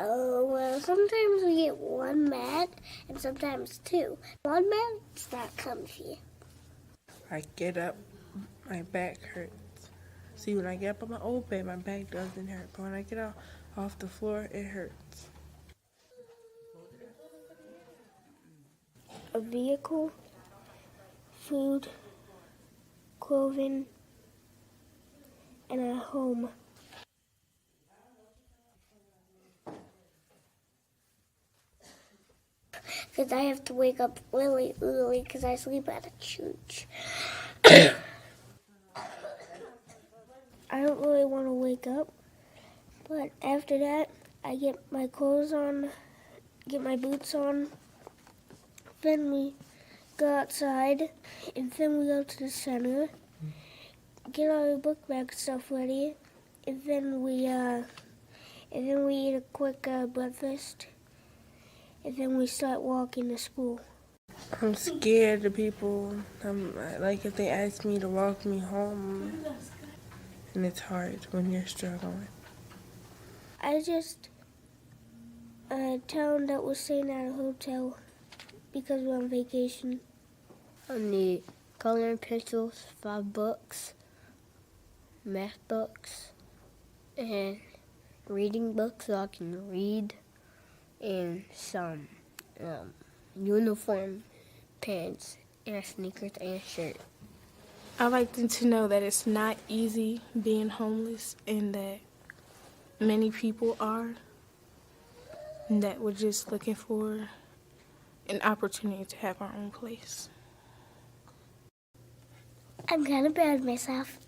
Oh, well, sometimes we get one mat and sometimes two. One mat's not comfy. I get up, my back hurts. See, when I get up on my old bed, my back doesn't hurt. But when I get off the floor, it hurts. A vehicle, food, clothing, and a home. Because I have to wake up really early because I sleep at a church. I don't really want to wake up, but after that, I get my clothes on, get my boots on, then we go outside, and then we go to the center, get our book bag stuff ready, and then we eat a quick breakfast, and then we start walking to school. I'm scared of people. Like if they ask me to walk me home, and it's hard when you're struggling. I just tell them that we're staying at a hotel because we're on vacation. I need coloring pencils, 5 books, math books, and reading books so I can read, and some uniform, pants, and sneakers and shirt. I like them to know that it's not easy being homeless and that many people are, and that we're just looking for an opportunity to have our own place. I'm kind of proud of myself.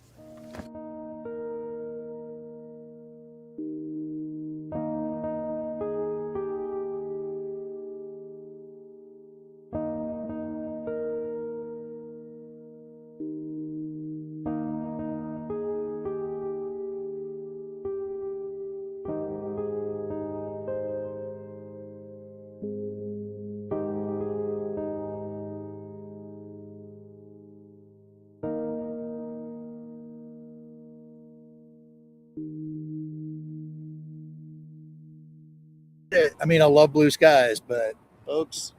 I mean, I love blue skies, but folks,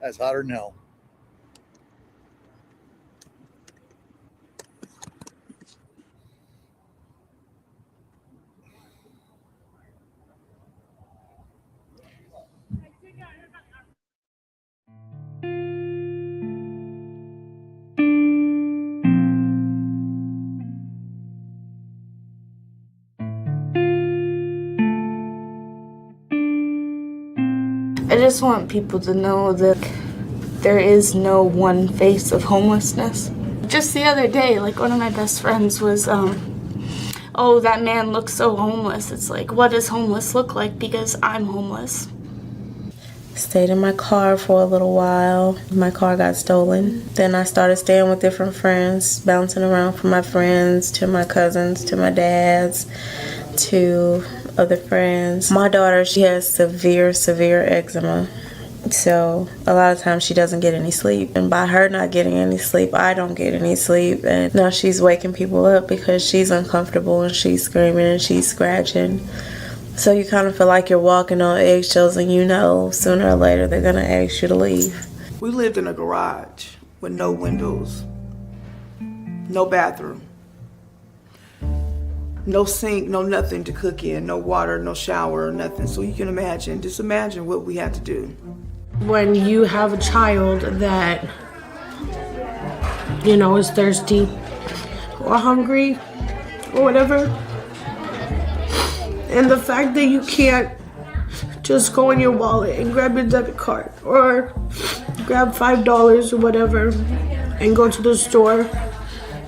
that's hotter than hell. I just want people to know that there is no one face of homelessness. Just the other day, like one of my best friends was, oh, that man looks so homeless. It's like, what does homeless look like? Because I'm homeless. Stayed in my car for a little while. My car got stolen. Then I started staying with different friends, bouncing around from my friends to my cousins to my dad's to other friends. My daughter, she has severe eczema. So a lot of times she doesn't get any sleep. And by her not getting any sleep, I don't get any sleep. And now she's waking people up because she's uncomfortable and she's screaming and she's scratching. So you kind of feel like you're walking on eggshells, and you know sooner or later they're going to ask you to leave. We lived in a garage with no windows, no bathroom, no sink, no nothing to cook in, no water, no shower, nothing. So you can imagine, just imagine what we had to do. When you have a child that, you know, is thirsty or hungry or whatever, and the fact that you can't just go in your wallet and grab your debit card or grab $5 or whatever and go to the store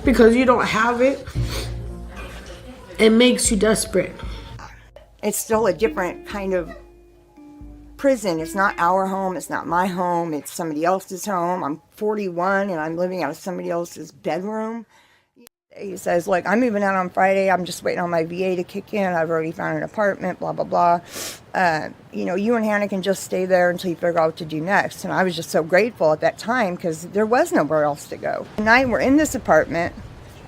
because you don't have it, it makes you desperate. It's still a different kind of prison. It's not our home. It's not my home. It's somebody else's home. I'm 41 and I'm living out of somebody else's bedroom. He says, look, I'm moving out on Friday. I'm just waiting on my VA to kick in. I've already found an apartment, blah, blah, blah. You know, you and Hannah can just stay there until you figure out what to do next. And I was just so grateful at that time because there was nowhere else to go. Tonight we're in this apartment.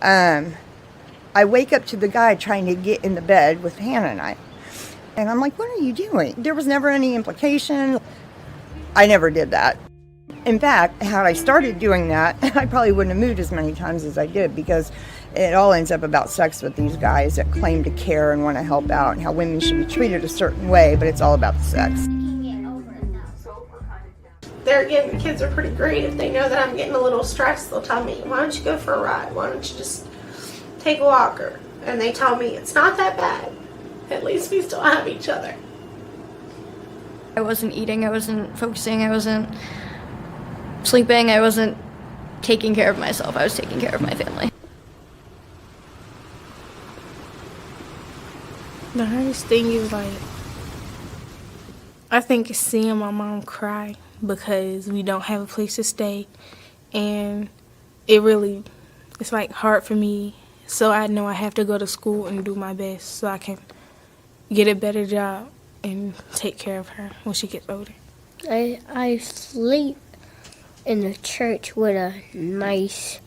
I wake up to the guy trying to get in the bed with Hannah and I. And I'm like, what are you doing? There was never any implication. I never did that. In fact, had I started doing that, I probably wouldn't have moved as many times as I did, because it all ends up about sex with these guys that claim to care and want to help out, and how women should be treated a certain way, but it's all about the sex. The kids are pretty great. If they know that I'm getting a little stressed, they'll tell me, why don't you go for a ride? Why don't you just take a walker? And they tell me it's not that bad. At least we still have each other. I wasn't eating, I wasn't focusing, I wasn't sleeping, I wasn't taking care of myself. I was taking care of my family. The hardest thing is, like, I think seeing my mom cry because we don't have a place to stay, and it's like hard for me. So I know I have to go to school and do my best so I can get a better job and take care of her when she gets older. I sleep in the church with a nice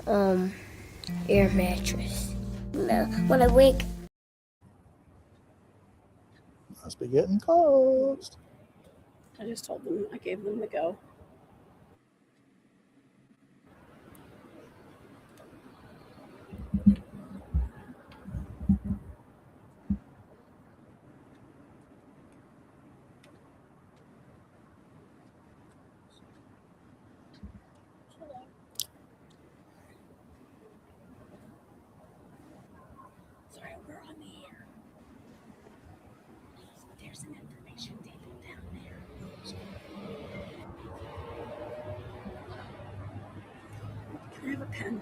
air mattress. When I wake, Must be getting close. I just told them, I gave them the go. Sorry, we're on the air. There's an information table down there. Can I have a pen?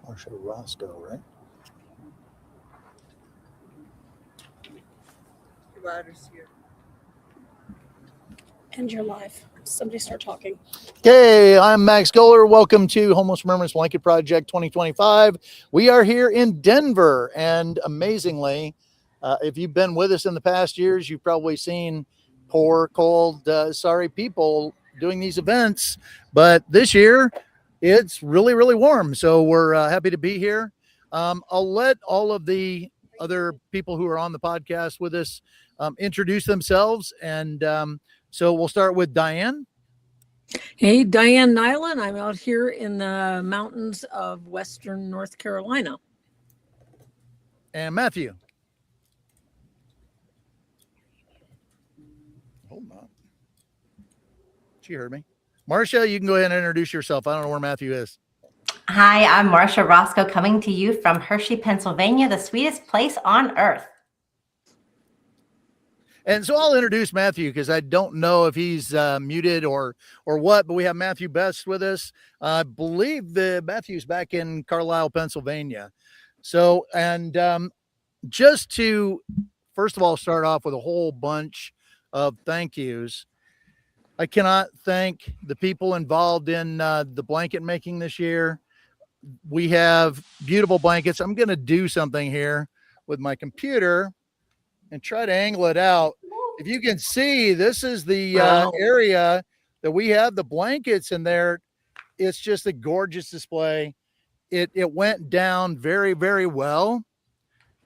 Marsha Roscoe, right? End your life. Somebody start talking. Okay, I'm Max Goller. Welcome to Homeless Remembrance Blanket Project 2025. We are here in Denver, and amazingly, if you've been with us in the past years, you've probably seen poor, cold, sorry people doing these events. But this year, it's really, really warm. So we're happy to be here. I'll let all of the other people who are on the podcast with us introduce themselves. And so we'll start with Diane. Hey, Diane Nyland. I'm out here in the mountains of Western North Carolina. And Matthew. Hold on. She heard me. Marcia, you can go ahead and introduce yourself. I don't know where Matthew is. Hi, I'm Marcia Roscoe, coming to you from Hershey, Pennsylvania, the sweetest place on earth. And so I'll introduce Matthew because I don't know if he's muted or what, but we have Matthew Best with us. I believe Matthew's back in Carlisle, Pennsylvania. So, and just to, first of all, start off with a whole bunch of thank yous. I cannot thank the people involved in the blanket making this year. We have beautiful blankets. I'm going to do something here with my computer and try to angle it out. If you can see, this is the area that we have the blankets in there. It's just a gorgeous display. It went down very, very well.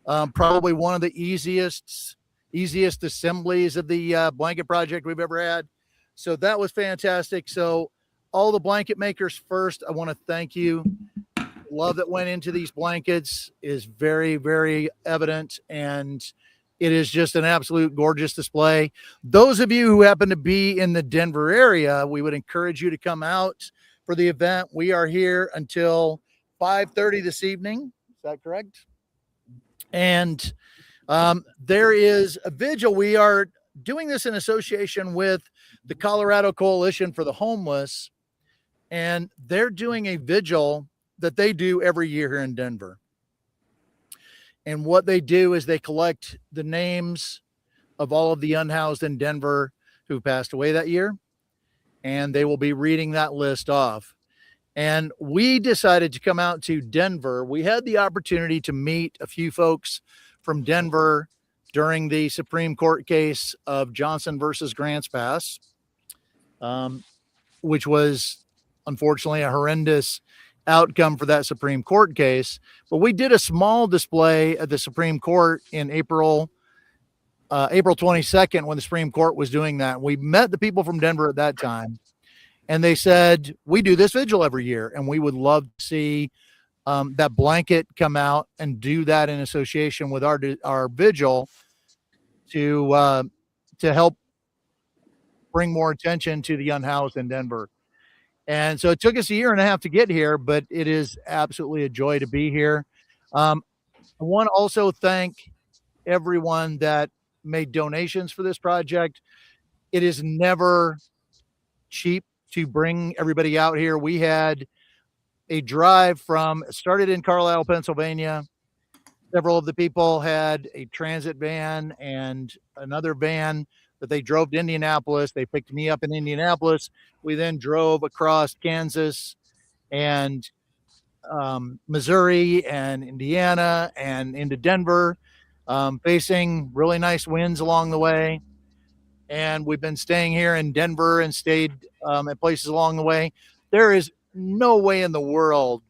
Probably one of the easiest assemblies of the blanket project we've ever had. So that was fantastic. So all the blanket makers, first, I want to thank you. Love that went into these blankets is very, very evident, and It is just an absolute gorgeous display. Those of you who happen to be in the Denver area, we would encourage you to come out for the event. We are here until 5:30 this evening. Is that correct? And there is a vigil. We are doing this in association with the Colorado Coalition for the Homeless, and they're doing a vigil that they do every year here in Denver. And what they do is they collect the names of all of the unhoused in Denver who passed away that year, and they will be reading that list off. And we decided to come out to Denver. We had the opportunity to meet a few folks from Denver during the Supreme Court case of Johnson versus Grants Pass, which was unfortunately a horrendous outcome for that Supreme Court case. But we did a small display at the Supreme Court in April 22nd when the Supreme Court was doing that. We met the people from Denver at that time, and they said, we do this vigil every year, and we would love to see that blanket come out and do that in association with our vigil to help bring more attention to the unhoused in Denver. And so it took us a year and a half to get here, but it is absolutely a joy to be here. I want to also thank everyone that made donations for this project. It is never cheap to bring everybody out here. We had a drive started in Carlisle, Pennsylvania. Several of the people had a transit van and another van that they drove to Indianapolis. They picked me up in Indianapolis. We then drove across Kansas and Missouri and Indiana and into Denver, facing really nice winds along the way. And we've been staying here in Denver and stayed at places along the way. There is no way in the world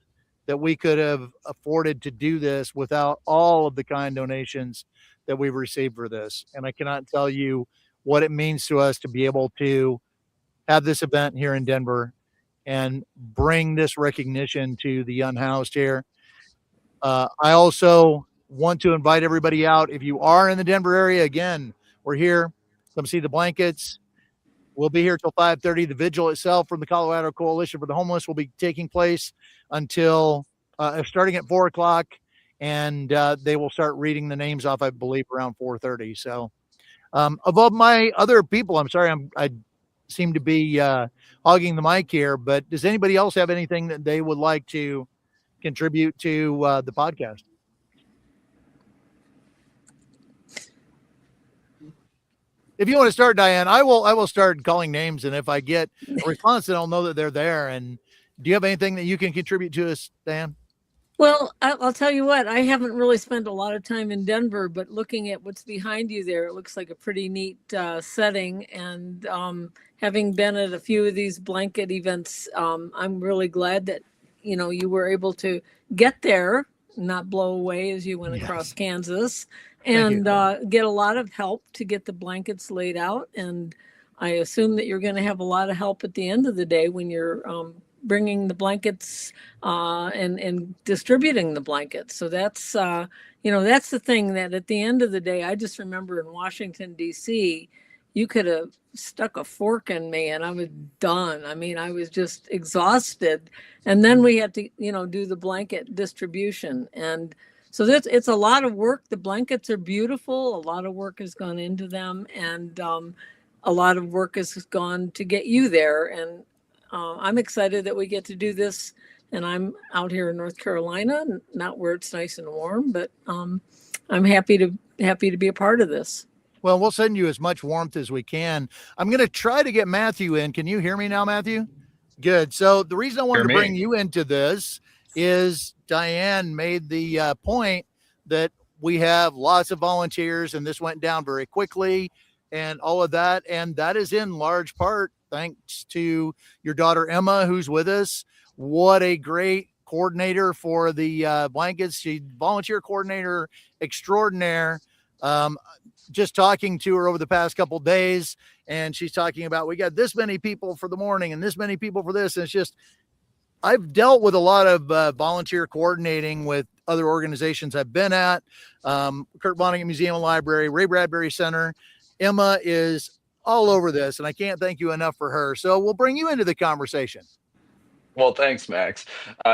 that we could have afforded to do this without all of the kind donations that we've received for this. And I cannot tell you what it means to us to be able to have this event here in Denver and bring this recognition to the unhoused here. I also want to invite everybody out. If you are in the Denver area, again, we're here. Come see the blankets. We'll be here till 5:30. The vigil itself from the Colorado Coalition for the Homeless will be taking place until starting at 4 o'clock, and they will start reading the names off, I believe, around 4:30. So of all my other people, I'm sorry, I seem to be hogging the mic here, but does anybody else have anything that they would like to contribute to the podcast? If you want to start, Diane, I will start calling names, and if I get a response, then I'll know that they're there. And do you have anything that you can contribute to us, Diane? Well, I'll tell you what, I haven't really spent a lot of time in Denver, but looking at what's behind you there, it looks like a pretty neat setting. And having been at a few of these blanket events, I'm really glad that, you were able to get there, not blow away as you went across Kansas, and get a lot of help to get the blankets laid out. And I assume that you're going to have a lot of help at the end of the day when you're bringing the blankets and distributing the blankets. So that's, that's the thing that at the end of the day, I just remember in Washington, D.C., you could have stuck a fork in me and I was done. I mean, I was just exhausted. And then we had to, do the blanket distribution. And so it's a lot of work. The blankets are beautiful. A lot of work has gone into them. And a lot of work has gone to get you there. And I'm excited that we get to do this. And I'm out here in North Carolina, not where it's nice and warm, but I'm happy to be a part of this. Well, we'll send you as much warmth as we can. I'm going to try to get Matthew in. Can you hear me now, Matthew? Good. So the reason I wanted to bring you into this is Diane made the point that we have lots of volunteers and this went down very quickly and all of that. And that is in large part thanks to your daughter, Emma, who's with us. What a great coordinator for the blankets. She volunteer coordinator extraordinaire. Just talking to her over the past couple of days, and she's talking about, we got this many people for the morning and this many people for this. And it's just I've dealt with a lot of volunteer coordinating with other organizations I've been at, Kurt Vonnegut Museum and Library, Ray Bradbury Center. Emma is all over this, and I can't thank you enough for her. So we'll bring you into the conversation. Well, thanks, Max.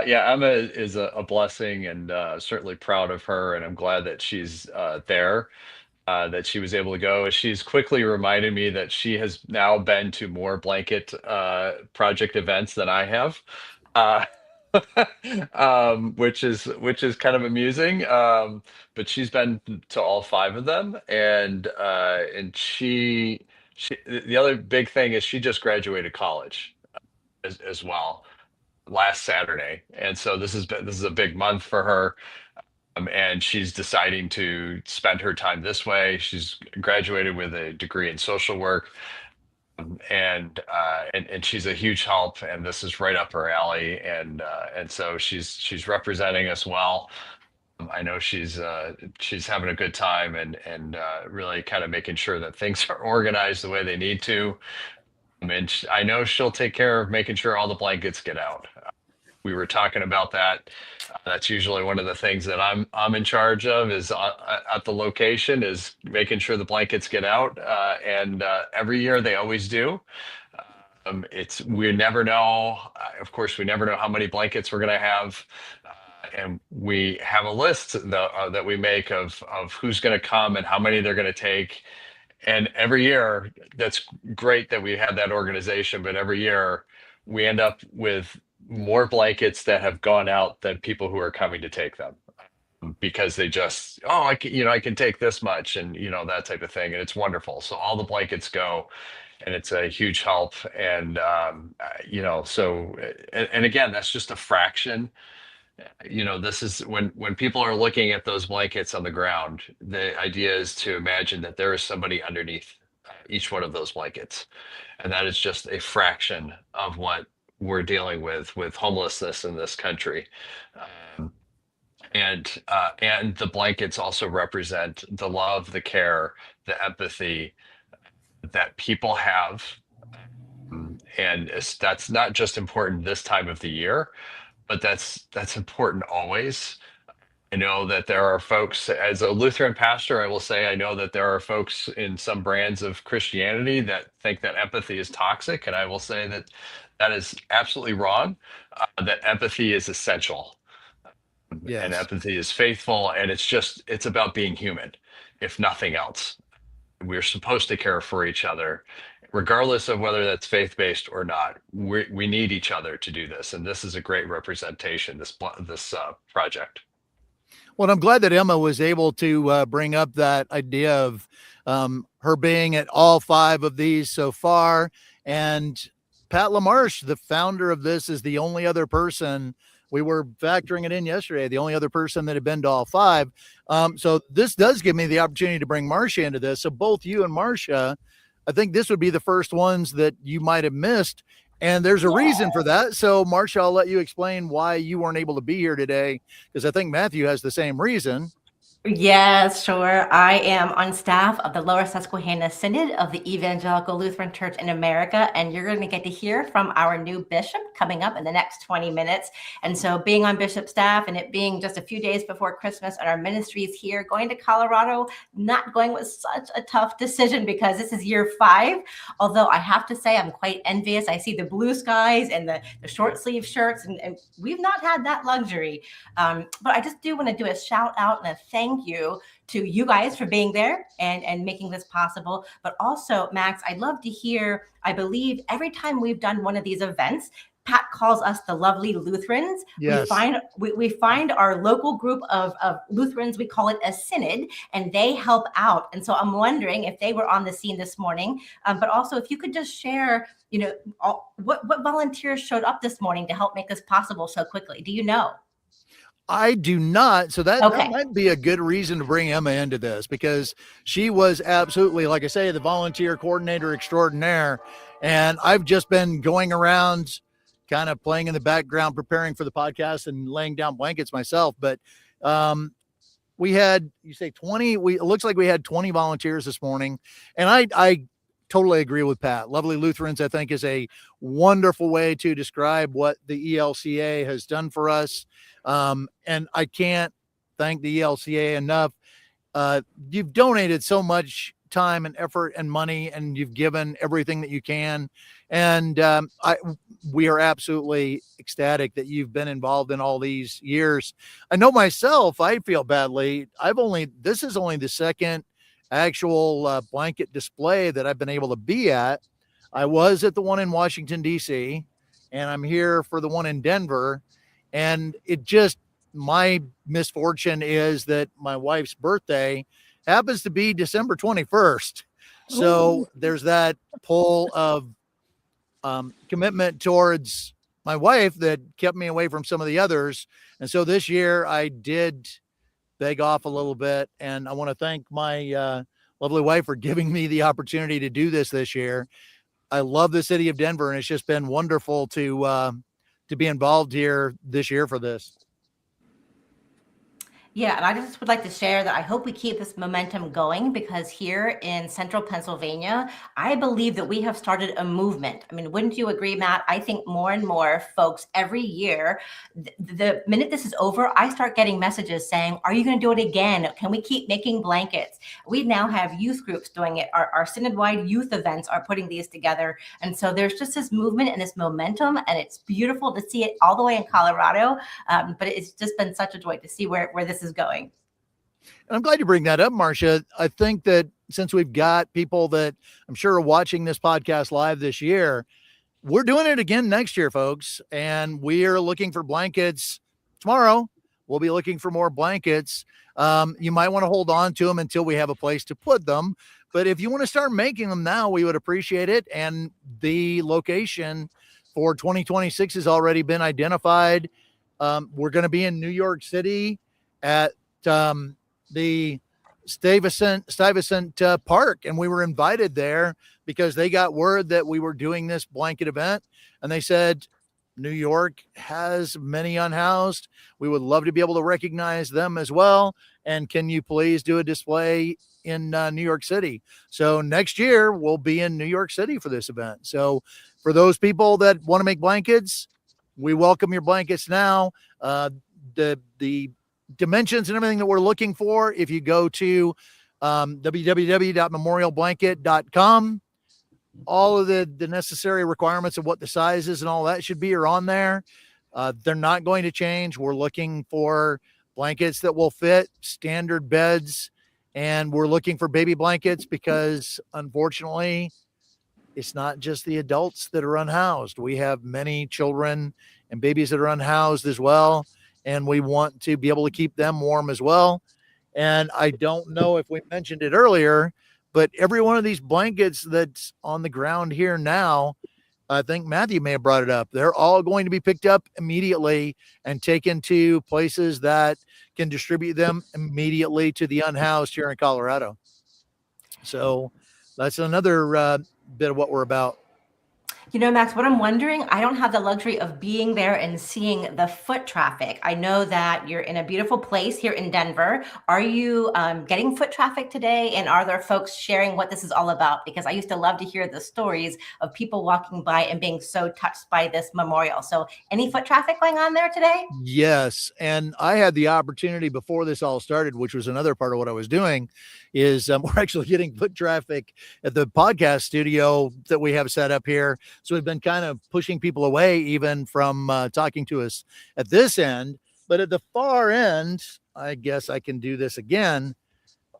Yeah, Emma is a blessing, and certainly proud of her. And I'm glad that she's there, that she was able to go. She's quickly reminded me that she has now been to more blanket project events than I have. Uh, which is kind of amusing. But she's been to all five of them, and she the other big thing is she just graduated college as well last Saturday, and so this is a big month for her, and she's deciding to spend her time this way. She's graduated with a degree in social work, and she's a huge help, and this is right up her alley, and so she's representing us well. I know she's having a good time, and really kind of making sure that things are organized the way they need to. And I know she'll take care of making sure all the blankets get out. We were talking about that. That's usually one of the things that I'm in charge of, is at the location, is making sure the blankets get out. And every year they always do. We never know. Of course, we never know how many blankets we're going to have. And we have a list that we make of who's going to come and how many they're going to take. And every year, that's great that we have that organization, but every year we end up with more blankets that have gone out than people who are coming to take them, because they just, I can take this much, and that type of thing. And it's wonderful. So all the blankets go, and it's a huge help. And and again, that's just a fraction. This is when people are looking at those blankets on the ground, the idea is to imagine that there is somebody underneath each one of those blankets, and that is just a fraction of what we're dealing with homelessness in this country. And the blankets also represent the love, the care, the empathy that people have. And that's not just important this time of the year, but that's important always. I know that there are folks, as a Lutheran pastor, I will say, I know that there are folks in some brands of Christianity that think that empathy is toxic. And I will say that that is absolutely wrong, that empathy is essential. Yes. And empathy is faithful. And it's about being human, if nothing else. We're supposed to care for each other, regardless of whether that's faith-based or not. We need each other to do this. And this is a great representation, this project. Well, I'm glad that Emma was able to bring up that idea of her being at all five of these so far. And Pat LaMarche, the founder of this, is the only other person. We were factoring it in yesterday, the only other person that had been to all five. So this does give me the opportunity to bring Marcia into this. So both you and Marcia, I think this would be the first ones that you might have missed. And there's a reason for that. So Marcia, I'll let you explain why you weren't able to be here today, because I think Matthew has the same reason. Yes, sure. I am on staff of the Lower Susquehanna Synod of the Evangelical Lutheran Church in America, and you're going to get to hear from our new bishop coming up in the next 20 minutes. And so being on bishop staff and it being just a few days before Christmas and our ministries here, going to Colorado, not going was such a tough decision because this is year 5. Although I have to say I'm quite envious. I see the blue skies and the short sleeve shirts, and we've not had that luxury. But I just do want to do a shout out and a thank you to you guys for being there and making this possible. But also, Max, I'd love to hear, I believe every time we've done one of these events, Pat calls us the lovely Lutherans. Yes. We find our local group of Lutherans, we call it a synod, and they help out. And so I'm wondering if they were on the scene this morning, but also if you could just share, what volunteers showed up this morning to help make this possible so quickly. Do you know? I do not. So that might be a good reason to bring Emma into this, because she was absolutely, like I say, the volunteer coordinator extraordinaire. And I've just been going around kind of playing in the background, preparing for the podcast and laying down blankets myself. But we had, you say 20, it looks like we had 20 volunteers this morning. And I totally agree with Pat. Lovely Lutherans, I think, is a wonderful way to describe what the ELCA has done for us. And I can't thank the ELCA enough. You've donated so much time and effort and money, and you've given everything that you can. And we are absolutely ecstatic that you've been involved in all these years. I know myself, I feel badly. This is only the second actual blanket display that I've been able to be at. I was at the one in Washington, D.C., and I'm here for the one in Denver. And my misfortune is that my wife's birthday happens to be December 21st. So there's that pull of commitment towards my wife that kept me away from some of the others. And so this year I did beg off a little bit, and I want to thank my lovely wife for giving me the opportunity to do this year. I love the city of Denver, and it's just been wonderful to be involved here this year for this. Yeah, and I just would like to share that I hope we keep this momentum going, because here in central Pennsylvania, I believe that we have started a movement. I mean, wouldn't you agree, Matt? I think more and more folks every year, the minute this is over, I start getting messages saying, are you going to do it again? Can we keep making blankets? We now have youth groups doing it. Our synod-wide youth events are putting these together. And so there's just this movement and this momentum, and it's beautiful to see it all the way in Colorado. But it's just been such a joy to see where this is going. And I'm glad you bring that up, Marcia. I think that since we've got people that I'm sure are watching this podcast live this year, we're doing it again next year, folks. And we are looking for blankets tomorrow. We'll be looking for more blankets. You might want to hold on to them until we have a place to put them. But if you want to start making them now, we would appreciate it. And the location for 2026 has already been identified. We're going to be in New York City at the Stuyvesant Park, and we were invited there because they got word that we were doing this blanket event, and they said New York has many unhoused. We would love to be able to recognize them as well, and can you please do a display in New York City? So next year we'll be in New York City for this event. So for those people that want to make blankets, we welcome your blankets now. The dimensions and everything that we're looking for, if you go to www.memorialblanket.com, all of the necessary requirements of what the sizes and all that should be are on there. They're not going to change. We're looking for blankets that will fit standard beds, and we're looking for baby blankets because unfortunately it's not just the adults that are unhoused. We have many children and babies that are unhoused as well, and we want to be able to keep them warm as well. And I don't know if we mentioned it earlier, but every one of these blankets that's on the ground here now, I think Matthew may have brought it up, they're all going to be picked up immediately and taken to places that can distribute them immediately to the unhoused here in Colorado. So that's another bit of what we're about. You know, Max, what I'm wondering, I don't have the luxury of being there and seeing the foot traffic. I know that you're in a beautiful place here in Denver. Are you getting foot traffic today? And are there folks sharing what this is all about? Because I used to love to hear the stories of people walking by and being so touched by this memorial. So any foot traffic going on there today? Yes. And I had the opportunity before this all started, which was another part of what I was doing, is we're actually getting foot traffic at the podcast studio that we have set up here. So we've been kind of pushing people away even from talking to us at this end. But at the far end, I guess I can do this again.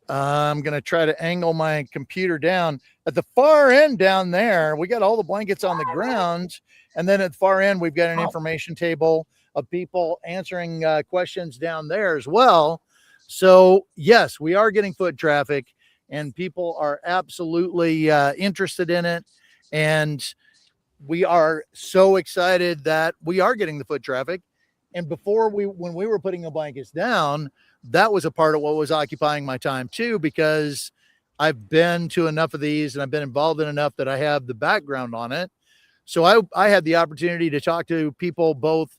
I'm going to try to angle my computer down. At the far end down there, we got all the blankets on the ground. And then at the far end, we've got an information table of people answering questions down there as well. So yes, we are getting foot traffic, and people are absolutely interested in it. And we are so excited that we are getting the foot traffic. And before when we were putting the blankets down, that was a part of what was occupying my time too, because I've been to enough of these and I've been involved in enough that I have the background on it. So I had the opportunity to talk to people, both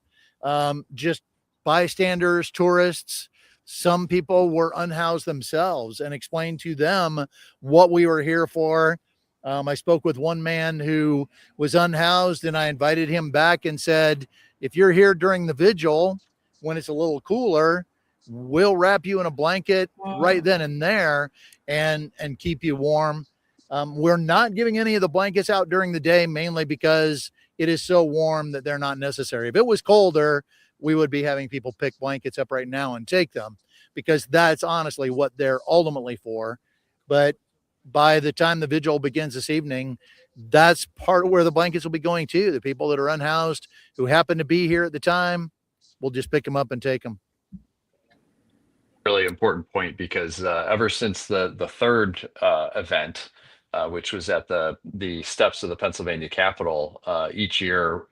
just bystanders, tourists. Some people were unhoused themselves, and explain to them what we were here for. I spoke with one man who was unhoused, and I invited him back and said, if you're here during the vigil, when it's a little cooler, we'll wrap you in a blanket right then and there and keep you warm. We're not giving any of the blankets out during the day, mainly because it is so warm that they're not necessary. If it was colder, we would be having people pick blankets up right now and take them, because that's honestly what they're ultimately for. But by the time the vigil begins this evening, that's part of where the blankets will be going to. The people that are unhoused who happen to be here at the time, we'll just pick them up and take them. Really important point, because ever since the third event, which was at the steps of the Pennsylvania Capitol, each year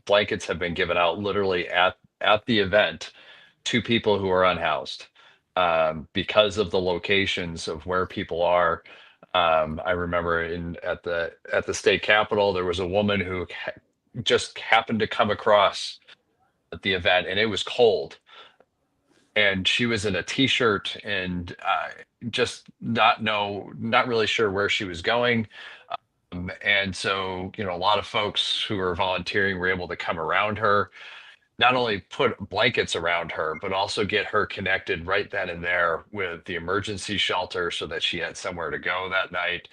blankets have been given out literally at the event to people who are unhoused, because of the locations of where people are. I remember at the state capitol, there was a woman who just happened to come across at the event, and it was cold, and she was in a t-shirt and just not really sure where she was going. And so, a lot of folks who are volunteering were able to come around her, not only put blankets around her, but also get her connected right then and there with the emergency shelter so that she had somewhere to go that night.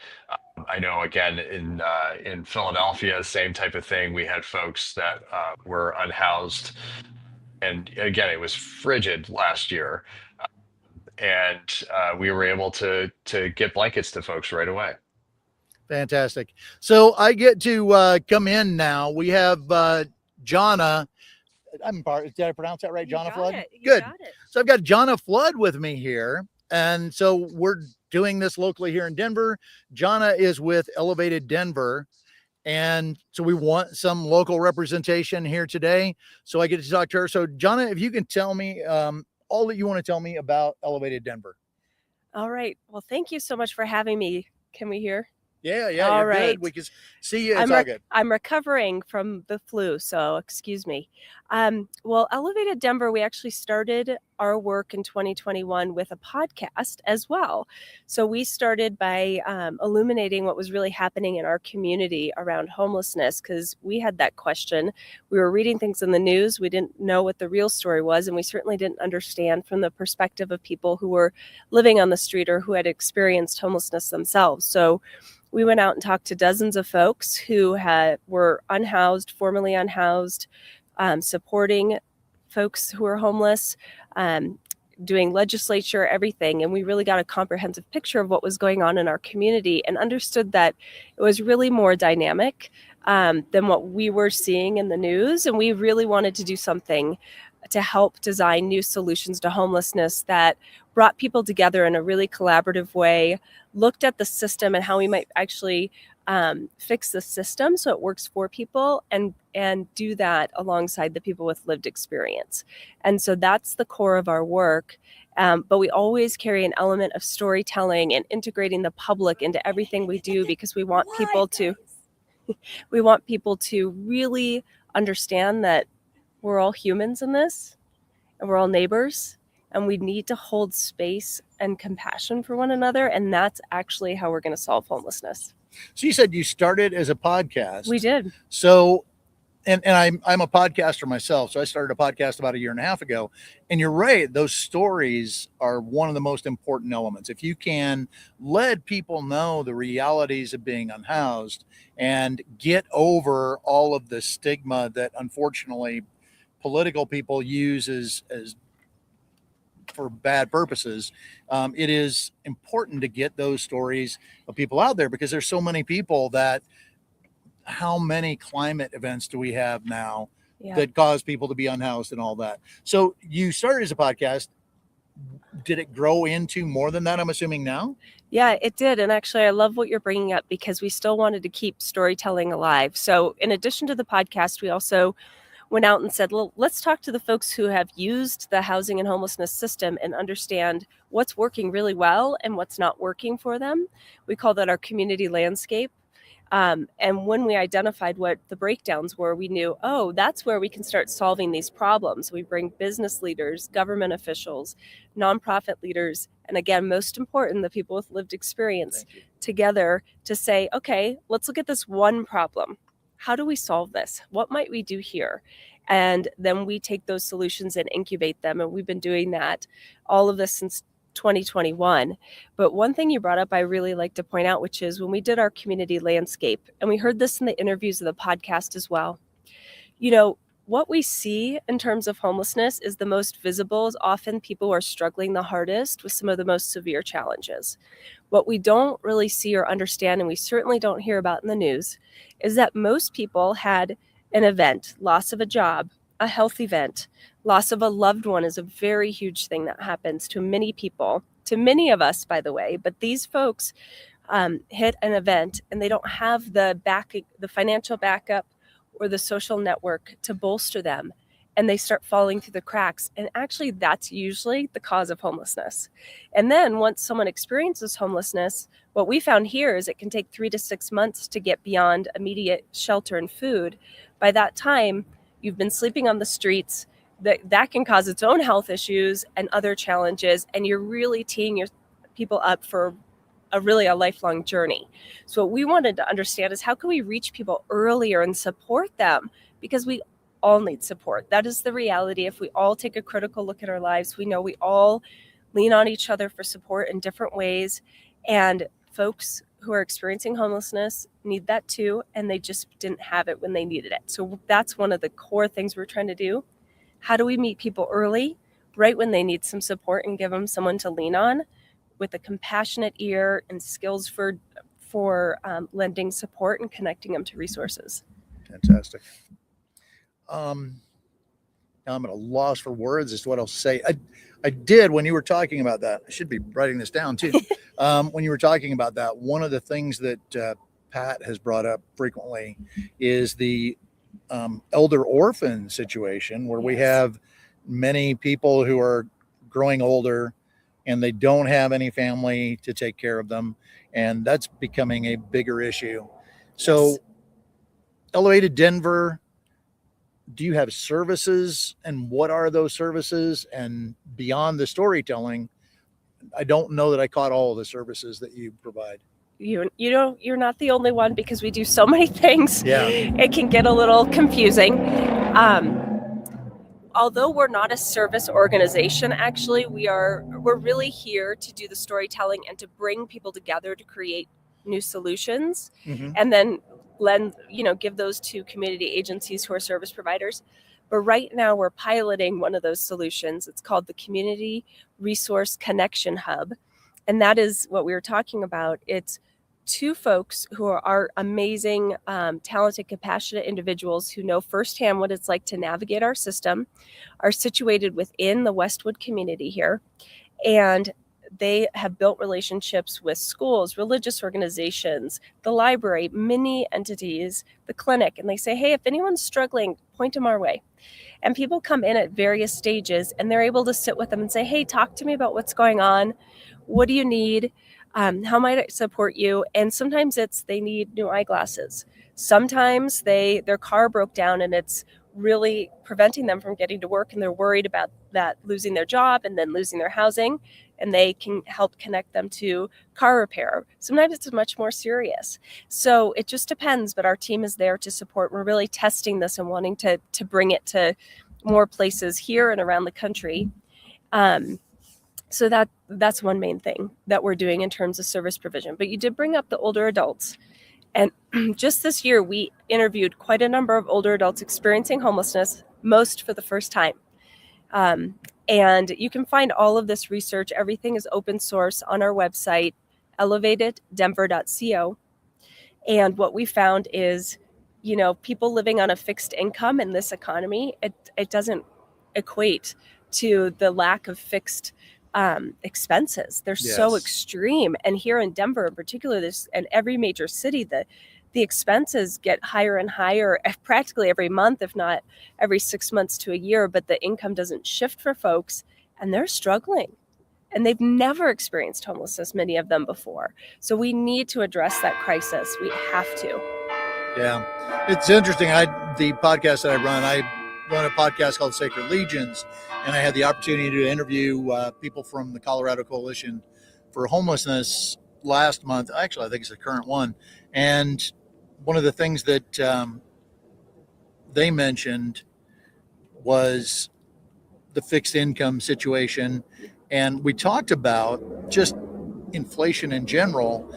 I know, again, in Philadelphia, same type of thing. We had folks that were unhoused, and again, it was frigid last year, and we were able to get blankets to folks right away. Fantastic. So I get to come in now. We have Jonna. Did I pronounce that right? Jonna Flood? Good. So I've got Jonna Flood with me here. And so we're doing this locally here in Denver. Jonna is with Elevated Denver. And so we want some local representation here today. So I get to talk to her. So Jonna, if you can tell me all that you want to tell me about Elevated Denver. All right. Well, thank you so much for having me. Can we hear? Yeah, All you're right. good. We can see you. It's all good. I'm recovering from the flu, so excuse me. Well, Elevated Denver, we actually started our work in 2021 with a podcast as well. So we started by illuminating what was really happening in our community around homelessness, because we had that question. We were reading things in the news. We didn't know what the real story was, and we certainly didn't understand from the perspective of people who were living on the street or who had experienced homelessness themselves. So we went out and talked to dozens of folks who were unhoused, formerly unhoused, supporting folks who are homeless, doing legislature, everything. And we really got a comprehensive picture of what was going on in our community and understood that it was really more dynamic than what we were seeing in the news. And we really wanted to do something to help design new solutions to homelessness that brought people together in a really collaborative way, looked at the system and how we might actually fix the system so it works for people, and do that alongside the people with lived experience. And so that's the core of our work. But we always carry an element of storytelling and integrating the public into everything we do, because we want people to really understand that we're all humans in this, and we're all neighbors, and we need to hold space and compassion for one another. And that's actually how we're going to solve homelessness. So you said you started as a podcast. We did. So, and I'm a podcaster myself. So I started a podcast about 1.5 years ago. And you're right. Those stories are one of the most important elements. If you can let people know the realities of being unhoused and get over all of the stigma that unfortunately political people use as for bad purposes, it is important to get those stories of people out there, because there's so many people that, how many climate events do we have now that cause people to be unhoused and all that? So you started as a podcast. Did it grow into more than that, I'm assuming now? Yeah, it did. And actually, I love what you're bringing up, because we still wanted to keep storytelling alive. So in addition to the podcast, we also went out and said, well, let's talk to the folks who have used the housing and homelessness system and understand what's working really well and what's not working for them. We call that our community landscape. And when we identified what the breakdowns were, we knew, oh, that's where we can start solving these problems. We bring business leaders, government officials, nonprofit leaders, and again, most important, the people with lived experience together to say, okay, let's look at this one problem. How do we solve this? What might we do here? And then we take those solutions and incubate them. And we've been doing that, all of this since 2021. But one thing you brought up, I really like to point out, which is when we did our community landscape, and we heard this in the interviews of the podcast as well, you know, what we see in terms of homelessness is the most visible is often people who are struggling the hardest with some of the most severe challenges. What we don't really see or understand, and we certainly don't hear about in the news, is that most people had an event, loss of a job, a health event, loss of a loved one is a very huge thing that happens to many people, to many of us, by the way. But these folks hit an event and they don't have the financial backup or the social network to bolster them, and they start falling through the cracks. And actually, that's usually the cause of homelessness. And then once someone experiences homelessness, what we found here is it can take 3 to 6 months to get beyond immediate shelter and food. By that time, you've been sleeping on the streets. That can cause its own health issues and other challenges, and you're really teeing your people up for a lifelong journey. So what we wanted to understand is how can we reach people earlier and support them, because we all need support. That is the reality. If we all take a critical look at our lives, we know we all lean on each other for support in different ways, and folks who are experiencing homelessness need that too, and they just didn't have it when they needed it. So that's one of the core things we're trying to do. How do we meet people early, right when they need some support, and give them someone to lean on with a compassionate ear and skills for lending support and connecting them to resources. Fantastic. Now I'm at a loss for words as to what else to say. I did, when you were talking about that, I should be writing this down too. When you were talking about that, one of the things that Pat has brought up frequently is the elder orphan situation, where we have many people who are growing older and they don't have any family to take care of them. And that's becoming a bigger issue. So Elevated Denver, do you have services, and what are those services? And beyond the storytelling, I don't know that I caught all of the services that you provide. You know, you're not the only one, because we do so many things. Yeah. It can get a little confusing. Although we're not a service organization, actually, we're really here to do the storytelling and to bring people together to create new solutions, and then give those to community agencies who are service providers. But right now we're piloting one of those solutions. It's called the Community Resource Connection Hub. And that is what we were talking about. It's two folks who are amazing, talented, compassionate individuals who know firsthand what it's like to navigate our system, are situated within the Westwood community here. And they have built relationships with schools, religious organizations, the library, many entities, the clinic. And they say, hey, if anyone's struggling, point them our way. And people come in at various stages, and they're able to sit with them and say, hey, talk to me about what's going on. What do you need? How might I support you? And sometimes they need new eyeglasses. Sometimes their car broke down and it's really preventing them from getting to work, and they're worried about that, losing their job and then losing their housing, and they can help connect them to car repair. Sometimes it's much more serious. So it just depends, but our team is there to support. We're really testing this and wanting to bring it to more places here and around the country. So that's one main thing that we're doing in terms of service provision. But you did bring up the older adults. And just this year, we interviewed quite a number of older adults experiencing homelessness, most for the first time. And you can find all of this research. Everything is open source on our website, elevateddenver.co. And what we found is, people living on a fixed income in this economy, it doesn't equate to the lack of fixed expenses. They're so extreme. And here in Denver in particular, and every major city, the expenses get higher and higher practically every month, if not every 6 months to a year, but the income doesn't shift for folks, and they're struggling. And they've never experienced homelessness, many of them, before. So we need to address that crisis. We have to. Yeah. It's interesting. The podcast that I run, run a podcast called Sacred Legions, and I had the opportunity to interview people from the Colorado Coalition for Homelessness last month. Actually, I think it's the current one. And one of the things that they mentioned was the fixed income situation. And we talked about just inflation in general.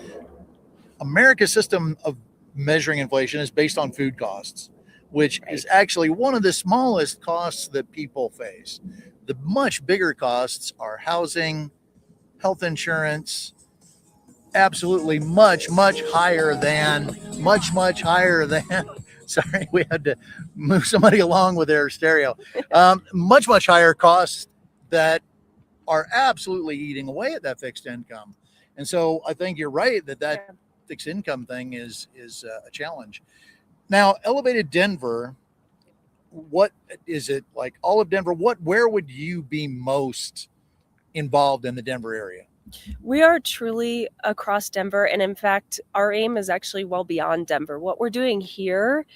America's system of measuring inflation is based on food costs, which is actually one of the smallest costs that people face. The much bigger costs are housing, health insurance, absolutely much higher than sorry, we had to move somebody along with their stereo. Much higher costs that are absolutely eating away at that fixed income. And so I think you're right that fixed income thing is a challenge. Now, Elevated Denver, what is it like? All of Denver, where would you be most involved in the Denver area? We are truly across Denver. And in fact, our aim is actually well beyond Denver. What we're doing here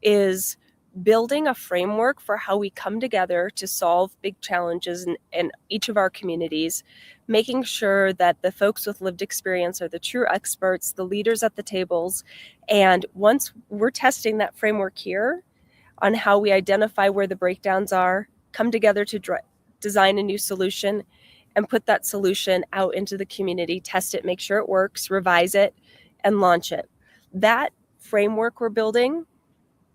is building a framework for how we come together to solve big challenges in each of our communities, making sure that the folks with lived experience are the true experts, the leaders at the tables. And once we're testing that framework here on how we identify where the breakdowns are, come together to design a new solution and put that solution out into the community, test it, make sure it works, revise it, and launch it. That framework we're building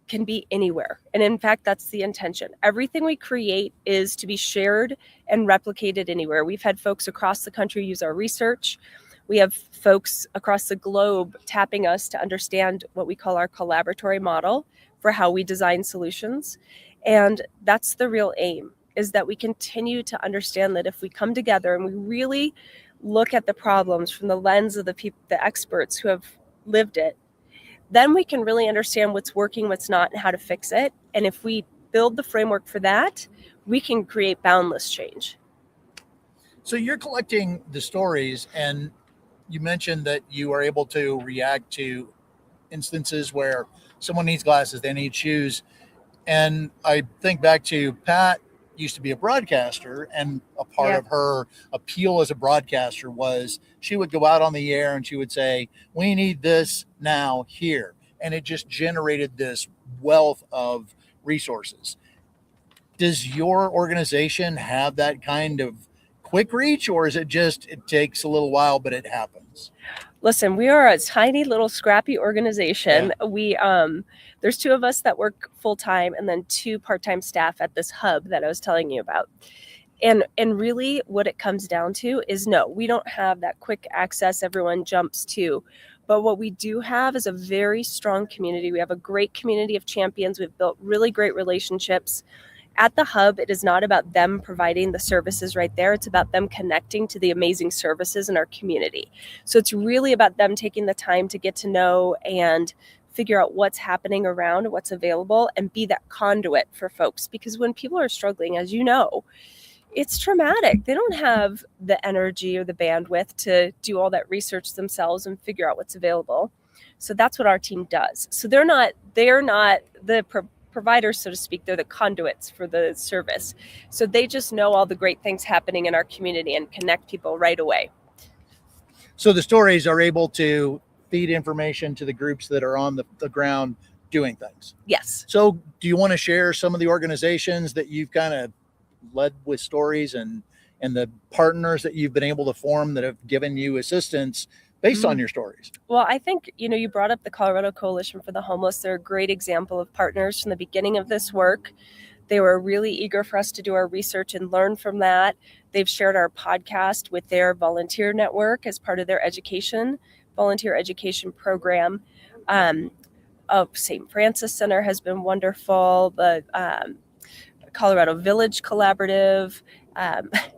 can be anywhere. And in fact, that's the intention. Everything we create is to be shared and replicated anywhere. We've had folks across the country use our research. We have folks across the globe tapping us to understand what we call our collaboratory model for how we design solutions. And that's the real aim, is that we continue to understand that if we come together and we really look at the problems from the lens of the experts who have lived it, then we can really understand what's working, what's not, and how to fix it. And if we build the framework for that, we can create boundless change. So you're collecting the stories, and you mentioned that you are able to react to instances where someone needs glasses, they need shoes. And I think back to Pat used to be a broadcaster, and a part of her appeal as a broadcaster was she would go out on the air and she would say, we need this now here. And it just generated this wealth of resources. Does your organization have that kind of quick reach, or is it just, it takes a little while, but it happens? Listen, we are a tiny little scrappy organization. Yeah. We there's 2 of us that work full-time and then 2 part-time staff at this hub that I was telling you about. And really what it comes down to is, no, we don't have that quick access everyone jumps to. But what we do have is a very strong community. We have a great community of champions. We've built really great relationships. At the hub, it is not about them providing the services right there. It's about them connecting to the amazing services in our community. So it's really about them taking the time to get to know and figure out what's happening around, what's available, and be that conduit for folks. Because when people are struggling, as you know, it's traumatic. They don't have the energy or the bandwidth to do all that research themselves and figure out what's available. So that's what our team does. So they're not the providers, so to speak. They're the conduits for the service. So they just know all the great things happening in our community and connect people right away. So the stories are able to feed information to the groups that are on the ground doing things. Yes. So do you want to share some of the organizations that you've kind of led with stories and the partners that you've been able to form that have given you assistance based on your stories? Well, I think, you brought up the Colorado Coalition for the Homeless. They're a great example of partners from the beginning of this work. They were really eager for us to do our research and learn from that. They've shared our podcast with their volunteer network as part of their volunteer education program. St. Francis Center has been wonderful. The Colorado Village Collaborative.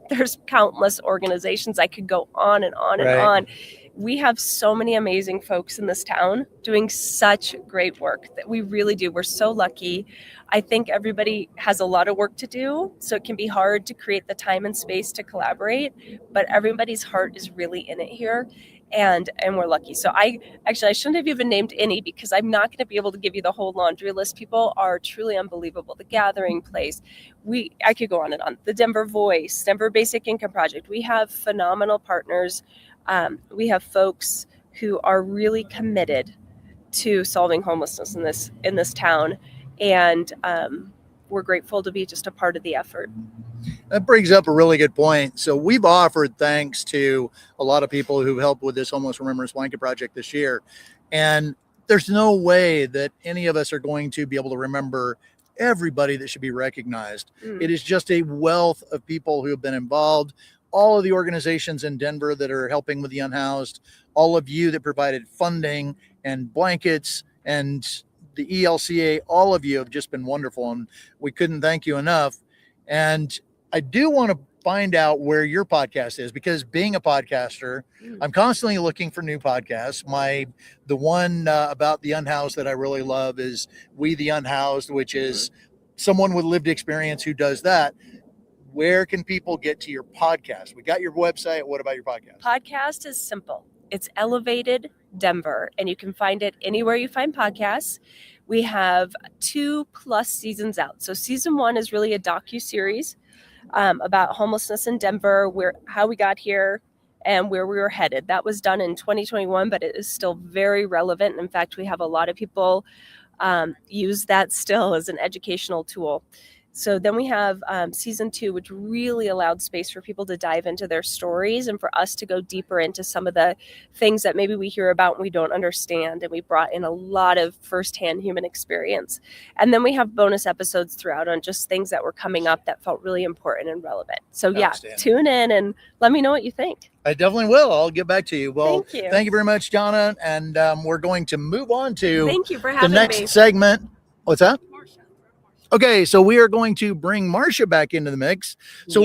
There's countless organizations. I could go on and on and on. We have so many amazing folks in this town doing such great work that we really do. We're so lucky. I think everybody has a lot of work to do, so it can be hard to create the time and space to collaborate, but everybody's heart is really in it here. and we're lucky. So I shouldn't have even named any, because I'm not going to be able to give you the whole laundry list. People are truly unbelievable. The Gathering Place, I could go on and on. The Denver Voice, Denver Basic Income Project. We have phenomenal partners. We have folks who are really committed to solving homelessness in this town, and we're grateful to be just a part of the effort. That brings up a really good point. So we've offered thanks to a lot of people who've helped with this Homeless Remembrance Blanket Project this year. And there's no way that any of us are going to be able to remember everybody that should be recognized. It is just a wealth of people who have been involved. All of the organizations in Denver that are helping with the unhoused, all of you that provided funding and blankets, and the ELCA, all of you have just been wonderful. And we couldn't thank you enough. And I do want to find out where your podcast is, because being a podcaster, I'm constantly looking for new podcasts. The one about the unhoused that I really love is We the Unhoused, which is someone with lived experience who does that. Where can people get to your podcast? We got your website. What about your podcast? Podcast is simple. It's Elevated Denver, and you can find it anywhere you find podcasts. We have 2+ seasons out. So season 1 is really a docu-series about homelessness in Denver, how we got here and where we were headed. That was done in 2021, but it is still very relevant. In fact, we have a lot of people use that still as an educational tool. So then we have season 2, which really allowed space for people to dive into their stories and for us to go deeper into some of the things that maybe we hear about and we don't understand. And we brought in a lot of firsthand human experience. And then we have bonus episodes throughout on just things that were coming up that felt really important and relevant. So yeah, tune in and let me know what you think. I definitely will. I'll get back to you. Well, thank you. Thank you very much, Jonna. And we're going to move on to thank you for having the next me. segment. What's that? Okay, so we are going to bring Marcia back into the mix. So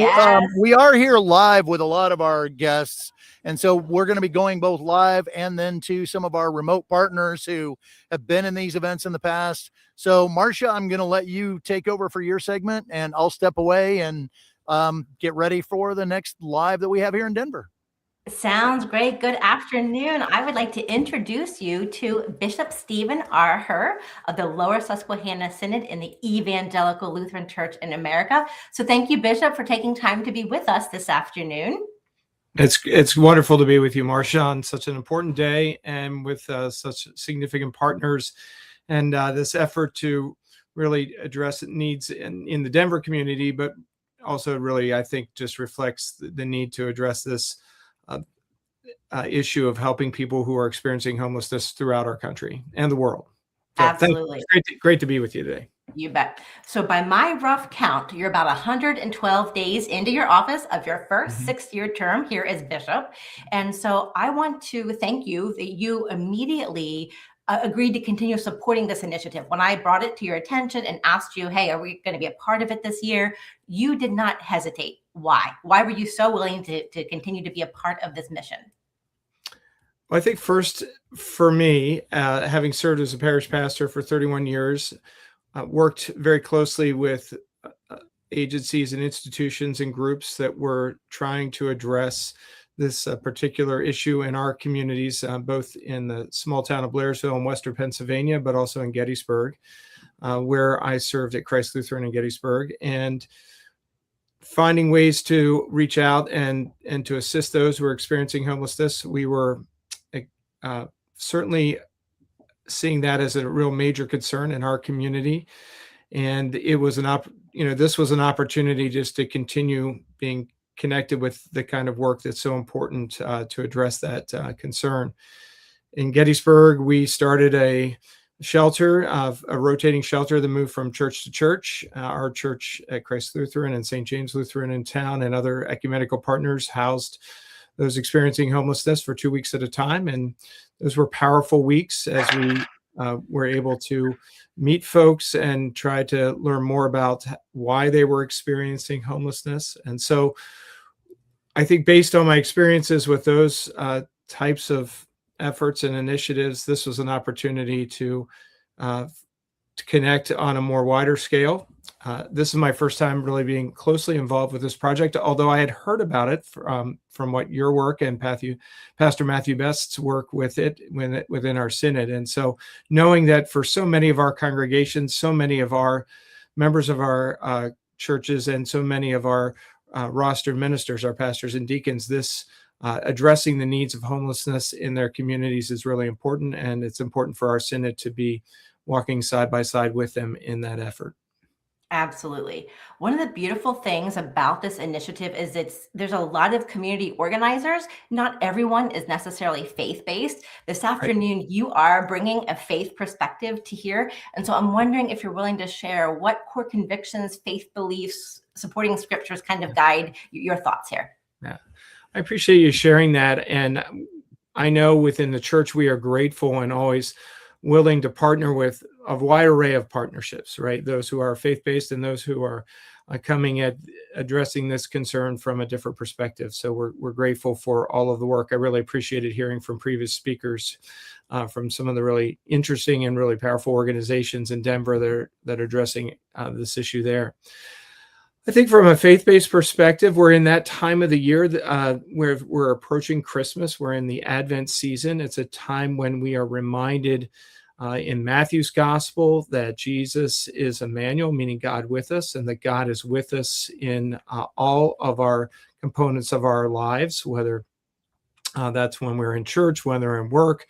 we are here live with a lot of our guests. And so we're going to be going both live and then to some of our remote partners who have been in these events in the past. So Marcia, I'm going to let you take over for your segment, and I'll step away and get ready for the next live that we have here in Denver. Sounds great. Good afternoon. I would like to introduce you to Bishop Stephen Arher of the Lower Susquehanna Synod in the Evangelical Lutheran Church in America. So thank you, Bishop, for taking time to be with us this afternoon. It's wonderful to be with you, Marcia, on such an important day and with such significant partners, and this effort to really address needs in the Denver community, but also really, I think, just reflects the need to address this issue of helping people who are experiencing homelessness throughout our country and the world. So absolutely. Great to be with you today. You bet. So by my rough count, you're about 112 days into your office of your first 6-year term here as bishop. And so I want to thank you that you immediately agreed to continue supporting this initiative. When I brought it to your attention and asked you, hey, are we going to be a part of it this year? You did not hesitate. Why? Why were you so willing to continue to be a part of this mission? Well, I think first, for me, having served as a parish pastor for 31 years, worked very closely with agencies and institutions and groups that were trying to address this particular issue in our communities, both in the small town of Blairsville in Western Pennsylvania, but also in Gettysburg, where I served at Christ Lutheran in Gettysburg, and finding ways to reach out and to assist those who are experiencing homelessness. We were certainly seeing that as a real major concern in our community. And it was this was an opportunity just to continue being connected with the kind of work that's so important to address that concern. In Gettysburg, we started a shelter, a rotating shelter that moved from church to church. Our church at Christ Lutheran and St. James Lutheran in town and other ecumenical partners housed those experiencing homelessness for 2 weeks at a time. And those were powerful weeks as we were able to meet folks and try to learn more about why they were experiencing homelessness. And so I think based on my experiences with those types of efforts and initiatives, this was an opportunity to connect on a more wider scale This is my first time really being closely involved with this project, although I had heard about it from what your work and Pastor Matthew Best's work with it within our synod. And so knowing that for so many of our congregations, so many of our members of our churches, and so many of our rostered ministers, our pastors and deacons, this addressing the needs of homelessness in their communities is really important. And it's important for our synod to be walking side by side with them in that effort. Absolutely. One of the beautiful things about this initiative is there's a lot of community organizers. Not everyone is necessarily faith-based. This afternoon, you are bringing a faith perspective to here. And so I'm wondering if you're willing to share what core convictions, faith beliefs, supporting scriptures kind of guide your thoughts here. Yeah, I appreciate you sharing that. And I know within the church, we are grateful and always willing to partner with a wide array of partnerships, right? Those who are faith-based and those who are coming at addressing this concern from a different perspective. So we're grateful for all of the work. I really appreciated hearing from previous speakers from some of the really interesting and really powerful organizations in Denver that are addressing this issue there. I think from a faith-based perspective, we're in that time of the year where we're approaching Christmas. We're in the Advent season. It's a time when we are reminded in Matthew's gospel that Jesus is Emmanuel, meaning God with us, and that God is with us in all of our components of our lives, whether that's when we're in church, when we're in work,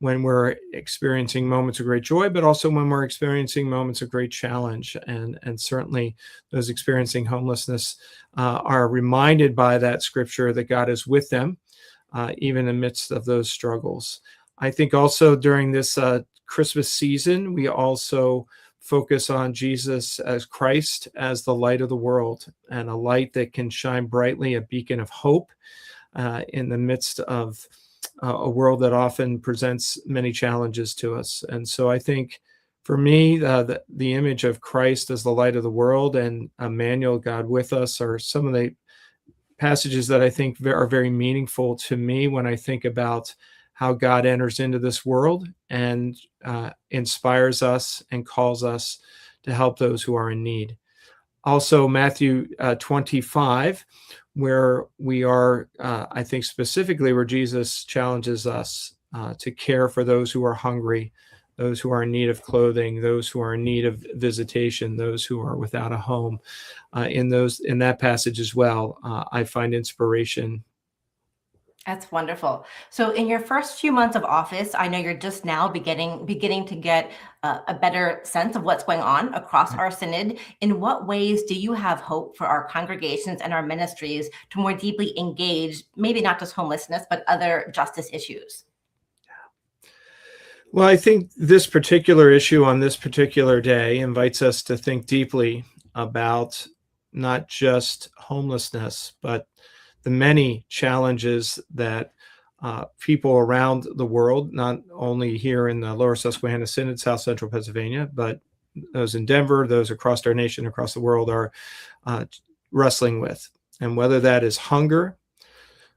when we're experiencing moments of great joy, but also when we're experiencing moments of great challenge. And certainly those experiencing homelessness are reminded by that scripture that God is with them, even amidst of those struggles. I think also during this Christmas season, we also focus on Jesus as Christ, as the light of the world, and a light that can shine brightly, a beacon of hope in the midst of a world that often presents many challenges to us. And so I think for me, the image of Christ as the light of the world and Emmanuel, God with us, are some of the passages that I think are very meaningful to me when I think about how God enters into this world and inspires us and calls us to help those who are in need. Also, Matthew 25, where we are, I think specifically where Jesus challenges us to care for those who are hungry, those who are in need of clothing, those who are in need of visitation, those who are without a home. In that passage as well, I find inspiration. That's wonderful. So in your first few months of office, I know you're just now beginning to get a better sense of what's going on across our synod. In what ways do you have hope for our congregations and our ministries to more deeply engage, maybe not just homelessness, but other justice issues? Well, I think this particular issue on this particular day invites us to think deeply about not just homelessness, but the many challenges that people around the world, not only here in the Lower Susquehanna Synod, South Central Pennsylvania, but those in Denver, those across our nation, across the world, are wrestling with. And whether that is hunger,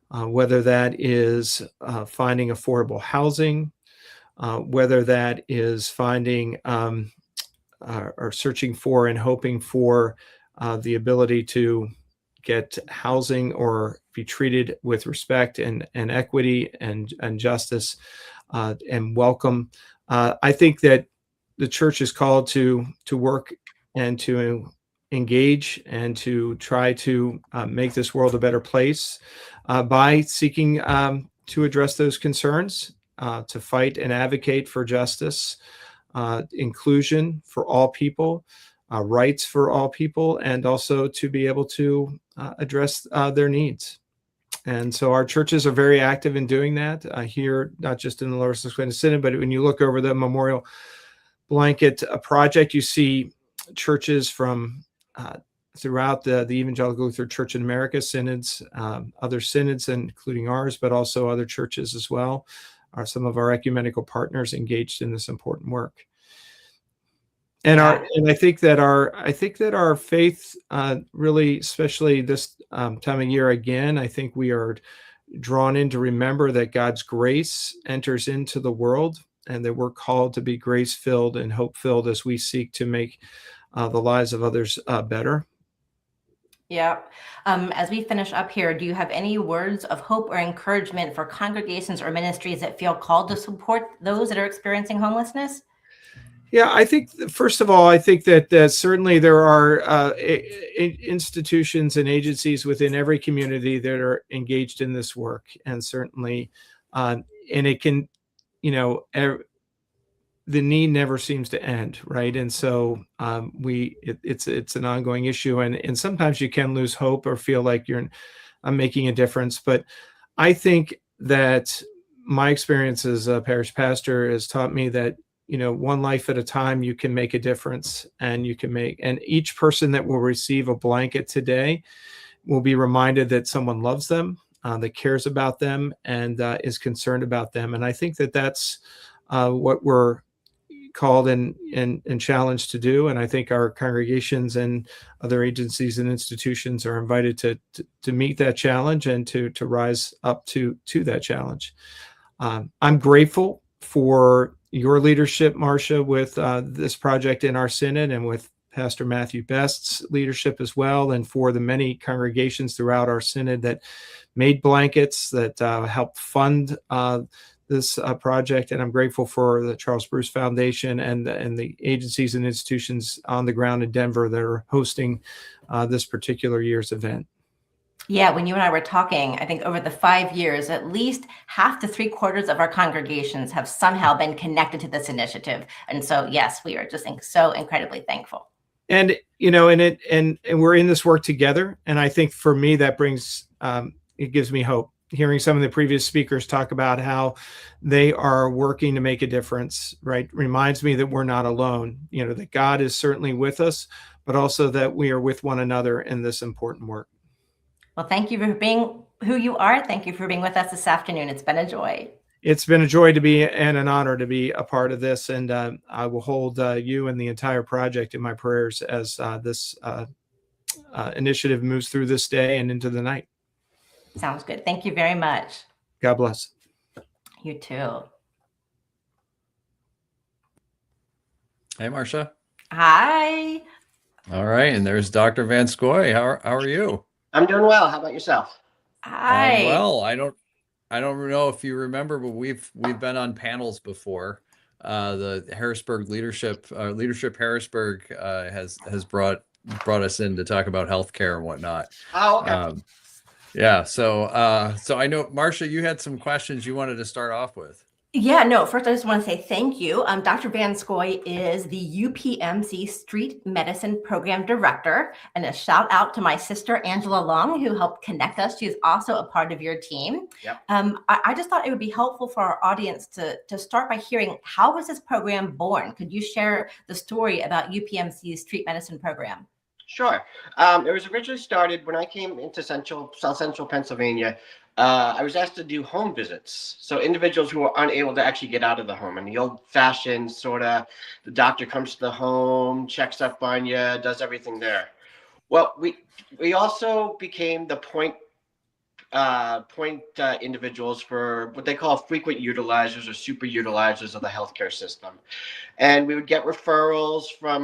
whether that is finding affordable housing, whether that is finding or searching for and hoping for the ability to get housing or be treated with respect and equity and justice and welcome. I think that the church is called to work and to engage and to try to make this world a better place by seeking to address those concerns, to fight and advocate for justice, inclusion for all people, rights for all people, and also to be able to address their needs. And so our churches are very active in doing that here, not just in the Lower Susquehanna Synod, but when you look over the Memorial Blanket Project, you see churches from throughout the Evangelical Lutheran Church in America, synods, other synods, including ours, but also other churches as well, are some of our ecumenical partners engaged in this important work. And I think that our faith really, especially this time of year again, I think we are drawn in to remember that God's grace enters into the world and that we're called to be grace-filled and hope-filled as we seek to make the lives of others better. Yeah. As we finish up here, do you have any words of hope or encouragement for congregations or ministries that feel called to support those that are experiencing homelessness? Yeah, I think, first of all, I think that certainly there are institutions and agencies within every community that are engaged in this work. And certainly, and it can, the need never seems to end, right? And so it's an ongoing issue, and sometimes you can lose hope or feel like I'm making a difference. But I think that my experience as a parish pastor has taught me that one life at a time you can make a difference, and each person that will receive a blanket today will be reminded that someone loves them, that cares about them, and is concerned about them. And I think that that's what we're called and challenged to do. And I think our congregations and other agencies and institutions are invited to meet that challenge and to rise up to that challenge. I'm grateful for your leadership, Marcia, with this project in our synod, and with Pastor Matthew Best's leadership as well, and for the many congregations throughout our synod that made blankets, that helped fund this project. And I'm grateful for the Charles Bruce Foundation and the agencies and institutions on the ground in Denver that are hosting this particular year's event. Yeah, when you and I were talking, I think over the 5 years, at least half to 3/4 of our congregations have somehow been connected to this initiative. And so, yes, we are just so incredibly thankful. And, and we're in this work together. And I think for me, that brings, it gives me hope. Hearing some of the previous speakers talk about how they are working to make a difference, right, reminds me that we're not alone, that God is certainly with us, but also that we are with one another in this important work. Well, thank you for being who you are. Thank you for being with us this afternoon. It's been a joy. It's been a joy to be, and an honor to be a part of this. And I will hold you and the entire project in my prayers as this initiative moves through this day and into the night. Sounds good. Thank you very much. God bless. You too. Hey, Marcia. Hi. All right. And there's Dr. Van Scoy. How are you? I'm doing well. How about yourself? Hi. Well, I don't know if you remember, but we've been on panels before. The Harrisburg leadership Harrisburg has brought us in to talk about healthcare and whatnot. Oh, okay. Yeah. So I know, Marcia, you had some questions you wanted to start off with. Yeah, no, first I just want to say thank you. Dr. Van Scoy is the UPMC Street Medicine Program Director, and a shout out to my sister, Angela Long, who helped connect us. She is also a part of your team. Yep. I just thought it would be helpful for our audience to start by hearing, how was this program born? Could you share the story about UPMC's Street Medicine Program? Sure. It was originally started when I came into South Central Pennsylvania. I was asked to do home visits. So individuals who were unable to actually get out of the home, and the old fashioned sort of, the doctor comes to the home, checks up on you, does everything there. Well, we also became the point individuals for what they call frequent utilizers or super utilizers of the healthcare system. And we would get referrals from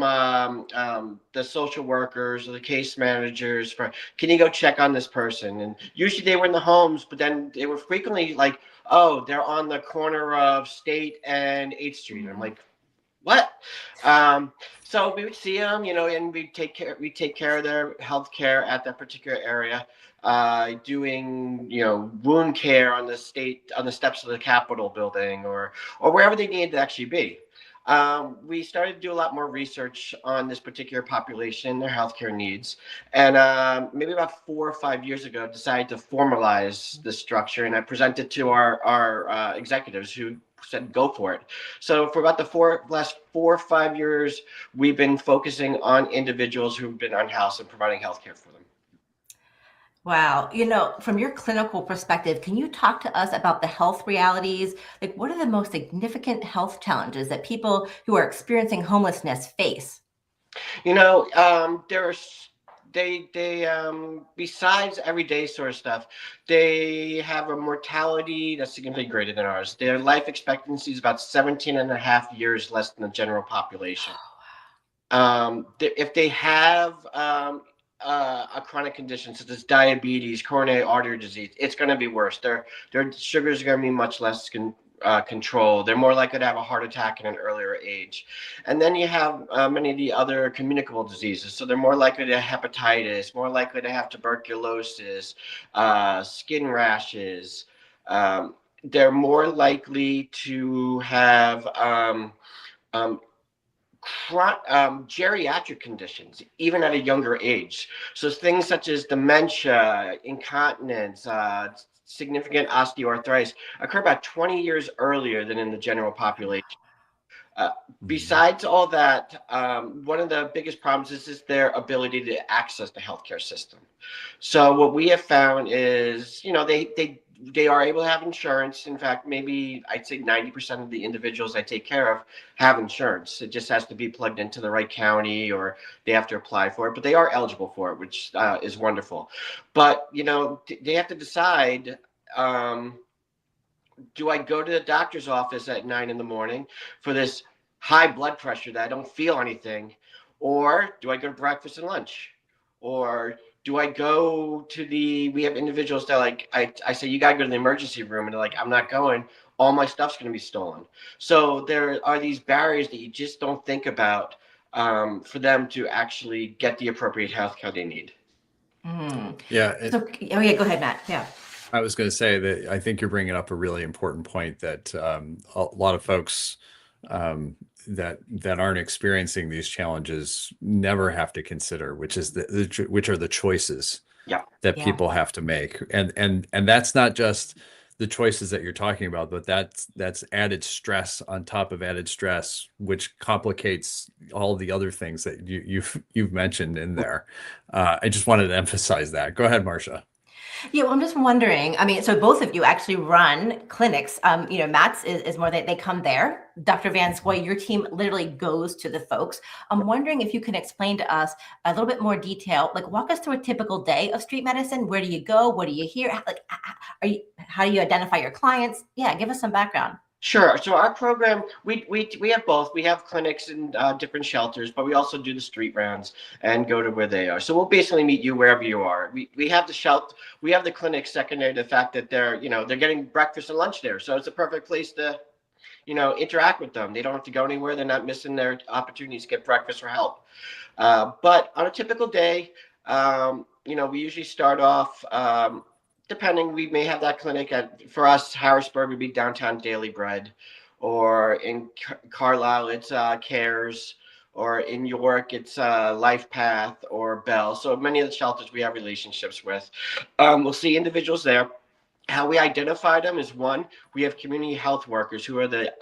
the social workers or the case managers for, can you go check on this person? And usually they were in the homes, but then they were frequently like, oh, they're on the corner of State and 8th Street. And I'm like, what? So we would see them, and we'd take care of their health care at that particular area. Doing wound care on the steps of the Capitol building or wherever they needed to actually be. We started to do a lot more research on this particular population, their healthcare needs, and maybe about 4 or 5 years ago, decided to formalize this structure, and I presented to our executives, who said go for it. So for about the last 4 or 5 years, we've been focusing on individuals who've been unhoused and providing healthcare for them. Wow. From your clinical perspective, can you talk to us about the health realities? Like, what are the most significant health challenges that people who are experiencing homelessness face? Besides everyday sort of stuff, they have a mortality that's significantly greater than ours. Their life expectancy is about 17 and a half years less than the general population. if they have a chronic condition such as diabetes, coronary artery disease, it's going to be worse. Their sugars are going to be much less controlled. They're more likely to have a heart attack at an earlier age. And then you have many of the other communicable diseases. So they're more likely to have hepatitis, more likely to have tuberculosis, skin rashes. They're more likely to have geriatric conditions, even at a younger age. So things such as dementia, incontinence, significant osteoarthritis occur about 20 years earlier than in the general population. Besides all that, one of the biggest problems is their ability to access the healthcare system. So what we have found is, they are able to have insurance. In fact, maybe I'd say 90% of the individuals I take care of have insurance. It just has to be plugged into the right county, or they have to apply for it, but they are eligible for it, which is wonderful. But, they have to decide, do I go to the doctor's office at 9 a.m. for this high blood pressure that I don't feel anything? Or do I go to breakfast and lunch? Or do I go to we have individuals that I say, you got to go to the emergency room. And they're like, I'm not going. All my stuff's going to be stolen. So there are these barriers that you just don't think about for them to actually get the appropriate health care they need. Yeah. Go ahead, Matt. Yeah. I was going to say that I think you're bringing up a really important point that a lot of folks that aren't experiencing these challenges never have to consider, which is which are the choices that people have to make, and that's not just the choices that you're talking about, but that's added stress on top of added stress, which complicates all the other things that you've mentioned in there. I just wanted to emphasize that. Go ahead, Marcia. Yeah, well, I'm just wondering, so both of you actually run clinics. Matt's is more that they come there. Dr. Van Scoy, your team literally goes to the folks. I'm wondering if you can explain to us a little bit more detail, walk us through a typical day of street medicine. Where do you go? What do you hear? How do you identify your clients? Yeah, give us some background. Sure. So our program, we have both. We have clinics in different shelters, but we also do the street rounds and go to where they are. So we'll basically meet you wherever you are. We have the shelter, we have the clinic secondary to the fact that they're getting breakfast and lunch there. So it's a perfect place to, interact with them. They don't have to go anywhere. They're not missing their opportunities to get breakfast or help. But on a typical day, we usually start off, depending, we may have that clinic for us, Harrisburg would be downtown Daily Bread, or in Carlisle, it's Cares, or in York, it's Life Path or Bell. So many of the shelters we have relationships with. We'll see individuals there. How we identify them is, one, we have community health workers who are the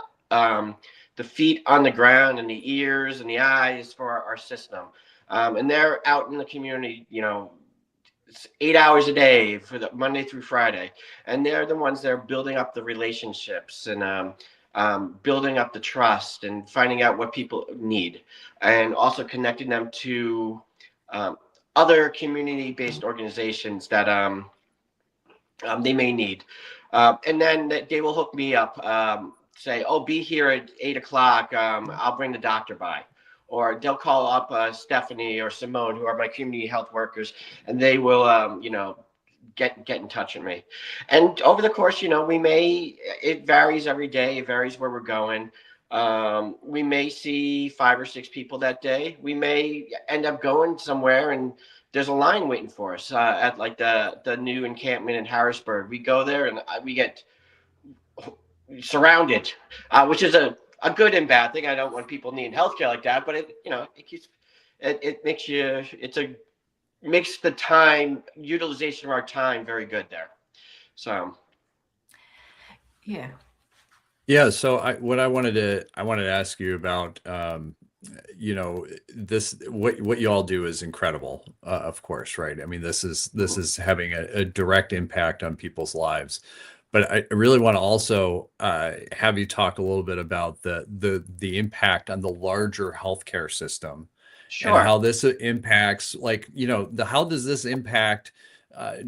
feet on the ground and the ears and the eyes for our system. And they're out in the community, 8 hours a day for the Monday through Friday. And they're the ones that are building up the relationships and building up the trust and finding out what people need, and also connecting them to other community-based organizations that they may need. And then they will hook me up, say, oh, be here at 8 o'clock. I'll bring the doctor by. Or they'll call up Stephanie or Simone, who are my community health workers, and they will, get in touch with me. And over the course, it varies every day. It varies where we're going. We may see 5 or 6 people that day. We may end up going somewhere and there's a line waiting for us at the new encampment in Harrisburg. We go there and we get surrounded, which is a good and bad thing. I don't want people needing healthcare like that, but it makes the time utilization of our time very good there. So, yeah. So what I wanted to ask you about, this, what you all do is incredible, of course, right? I mean, this is having a direct impact on people's lives. But I really want to also have you talk a little bit about the impact on the larger healthcare system, and how this impacts, how does this impact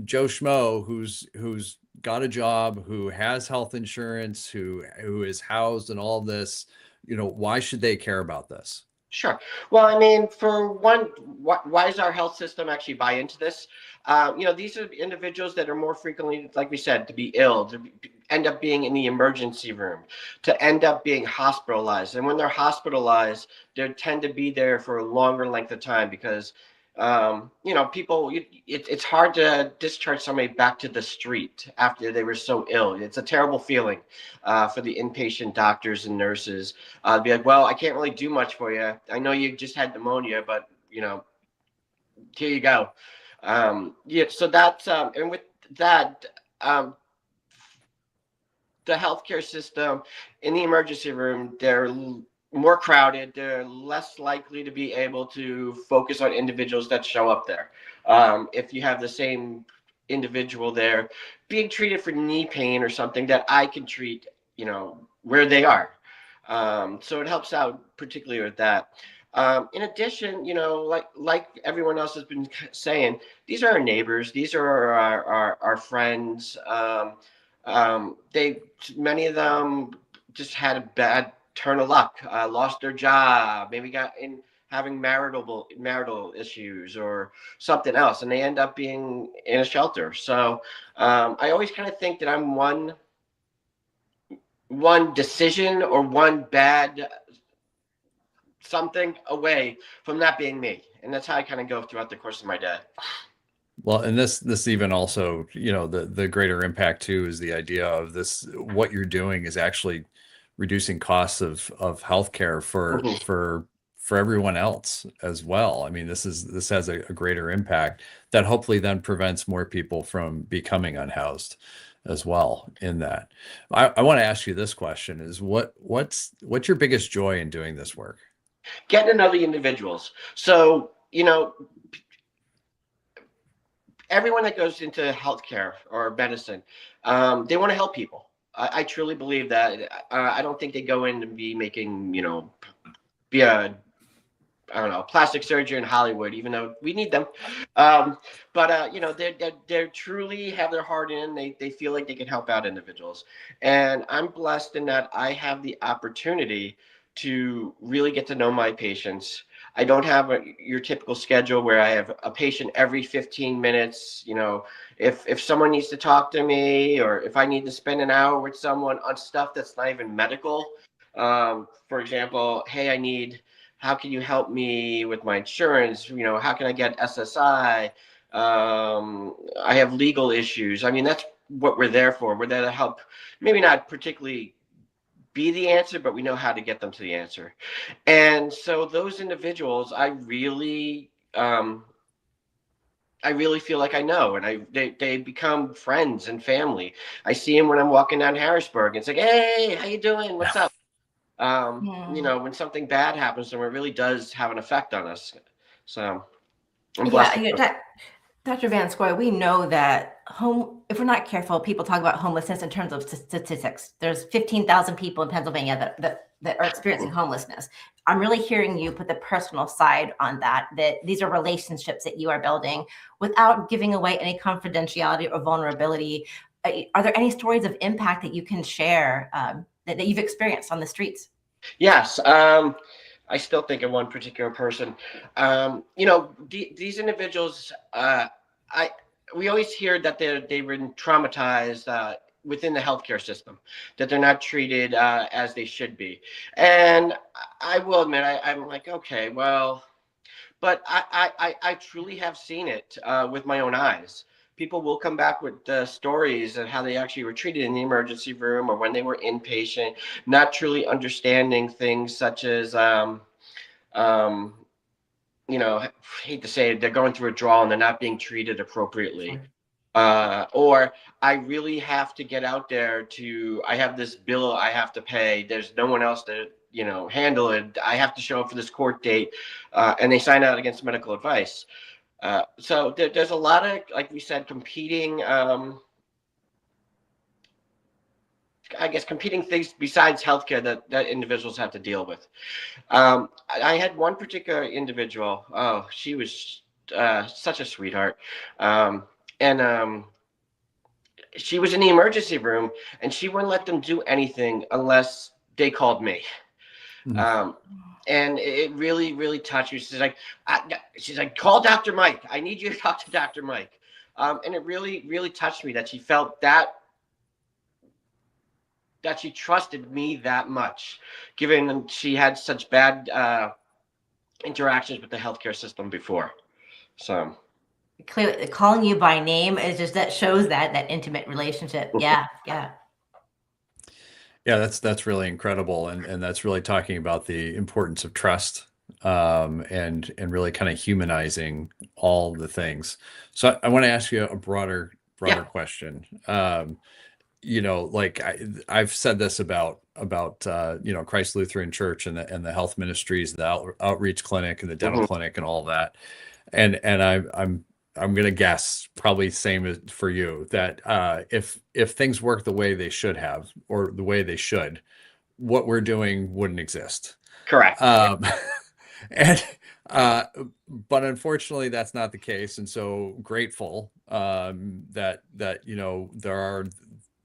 Joe Schmo, who's got a job, who has health insurance, who is housed and all this? Why should they care about this? Sure. Well, I mean, for one, why does our health system actually buy into this? These are individuals that are more frequently, like we said, to be ill, end up being in the emergency room, to end up being hospitalized. And when they're hospitalized, they tend to be there for a longer length of time because people, it's hard to discharge somebody back to the street after they were so ill. It's a terrible feeling for the inpatient doctors and nurses. Be like, well, I can't really do much for you. I know you just had pneumonia, but here you go. So that's and with that, the healthcare system in the emergency room, they're more crowded. They're less likely to be able to focus on individuals that show up there. If you have the same individual there being treated for knee pain or something that I can treat, where they are. So it helps out particularly with that. In addition, like everyone else has been saying, these are our neighbors. These are our friends. Many of them just had a bad turn of luck, lost their job, maybe got in having marital issues or something else, and they end up being in a shelter. So I always kind of think that I'm one decision or one bad something away from that being me, and that's how I kind of go throughout the course of my day. Well, and this even also, the greater impact too is the idea of this. What you're doing is actually reducing costs of healthcare for everyone else as well. I mean, this has a greater impact that hopefully then prevents more people from becoming unhoused as well in that. I want to ask you this question is what's your biggest joy in doing this work? Getting to know the individuals. So, everyone that goes into healthcare or medicine, they want to help people. I truly believe that. I don't think they go in to be making, be a, I don't know, plastic surgeon in Hollywood, even though we need them. They truly have their heart in. They feel like they can help out individuals. And I'm blessed in that I have the opportunity to really get to know my patients. I don't have your typical schedule where I have a patient every 15 minutes. If someone needs to talk to me or if I need to spend an hour with someone on stuff that's not even medical, for example, hey, how can you help me with my insurance? How can I get SSI? I have legal issues. I mean, that's what we're there for. We're there to help, maybe not particularly be the answer, but we know how to get them to the answer. And so those individuals, I really feel like I know, and they become friends and family. I see them when I'm walking down Harrisburg. It's like, hey, how you doing? What's up? When something bad happens to them, it really does have an effect on us. So I'm blessed. Dr. Van Scoy, we know that if we're not careful, people talk about homelessness in terms of statistics. There's 15,000 people in Pennsylvania that are experiencing homelessness. I'm really hearing you put the personal side on that these are relationships that you are building without giving away any confidentiality or vulnerability. Are there any stories of impact that you can share that you've experienced on the streets? Yes. I still think of one particular person. These individuals, we always hear that they've been traumatized within the healthcare system, that they're not treated as they should be. And I will admit, I'm like, okay, well, but I truly have seen it with my own eyes. People will come back with stories of how they actually were treated in the emergency room or when they were inpatient, not truly understanding things such as, hate to say it, they're going through withdrawal and they're not being treated appropriately. Or I really have to get out there I have this bill I have to pay. There's no one else to, handle it. I have to show up for this court date. And they sign out against medical advice. So there's a lot of, like we said, competing things besides healthcare that individuals have to deal with. I had one particular individual. Oh, she was such a sweetheart. She was in the emergency room and she wouldn't let them do anything unless they called me. And it really, really touched me. She's like, call Dr. Mike. I need you to talk to Dr. Mike. And it really, really touched me that she felt that she trusted me that much, given she had such bad interactions with the healthcare system before. So clearly calling you by name is just, that shows that intimate relationship. Yeah. Yeah, that's really incredible, and that's really talking about the importance of trust, and really kind of humanizing all the things. So I want to ask you a broader question. Like I've said this about Christ Lutheran Church and the health ministries, the outreach clinic and the dental clinic and all that, and I'm going to guess probably same as for you that if things work the way they should have, or the way they should, what we're doing wouldn't exist. Correct. And but unfortunately that's not the case. And so grateful that there are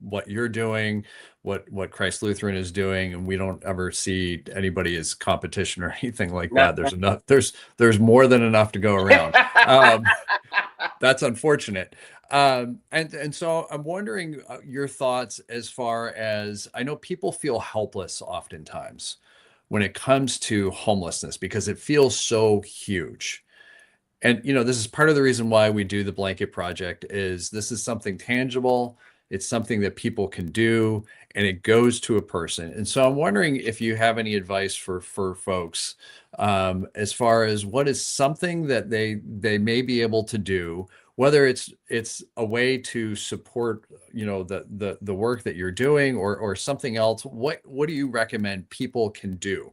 what you're doing, what Christ Lutheran is doing, and we don't ever see anybody as competition or anything like that. There's enough. There's more than enough to go around. That's unfortunate. And so I'm wondering your thoughts as far as, I know people feel helpless oftentimes when it comes to homelessness because it feels so huge. And, this is part of the reason why we do the Blanket Project, is this is something tangible. It's something that people can do, and it goes to a person. And so I'm wondering if you have any advice for folks as far as what is something that they may be able to do, whether it's a way to support, the work that you're doing, or something else. What do you recommend people can do?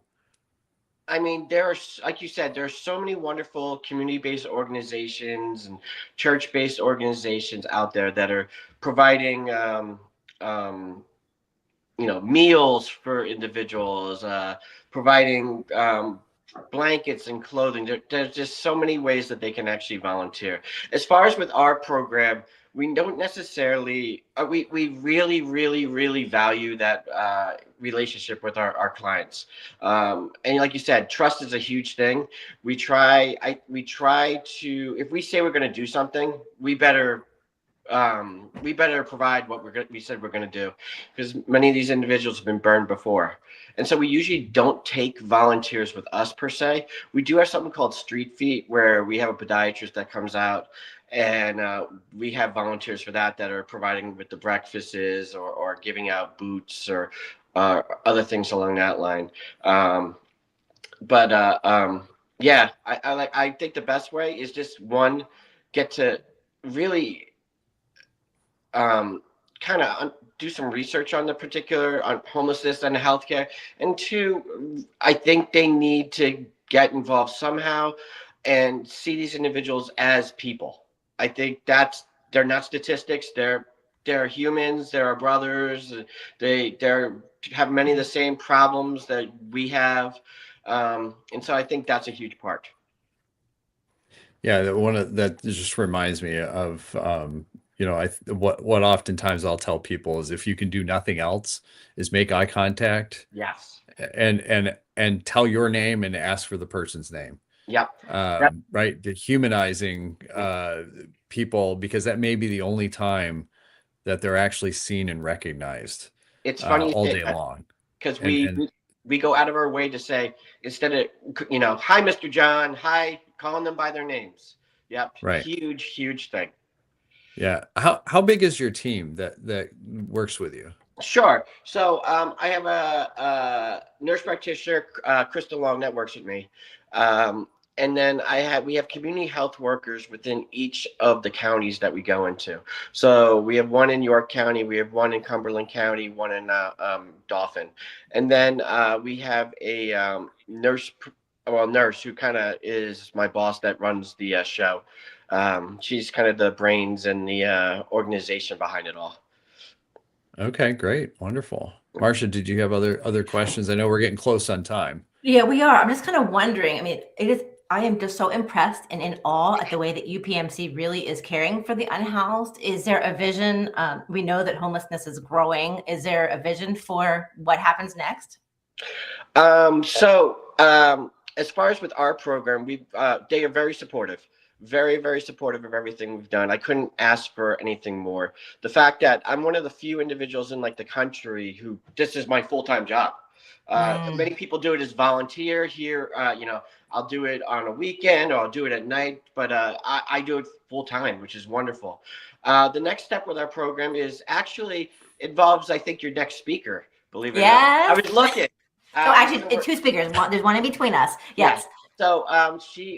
I mean, there's, like you said, there's so many wonderful community-based organizations and church-based organizations out there that are providing, meals for individuals, providing blankets and clothing. There's just so many ways that they can actually volunteer. As far as with our program, we don't necessarily, we really, really, really value that relationship with our clients. And like you said, trust is a huge thing. We try to, if we say we're going to do something, we better provide what we said we're going to do, because many of these individuals have been burned before. And so we usually don't take volunteers with us per se. We do have something called Street Feet, where we have a podiatrist that comes out, and we have volunteers for that are providing with the breakfasts or giving out boots or other things along that line. Yeah, I think the best way is just, one, get to really kind of do some research on on homelessness and healthcare. And two, I think they need to get involved somehow and see these individuals as people. I think they're not statistics. They're humans. They're our brothers. They have many of the same problems that we have. And so I think that's a huge part. Yeah, that just reminds me of what oftentimes I'll tell people is, if you can do nothing else, is make eye contact. Yes. And tell your name and ask for the person's name. Yeah. Right. Humanizing people, because that may be the only time that they're actually seen and recognized. It's funny all day long, because we go out of our way to say, instead of hi Mr. John, hi, calling them by their names. Yep. Right. Huge thing. Yeah. How big is your team that works with you? Sure. So I have a nurse practitioner, Krista Long, that works with me. And then we have community health workers within each of the counties that we go into. So we have one in York County, we have one in Cumberland County, one in Dauphin. And then we have a nurse who kind of is my boss that runs the show. She's kind of the brains and the organization behind it all. Okay, great. Wonderful. Marcia, did you have other questions? I know we're getting close on time. Yeah, we are. I'm just kind of wondering. I mean, I am just so impressed and in awe at the way that UPMC really is caring for the unhoused. Is there a vision? We know that homelessness is growing. Is there a vision for what happens next? As far as with our program, they are very supportive, very, very supportive of everything we've done. I couldn't ask for anything more. The fact that I'm one of the few individuals in like the country who this is my full-time job. Many people do it as volunteer here. I'll do it on a weekend or I'll do it at night, but I do it full time, which is wonderful. The next step with our program is actually involves, I think, your next speaker. Believe it or not. I was looking. Actually, 2 speakers. There's one in between us. Yes. So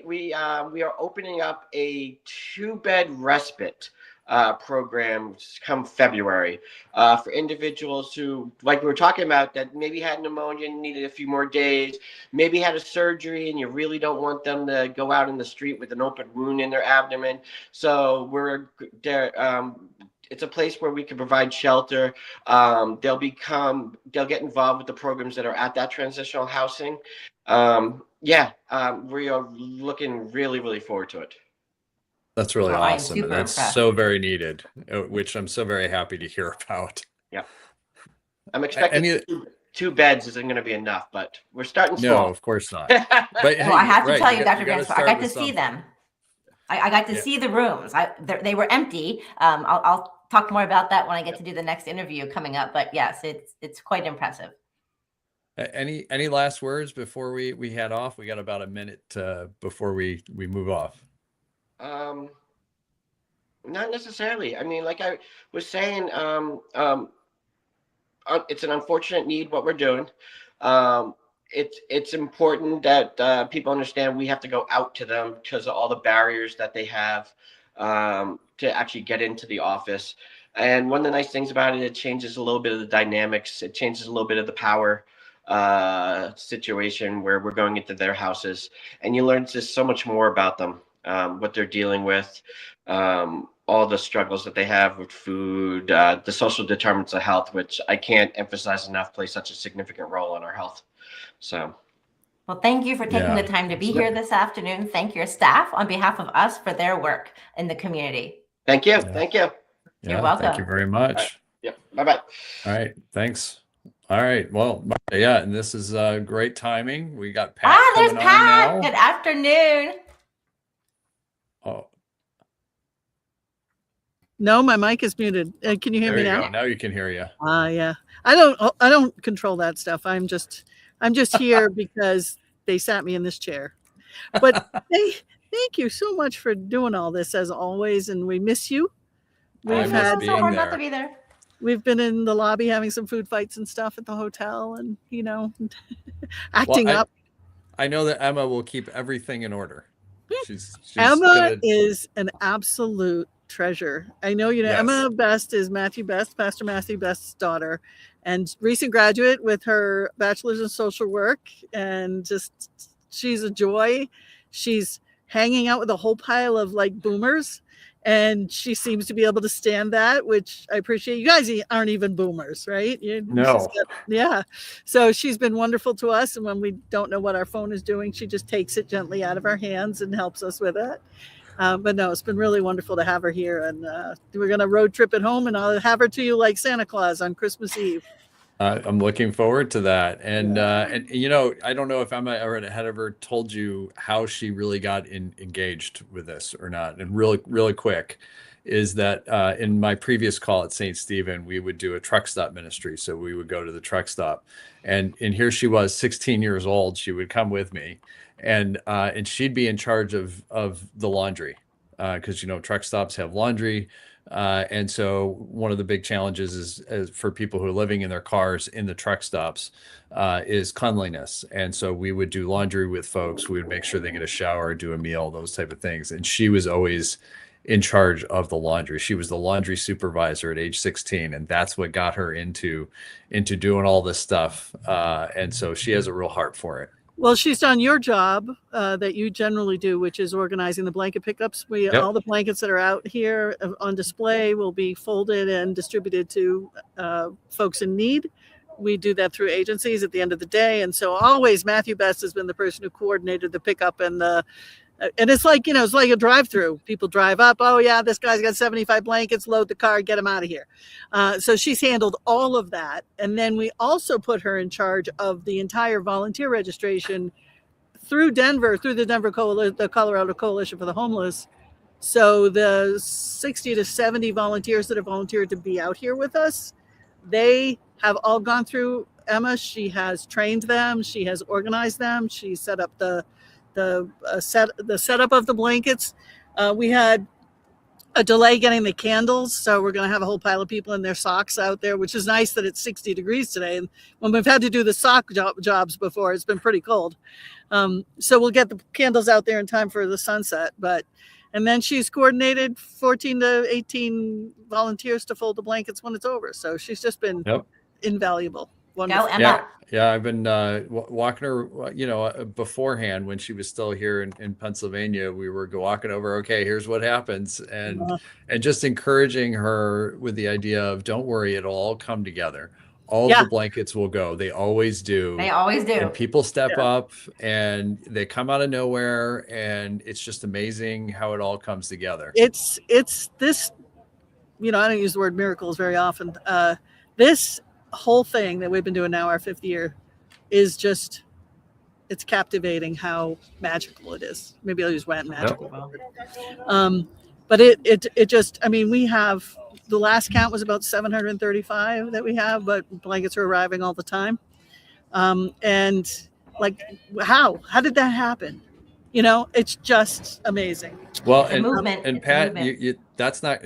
we are opening up a 2-bed respite program come February for individuals who, like we were talking about, that maybe had pneumonia and needed a few more days, maybe had a surgery and you really don't want them to go out in the street with an open wound in their abdomen. So we're there. It's a place where we can provide shelter. They'll get involved with the programs that are at that transitional housing. We are looking really, really forward to it. That's really Well, I'm awesome. super And that's impressed. so very needed, which I'm so very happy to hear about. Yeah. I'm expecting 2 beds isn't going to be enough, but we're starting small. No, of course not. But Well, I have to tell you, Dr. gotta Gansler, I start got to with see something. them. I got to see the rooms. They were empty. I'll talk more about that when I get to do the next interview coming up. But yes, it's quite impressive. Any last words before we head off? We got about a minute before we move off. Not necessarily. I mean, like I was saying, it's an unfortunate need what we're doing. It's important that people understand we have to go out to them because of all the barriers that they have to actually get into the office. And one of the nice things about it, it changes a little bit of the dynamics. It changes a little bit of the power situation where we're going into their houses, and you learn just so much more about them, what they're dealing with, all the struggles that they have with food, the social determinants of health, which I can't emphasize enough, play such a significant role in our health. So. Well, thank you for taking the time to be here this afternoon. Thank your staff on behalf of us for their work in the community. Thank you. Thank you. You're welcome. Thank you very much. Right. Yep. Bye-bye. All right. Thanks. All right. Well, yeah, and this is great timing. We got Pat there's coming Pat. on now. Good afternoon. Oh, No, my mic is muted. Can you hear there me you now? go. Now you can hear you. Yeah. I don't control that stuff. I'm just here because they sat me in this chair. But thank you so much for doing all this as always, and we miss you. It's so hard not to be there. We've been in the lobby having some food fights and stuff at the hotel, and acting up. I know that Emma will keep everything in order. She's Emma is an absolute treasure. I know, Yes. Emma Best is Pastor Matthew Best's daughter, and recent graduate with her bachelor's in social work, and just she's a joy. She's hanging out with a whole pile of like boomers, and she seems to be able to stand that, which I appreciate. You guys aren't even boomers, right? No. Yeah. So she's been wonderful to us, and when we don't know what our phone is doing, she just takes it gently out of our hands and helps us with it. But no, it's been really wonderful to have her here, and we're going to road trip at home, and I'll have her to you like Santa Claus on Christmas Eve. I'm looking forward to that. And I don't know if Emma had ever told you how she really got engaged with this or not. And really, really quick is that in my previous call at St. Stephen, we would do a truck stop ministry. So we would go to the truck stop, and here she was, 16 years old. She would come with me, and she'd be in charge of the laundry because truck stops have laundry. And so one of the big challenges is for people who are living in their cars in the truck stops is cleanliness. And so we would do laundry with folks. We would make sure they get a shower, do a meal, those type of things. And she was always in charge of the laundry. She was the laundry supervisor at age 16, and that's what got her into doing all this stuff. And so she has a real heart for it. Well, she's done your job that you generally do, which is organizing the blanket pickups. All the blankets that are out here on display will be folded and distributed to folks in need. We do that through agencies at the end of the day. And so always Matthew Best has been the person who coordinated the pickup and the And it's like, it's like a drive-through. People drive up. Oh yeah, this guy's got 75 blankets. Load the car, get him out of here. So she's handled all of that. And then we also put her in charge of the entire volunteer registration through Denver, through the the Colorado Coalition for the Homeless. So the 60 to 70 volunteers that have volunteered to be out here with us, they have all gone through Emma. She has trained them. She has organized them. She set up the setup of the blankets. We had a delay getting the candles, so we're going to have a whole pile of people in their socks out there, which is nice that it's 60 degrees today. And when we've had to do the sock jobs before, it's been pretty cold. So we'll get the candles out there in time for the sunset. And then she's coordinated 14 to 18 volunteers to fold the blankets when it's over. So she's just been invaluable. Wonderful. Yeah, I've been walking her, beforehand when she was still here in Pennsylvania. We were walking over, okay, here's what happens. And just encouraging her with the idea of, don't worry, it'll all come together. All the blankets will go. They always do. They always do. And people step up and they come out of nowhere. And it's just amazing how it all comes together. It's this, I don't use the word miracles very often. This whole thing that we've been doing now, our 5th year, is just, it's captivating how magical it is. Maybe I'll use magical. But it just, we have, the last count was about 735 that we have, but blankets are arriving all the time. And like, how did that happen? It's just amazing. Well, and Pat, that's not,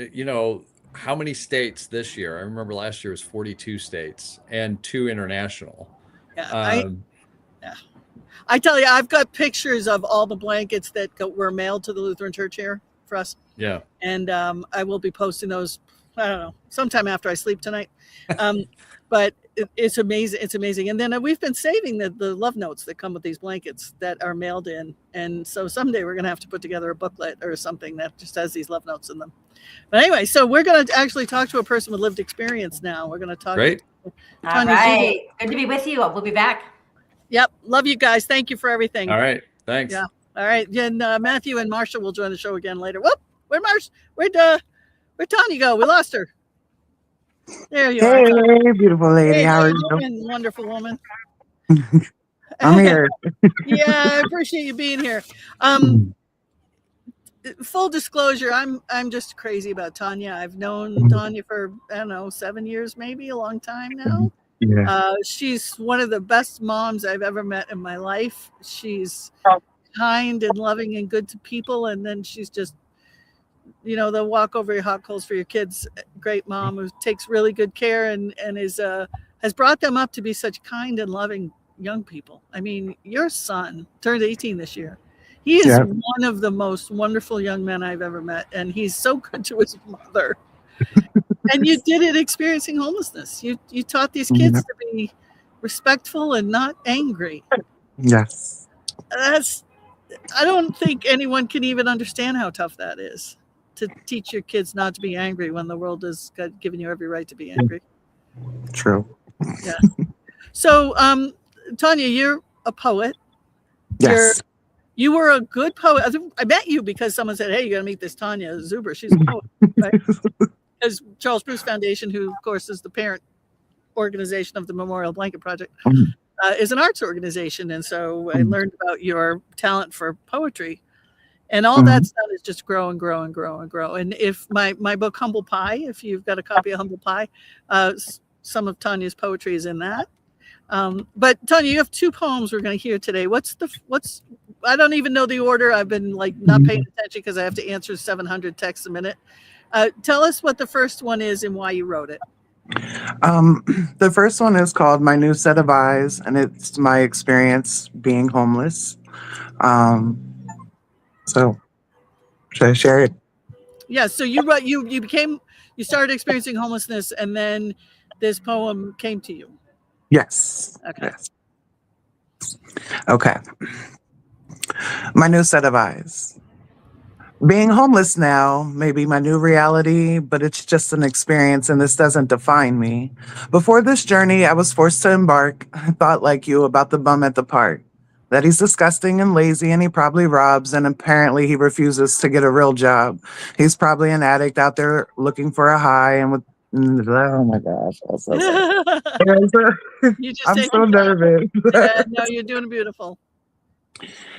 how many states this year? I remember last year was 42 states and 2 international. I tell you, I've got pictures of all the blankets that were mailed to the Lutheran Church here for us. Yeah. And I will be posting those, I don't know, sometime after I sleep tonight. But it's amazing. It's amazing. And then we've been saving the love notes that come with these blankets that are mailed in. And so someday we're going to have to put together a booklet or something that just has these love notes in them. But anyway, so we're going to actually talk to a person with lived experience now. We're going to talk. Great. All right. Good to be with you. We'll be back. Yep. Love you guys. Thank you for everything. All right. Thanks. Yeah. All right. And Matthew and Marsha will join the show again later. Whoop. Where'd Tanya go? We lost her. There you are. Hey, beautiful lady. Hey, how are you you? doing, wonderful woman? I'm here. Yeah, I appreciate you being here. Full disclosure, I'm just crazy about Tanya. I've known Tanya for, I don't know, 7 years, maybe a long time now. Yeah. She's one of the best moms I've ever met in my life. She's kind and loving and good to people. And then she's just, they'll walk over your hot coals for your kids. Great mom who takes really good care and has brought them up to be such kind and loving young people. Your son turned 18 this year. He is one of the most wonderful young men I've ever met. And he's so good to his mother. And you did it experiencing homelessness. You taught these kids to be respectful and not angry. Yes. I don't think anyone can even understand how tough that is, to teach your kids not to be angry when the world has given you every right to be angry. True. Yeah. So, Tanya, you're a poet. Yes. You were a good poet. I met you because someone said, hey, you got to meet this Tanya Zuber. She's a poet, right? Because Charles Bruce Foundation, who, of course, is the parent organization of the Memorial Blanket Project, is an arts organization. And so I learned about your talent for poetry. And all that stuff is just grow and grow and grow and grow. And if my book, Humble Pie, if you've got a copy of Humble Pie, some of Tanya's poetry is in that. But Tanya, you have 2 poems we're going to hear today. I don't even know the order. I've been not paying attention because I have to answer 700 texts a minute. Tell us what the first one is and why you wrote it. The first one is called My New Set of Eyes, and it's my experience being homeless. So should I share it? Yeah. So you started experiencing homelessness, and then this poem came to you. Yes. Okay. Yes. Okay. My new set of eyes. Being homeless now may be my new reality, but it's just an experience and this doesn't define me. Before this journey, I was forced to embark. I thought like you about the bum at the park. that he's disgusting and lazy and he probably robs and apparently he refuses to get a real job. He's probably an addict out there looking for a high and with oh my gosh, I'm so sorry. You just I'm take so your time. nervous. Yeah, no, you're doing beautiful.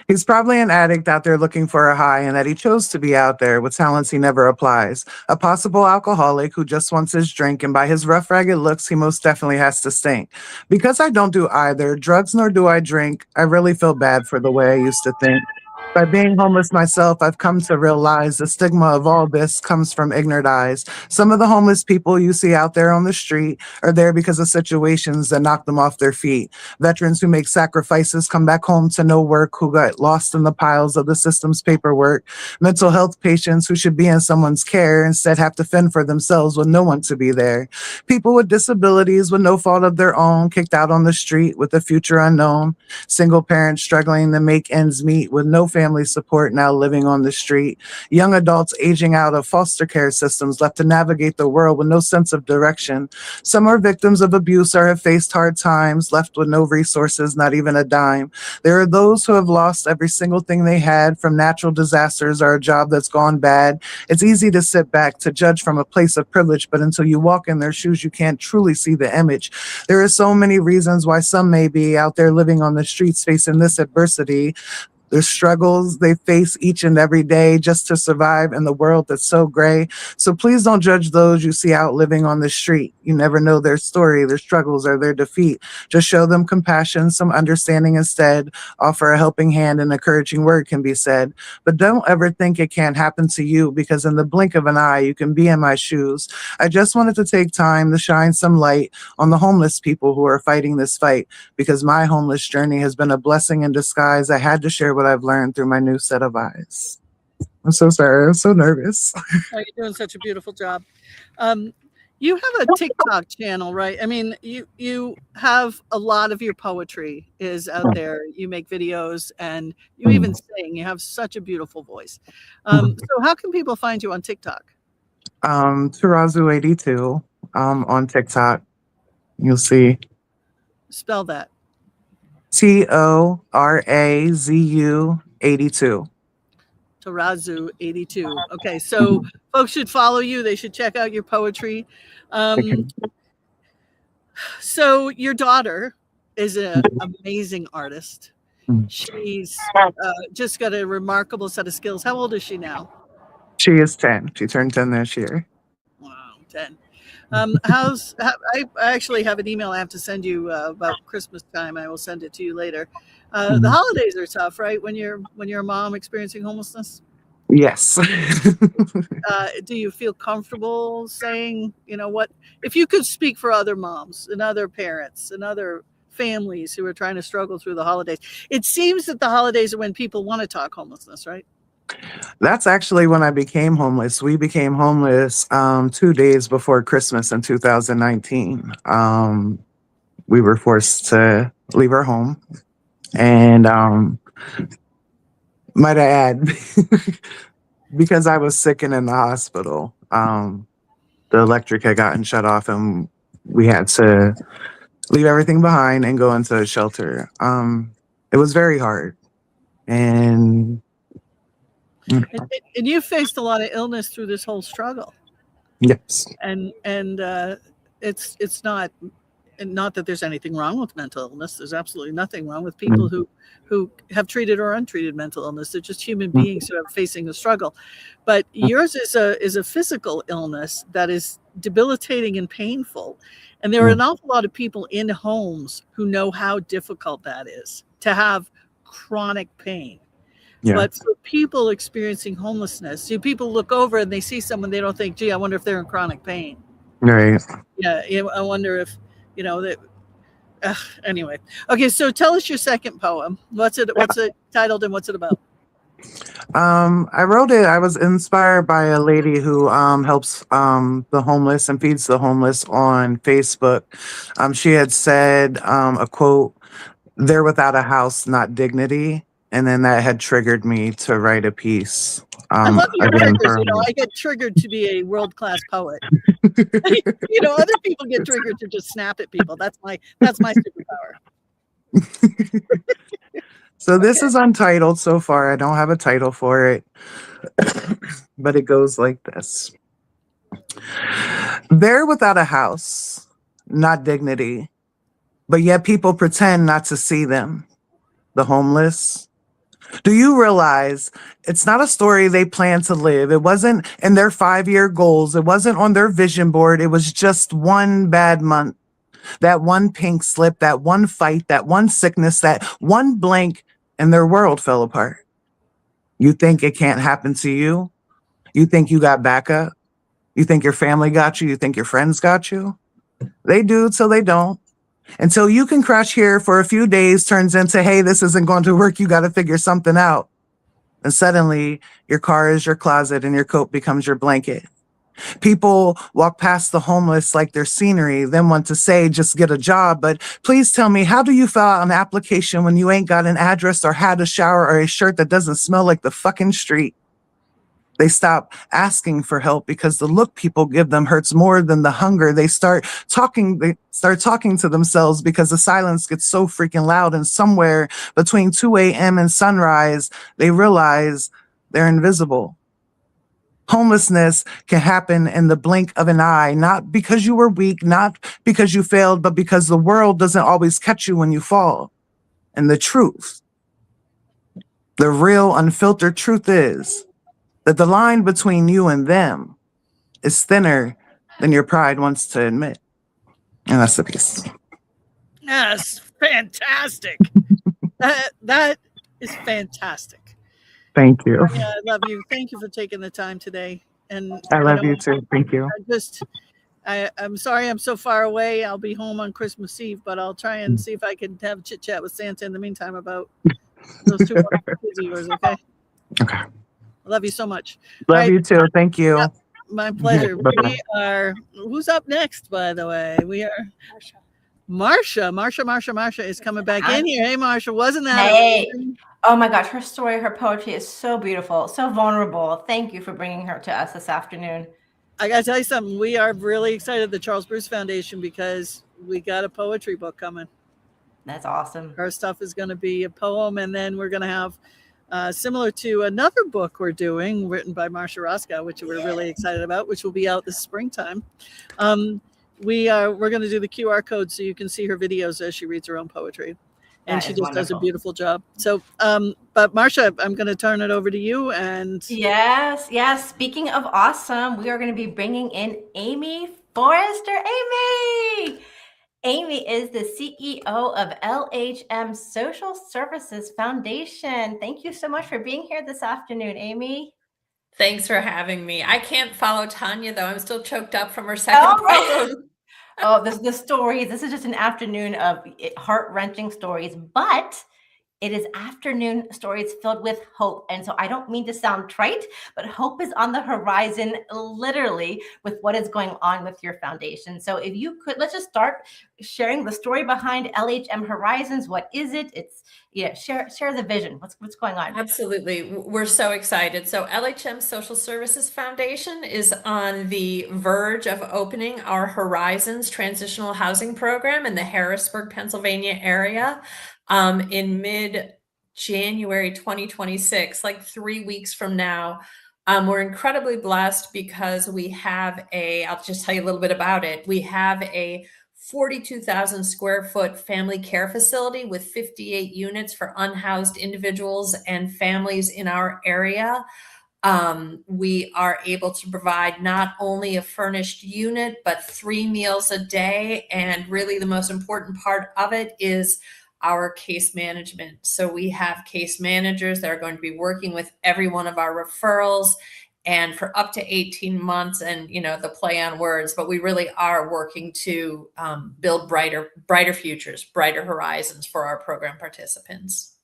He's probably an addict out there looking for a high and that he chose to be out there with talents he never applies. A possible alcoholic who just wants his drink and by his rough, ragged looks, he most definitely has to stink. Because I don't do either drugs nor do I drink, I really feel bad for the way I used to think. By being homeless myself, I've come to realize the stigma of all this comes from ignorant eyes. Some of the homeless people you see out there on the street are there because of situations that knock them off their feet. Veterans who make sacrifices come back home to no work, who got lost in the piles of the system's paperwork. Mental health patients who should be in someone's care instead have to fend for themselves with no one to be there. People with disabilities with no fault of their own, kicked out on the street with a future unknown. Single parents struggling to make ends meet with no family support, now living on the street. Young adults aging out of foster care systems, left to navigate the world with no sense of direction. Some are victims of abuse or have faced hard times, left with no resources, not even a dime. There are those who have lost every single thing they had from natural disasters or a job that's gone bad. It's easy to sit back, to judge from a place of privilege, but until you walk in their shoes, you can't truly see the image. There are so many reasons why some may be out there living on the streets facing this adversity. The struggles they face each and every day just to survive in the world that's so gray. So please don't judge those you see out living on the street. You never know their story, their struggles, or their defeat. Just show them compassion, some understanding instead. Offer a helping hand, an encouraging word can be said. But don't ever think it can't happen to you, because in the blink of an eye, you can be in my shoes. I just wanted to take time to shine some light on the homeless people who are fighting this fight, because my homeless journey has been a blessing in disguise. I had to share what I've learned through my new set of eyes. I'm so sorry. I'm so nervous. Oh, you're doing such a beautiful job. You have a TikTok channel, right? I mean, you have a lot of your poetry is out there. You make videos and you even sing. You have such a beautiful voice. So how can people find you on TikTok? Tarazu82 on TikTok. You'll see. Spell that. TORAZU 82. Tarazu 82. Okay, so folks should follow you. They should check out your poetry. So your daughter is an amazing artist. She's just got a remarkable set of skills. How old is she now? She is 10. She turned 10 this year. Wow, 10. I actually have an email I have to send you about Christmas time. I will send it to you later. The holidays are tough, right? When you're a mom experiencing homelessness. Yes. Do you feel comfortable saying, you know what, if you could speak for other moms and other parents and other families who are trying to struggle through the holidays? It seems that the holidays are when people want to talk homelessness, right? That's actually when I became homeless. We became homeless 2 days before Christmas in 2019. We were forced to leave our home. And might I add, because I was sick and in the hospital, the electric had gotten shut off and we had to leave everything behind and go into a shelter. It was very hard. And you faced a lot of illness through this whole struggle. Yes. And it's not that there's anything wrong with mental illness. There's absolutely nothing wrong with people who have treated or untreated mental illness. They're just human beings who are facing a struggle. But yours is a physical illness that is debilitating and painful. And there are an awful lot of people in homes who know how difficult that is, to have chronic pain. Yeah. But for people experiencing homelessness, people look over and they see someone, they don't think, gee, I wonder if they're in chronic pain. Right. Yeah, I wonder if, that. Anyway, okay. So tell us your second poem. What's it titled and what's it about? I wrote it. I was inspired by a lady who helps the homeless and feeds the homeless on Facebook. She had said a quote, "They're without a house, not dignity." And then that had triggered me to write a piece. I love your triggers. I get triggered to be a world-class poet. Other people get triggered to just snap at people. That's my superpower. So this is untitled so far. I don't have a title for it, but it goes like this. They're without a house, not dignity, but yet people pretend not to see them. The homeless. Do you realize it's not a story they plan to live? It wasn't in their 5-year goals. It wasn't on their vision board. It was just one bad month, that one pink slip, that one fight, that one sickness, that one blink, and their world fell apart. You think it can't happen to you? You think you got backup? You think your family got you? You think your friends got you? They do till they don't. Until you can crash here for a few days turns into, hey, this isn't going to work. You got to figure something out. And suddenly your car is your closet and your coat becomes your blanket. People walk past the homeless like they're scenery, then want to say, just get a job. But please tell me, how do you fill out an application when you ain't got an address or had a shower or a shirt that doesn't smell like the fucking street? They stop asking for help because the look people give them hurts more than the hunger. They start talking to themselves because the silence gets so freaking loud. And somewhere between 2 a.m. and sunrise, they realize they're invisible. Homelessness can happen in the blink of an eye, not because you were weak, not because you failed, but because the world doesn't always catch you when you fall. And the truth, the real unfiltered truth is that the line between you and them is thinner than your pride wants to admit. And that's the piece. Yes, fantastic. that is fantastic. Thank you. Yeah, I love you. Thank you for taking the time today. And I love you too. Thank you. I'm sorry I'm so far away. I'll be home on Christmas Eve, but I'll try and see if I can have a chit chat with Santa in the meantime about those 2 wonderful kids of yours, okay? Okay. I love you so much. Love you too. Thank you. Yep, my pleasure. Bye-bye. Who's up next, by the way? We are Marsha is coming back in here. Hey, Marsha, wasn't that amazing? Oh my gosh, her story, her poetry is so beautiful, so vulnerable. Thank you for bringing her to us this afternoon. I got to tell you something. We are really excited at the Charles Bruce Foundation because we got a poetry book coming. That's awesome. Our stuff is going to be a poem, and then we're going to have similar to another book we're doing written by Marsha Roscoe, which we're really excited about, which will be out this springtime. We're going to do the QR code so you can see her videos as she reads her own poetry. And she just does a beautiful job. So, but Marsha, I'm going to turn it over to you. And yes. Speaking of awesome, we are going to be bringing in Amy Forrester. Amy is the CEO of LHM Social Services Foundation. Thank you so much for being here this afternoon, Amy. Thanks for having me. I can't follow Tanya, though. I'm still choked up from her second poem. Oh, the stories. This is just an afternoon of heart-wrenching stories, but it is afternoon stories filled with hope. And so I don't mean to sound trite, but hope is on the horizon, literally, with what is going on with your foundation. So if you could, let's just start sharing the story behind LHM Horizons. What is it? Share the vision. What's going on? Absolutely. We're so excited. So LHM Social Services Foundation is on the verge of opening our Horizons transitional housing program in the Harrisburg, Pennsylvania area. In mid-January 2026, like 3 weeks from now. We're incredibly blessed because we have I'll just tell you a little bit about it. We have a 42,000 square foot family care facility with 58 units for unhoused individuals and families in our area. We are able to provide not only a furnished unit, but 3 meals a day. And really the most important part of it is our case management. So we have case managers that are going to be working with every one of our referrals and for up to 18 months, and the play on words, but we really are working to build brighter futures, brighter horizons for our program participants.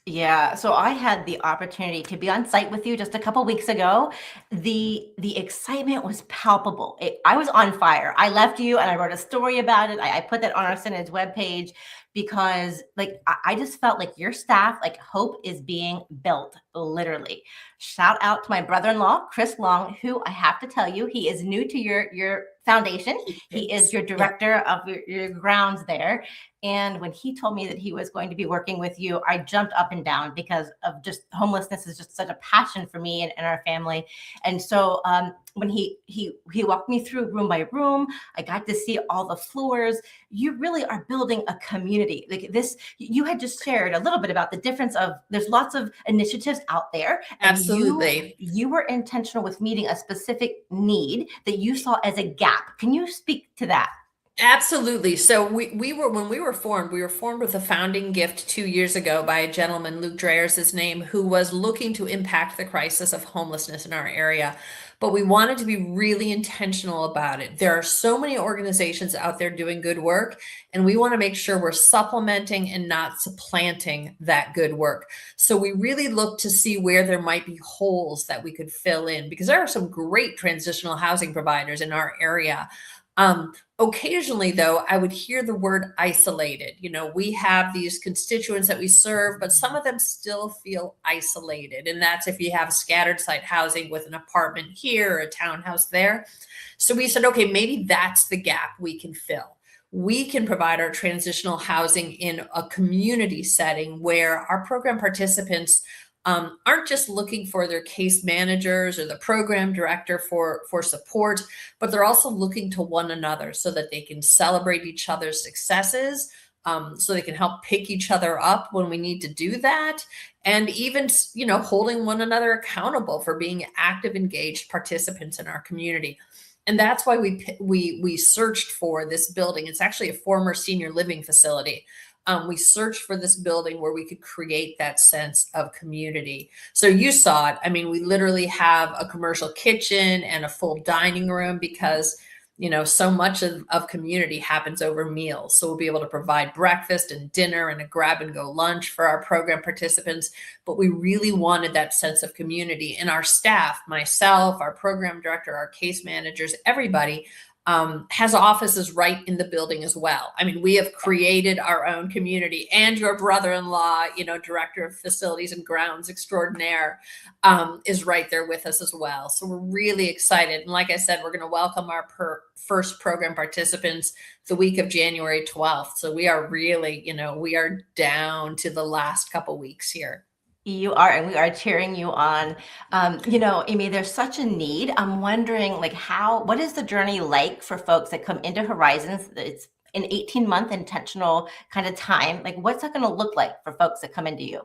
Yeah, so I had the opportunity to be on site with you just a couple weeks ago. The excitement was palpable. I was on fire. I left you and I wrote a story about it. I put that on our Synods webpage because I just felt like your staff, hope is being built, literally. Shout out to my brother-in-law, Chris Long, who I have to tell you, he is new to your foundation. He is your director of your grounds there. And when he told me that he was going to be working with you, I jumped up and down because of just homelessness is just such a passion for me and our family. And so when he walked me through room by room, I got to see all the floors. You really are building a community like this. You had just shared a little bit about the difference of there's lots of initiatives out there. And Absolutely. You were intentional with meeting a specific need that you saw as a gap. Can you speak to that? Absolutely. So we were when we were formed with a founding gift 2 years ago by a gentleman, Luke Dreyer's his name, who was looking to impact the crisis of homelessness in our area. But we wanted to be really intentional about it. There are so many organizations out there doing good work, and we want to make sure we're supplementing and not supplanting that good work. So we really looked to see where there might be holes that we could fill in, because there are some great transitional housing providers in our area. Occasionally, though, I would hear the word isolated. You know, we have these constituents that we serve, but some of them still feel isolated. And that's if you have scattered site housing with an apartment here or a townhouse there. So we said, okay, maybe that's the gap we can fill. We can provide our transitional housing in a community setting where our program participants aren't just looking for their case managers or the program director for support, but they're also looking to one another so that they can celebrate each other's successes, so they can help pick each other up when we need to do that, and even, you know, holding one another accountable for being active, engaged participants in our community. And that's why we searched for this building. It's actually a former senior living facility. We searched for this building where we could create that sense of community. So you saw it. I mean, we literally have a commercial kitchen and a full dining room because, you know, so much of community happens over meals. So we'll be able to provide breakfast and dinner and a grab and go lunch for our program participants. But we really wanted that sense of community. And our staff, myself, our program director, our case managers, everybody has offices right in the building as well. I mean, we have created our own community, and your brother-in-law, you know, director of facilities and grounds extraordinaire, is right there with us as well. So we're really excited. And like I said, we're going to welcome our first program participants the week of January 12th. So we are really, you know, we are down to the last couple weeks here. You are, and we are cheering you on. You know, Amy, there's such a need. I'm wondering, like, what is the journey like for folks that come into Horizons? It's an 18-month intentional kind of time. Like, what's that going to look like for folks that come into you?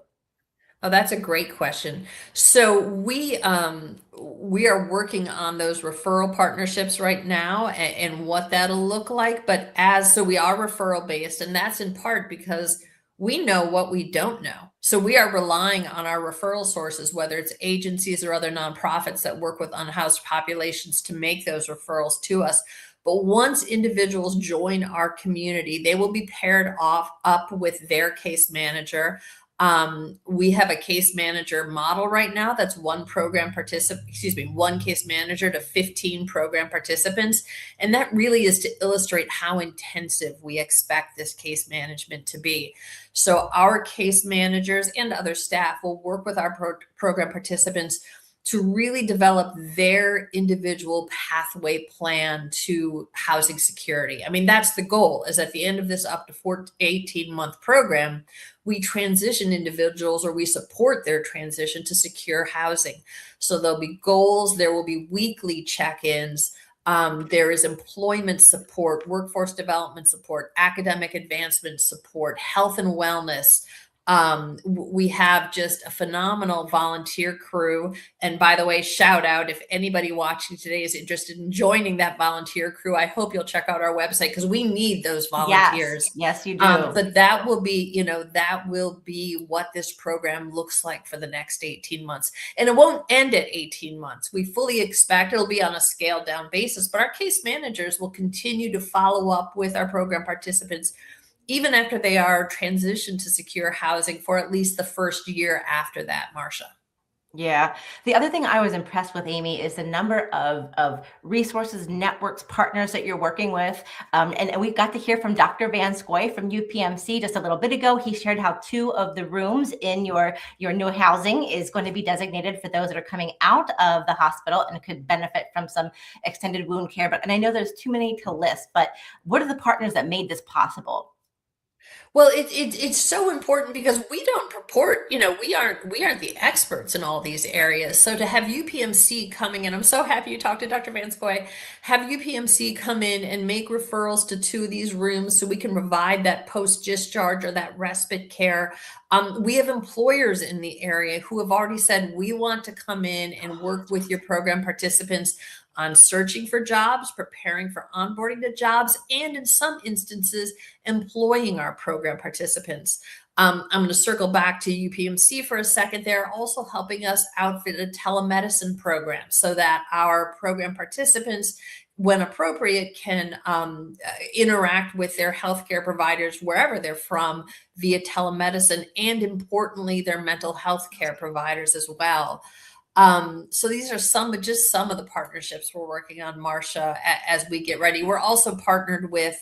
Oh, that's a great question. So we are working on those referral partnerships right now and what that'll look like. But so we are referral based, and that's in part because we know what we don't know. So we are relying on our referral sources, whether it's agencies or other nonprofits that work with unhoused populations, to make those referrals to us. But once individuals join our community, they will be paired up with their case manager. We have a case manager model right now that's one case manager to 15 program participants. And that really is to illustrate how intensive we expect this case management to be. So our case managers and other staff will work with our program participants to really develop their individual pathway plan to housing security. I mean, that's the goal, is at the end of this up to 18-month program, we transition individuals, or we support their transition to secure housing. So there'll be goals, there will be weekly check-ins, there is employment support, workforce development support, academic advancement support, health and wellness. We have just a phenomenal volunteer crew. And by the way, shout out, if anybody watching today is interested in joining that volunteer crew, I hope you'll check out our website, because we need those volunteers. Yes, you do. But that will be, that will be what this program looks like for the next 18 months. And it won't end at 18 months. We fully expect it'll be on a scaled down basis, but our case managers will continue to follow up with our program participants even after they are transitioned to secure housing for at least the first year after that, Marsha. Yeah. The other thing I was impressed with, Amy, is the number of resources, networks, partners that you're working with. And we got to hear from Dr. Van Scoy from UPMC just a little bit ago. He shared how 2 of the rooms in your new housing is going to be designated for those that are coming out of the hospital and could benefit from some extended wound care. And I know there's too many to list, but what are the partners that made this possible? Well, it's so important because we don't purport, we aren't the experts in all these areas. So to have UPMC coming in, I'm so happy you talked to Dr. Vanscoy, have UPMC come in and make referrals to 2 of these rooms so we can provide that post-discharge or that respite care. We have employers in the area who have already said, we want to come in and work with your program participants on searching for jobs, preparing for onboarding to jobs, and in some instances, employing our program participants. I'm going to circle back to UPMC for a second. They're also helping us outfit a telemedicine program so that our program participants, when appropriate, can interact with their healthcare providers wherever they're from via telemedicine, and importantly, their mental health care providers as well. So these are some of the partnerships we're working on, Marcia, as we get ready. We're also partnered with,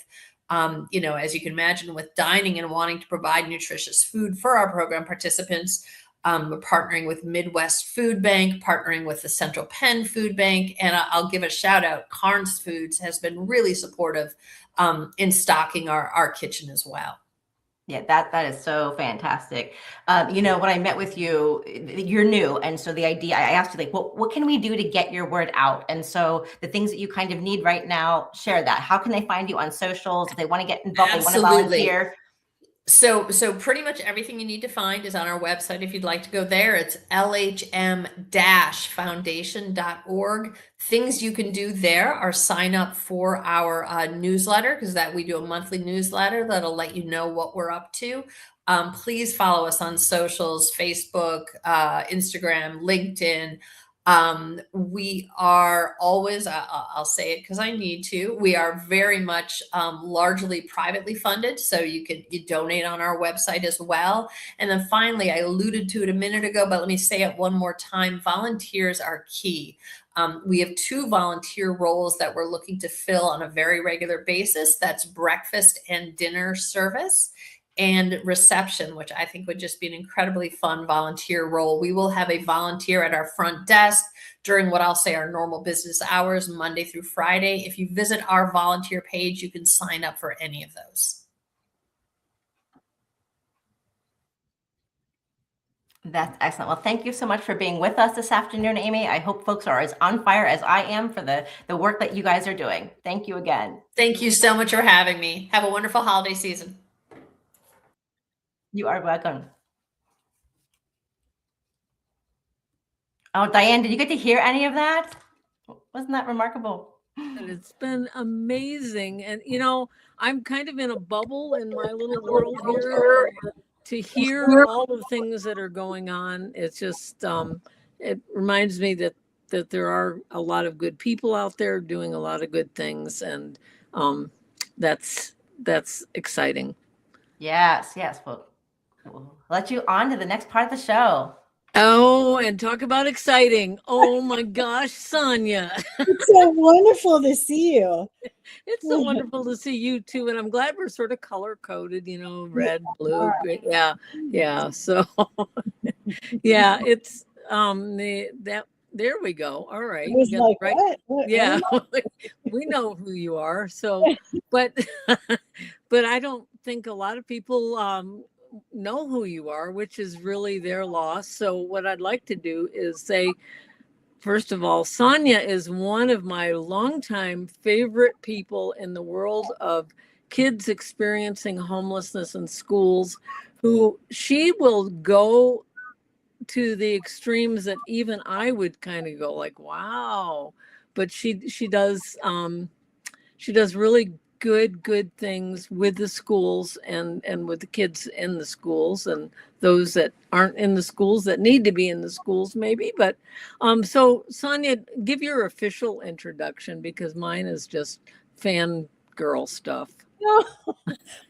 as you can imagine, with dining and wanting to provide nutritious food for our program participants. We're partnering with Midwest Food Bank, partnering with the Central Penn Food Bank, and I'll give a shout out. Carnes Foods has been really supportive in stocking our kitchen as well. Yeah, that is so fantastic. When I met with you, you're new. And so the idea, I asked you, like, what can we do to get your word out? And so the things that you kind of need right now, share that. How can they find you on socials? If they want to get involved, Absolutely. they want to volunteer. So pretty much everything you need to find is on our website. If you'd like to go there, it's lhm-foundation.org. Things you can do there are sign up for our newsletter, because we do a monthly newsletter that'll let you know what we're up to. Please follow us on socials, Facebook, Instagram, LinkedIn. We are always, I'll say it because I need to, we are very much largely privately funded. So you donate on our website as well. And then finally, I alluded to it a minute ago, but let me say it one more time. Volunteers are key. We have 2 volunteer roles that we're looking to fill on a very regular basis. That's breakfast and dinner service, and reception, which I think would just be an incredibly fun volunteer role. We will have a volunteer at our front desk during what I'll say our normal business hours, Monday through Friday. If you visit our volunteer page, you can sign up for any of those. That's excellent. Well, thank you so much for being with us this afternoon, Amy. I hope folks are as on fire as I am for the work that you guys are doing. Thank you again. Thank you so much for having me. Have a wonderful holiday season. You are welcome. Oh, Diane, did you get to hear any of that? Wasn't that remarkable? And it's been amazing. And, I'm kind of in a bubble in my little world here. To hear all the things that are going on, it's just, it reminds me that there are a lot of good people out there doing a lot of good things. And that's exciting. Yes. Well, we'll let you on to the next part of the show. Oh, and talk about exciting. Oh my gosh, Sonia. It's so wonderful to see you. It's so wonderful to see you too. And I'm glad we're sort of color coded, red, blue. Yeah. So yeah, it's there we go. All right. I was like, right. What? Yeah. We know who you are. So, but I don't think a lot of people know who you are, which is really their loss. So what I'd like to do is say, first of all, Sonia is one of my longtime favorite people in the world of kids experiencing homelessness in schools, who she will go to the extremes that even I would kind of go like, wow. But she does really good things with the schools and with the kids in the schools and those that aren't in the schools that need to be in the schools maybe. But so Sonia, give your official introduction, because mine is just fangirl stuff.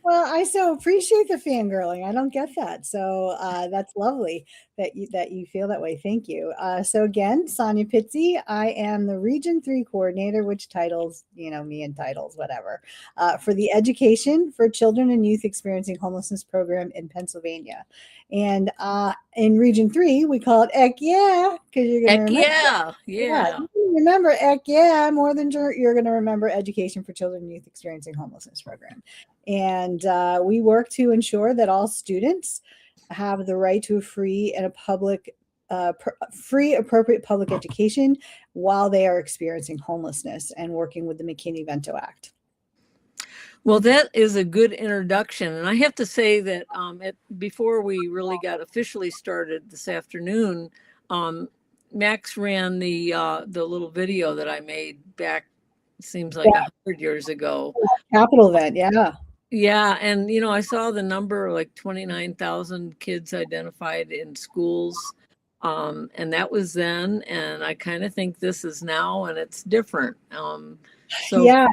Well, I so appreciate the fangirling. I don't get that. So that's lovely that you feel that way. Thank you. So again, Sonia Pizzi. I am the Region 3 coordinator, which titles, me and titles, whatever, for the Education for Children and Youth Experiencing Homelessness program in Pennsylvania. And in Region 3, we call it Heck Yeah, because you're going to remember. Yeah. Remember Heck Yeah more than you're going to remember Education for Children and Youth Experiencing Homelessness program. And we work to ensure that all students have the right to a free and free, appropriate public education while they are experiencing homelessness, and working with the McKinney-Vento Act. Well, that is a good introduction. And I have to say that before we really got officially started this afternoon, Max ran the little video that I made back, seems like 100 years ago. Capital event, yeah. Yeah, and I saw the number, like 29,000 kids identified in schools, and that was then, and I kind of think this is now, and it's different. Yeah.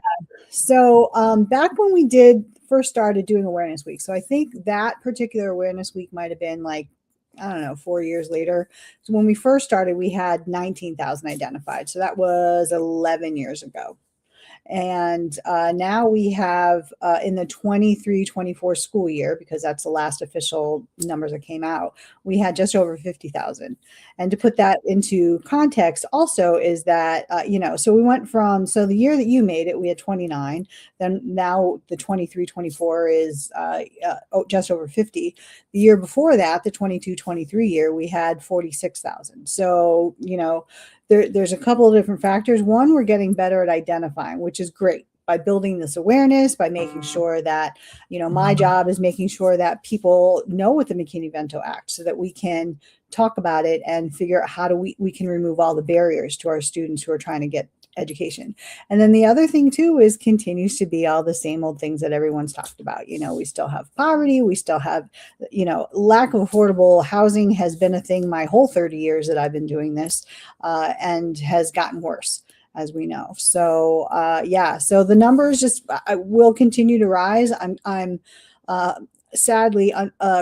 So back when we first started doing Awareness Week, so I think that particular Awareness Week might have been like, I don't know, 4 years later. So when we first started, we had 19,000 identified. So that was 11 years ago. And now we have in the 23-24 school year, because that's the last official numbers that came out, we had just over 50,000. And to put that into context also is that, so we went from, so the year that you made it, we had 29. Then now the 23-24 is just over 50. The year before that, the 22-23 year, we had 46,000. So, there's a couple of different factors. One, we're getting better at identifying, which is great, by building this awareness, by making sure that, my job is making sure that people know what the McKinney-Vento Act, so that we can talk about it and figure out how we can remove all the barriers to our students who are trying to get education. And then the other thing too is continues to be all the same old things that everyone's talked about. We still have poverty, we still have, lack of affordable housing has been a thing my whole 30 years that I've been doing this, and has gotten worse, as we know. So so the numbers just will continue to rise. I'm sadly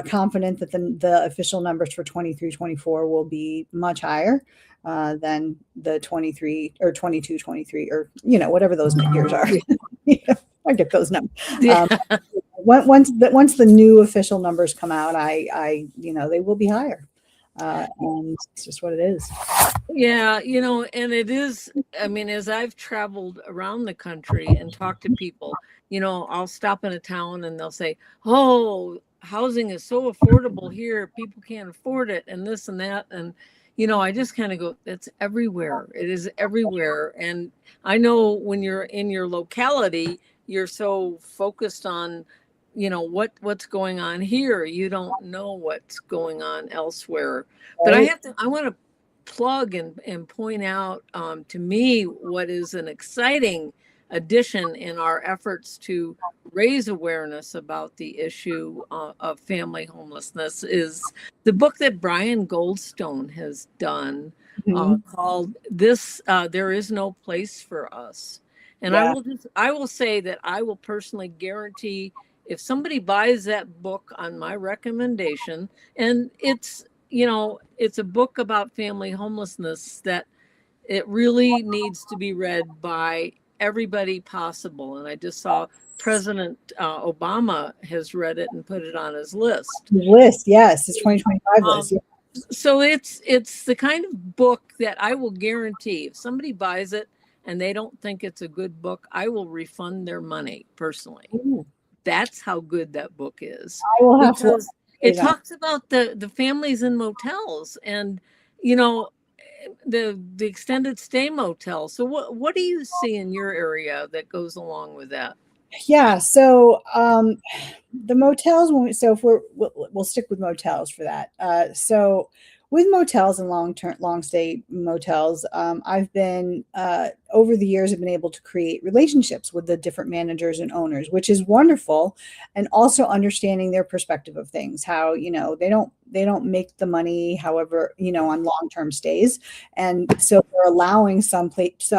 confident that the official numbers for 23-24 will be much higher than the 23 or 22-23, or whatever those years are. I get those numbers. Once the new official numbers come out, they will be higher. And it's just what it is. Yeah, and it is, as I've traveled around the country and talked to people, I'll stop in a town and they'll say, oh, housing is so affordable here, people can't afford it, and this and that. And, I just kind of go, it's everywhere. It is everywhere. And I know when you're in your locality, you're so focused on, what's going on here. You don't know what's going on elsewhere. But I want to plug and point out to me what is an exciting addition in our efforts to raise awareness about the issue of family homelessness is the book that Brian Goldstone has done called There Is No Place for Us. And I will say that I will personally guarantee, if somebody buys that book on my recommendation, and it's a book about family homelessness, that it really needs to be read by everybody possible. And I just saw President Obama has read it and put it on his list. Yes, his 2025 list. Yeah. So it's the kind of book that I will guarantee, if somebody buys it and they don't think it's a good book, I will refund their money personally. Ooh. That's how good that book is. I will have to. It talks about the families in motels and, the extended stay motel. So what do you see in your area that goes along with that? Yeah. So the motels, if we'll stick with motels for that. So with motels and long stay motels, I've been over the years, I've been able to create relationships with the different managers and owners, which is wonderful, and also understanding their perspective of things. How they don't make the money, however, on long-term stays, and so they're allowing some place,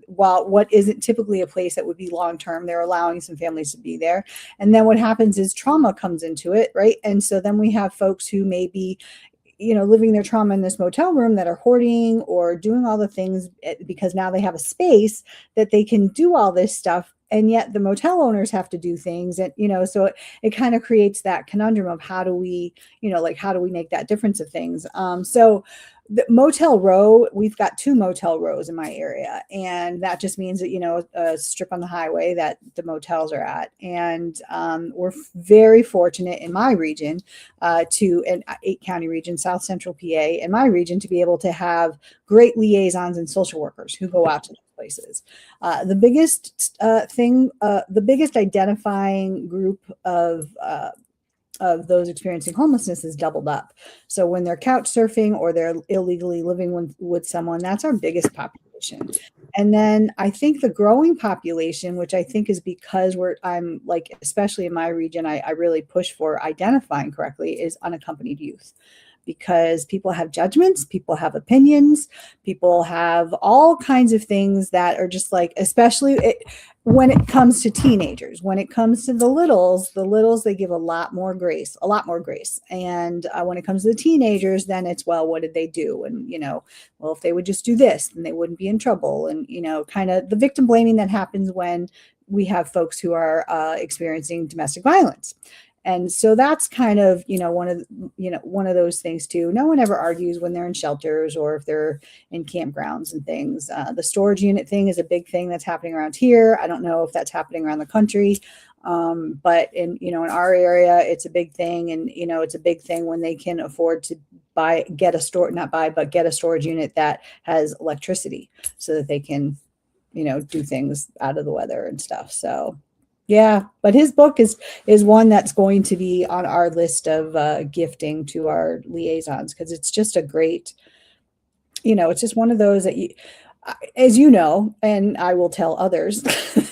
while what isn't typically a place that would be long-term, they're allowing some families to be there. And then what happens is trauma comes into it, right? And so then we have folks who may be living their trauma in this motel room that are hoarding or doing all the things because now they have a space that they can do all this stuff and yet the motel owners have to do things, and so it kind of creates that conundrum of how do we make that difference of things. So the Motel Row, we've got 2 motel rows in my area, and that just means that a strip on the highway that the motels are at. And we're very fortunate in my region, to an 8-county region, South Central PA, in my region, to be able to have great liaisons and social workers who go out to those places. The biggest the biggest identifying group of those experiencing homelessness is doubled up. So when they're couch surfing or they're illegally living with someone, that's our biggest population. And then I think the growing population, which I think is because I'm like, especially in my region, I really push for identifying correctly, is unaccompanied youth. Because people have judgments, people have opinions, people have all kinds of things that are just like, especially when it comes to teenagers, when it comes to the littles, they give a lot more grace. And when it comes to the teenagers, then it's, well, what did they do? And, well, if they would just do this, then they wouldn't be in trouble. And, kind of the victim blaming that happens when we have folks who are experiencing domestic violence. And so that's kind of, one of those things too. No one ever argues when they're in shelters or if they're in campgrounds and things. The storage unit thing is a big thing that's happening around here. I don't know if that's happening around the country. But in our area, it's a big thing. And, it's a big thing when they can afford to get a storage unit that has electricity so that they can, do things out of the weather and stuff. So yeah, but his book is one that's going to be on our list of gifting to our liaisons, because it's just a great, it's just one of those that as you know, and I will tell others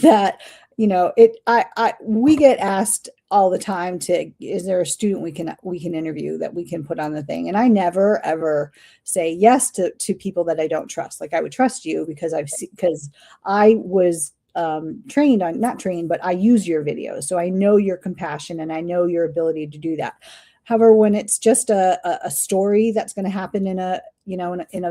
that, we get asked all the time is there a student we can interview that we can put on the thing? And I never ever say yes to people that I don't trust. Like, I would trust you because I was not trained, but I use your videos. So I know your compassion and I know your ability to do that. However, when it's just a story that's going to happen in a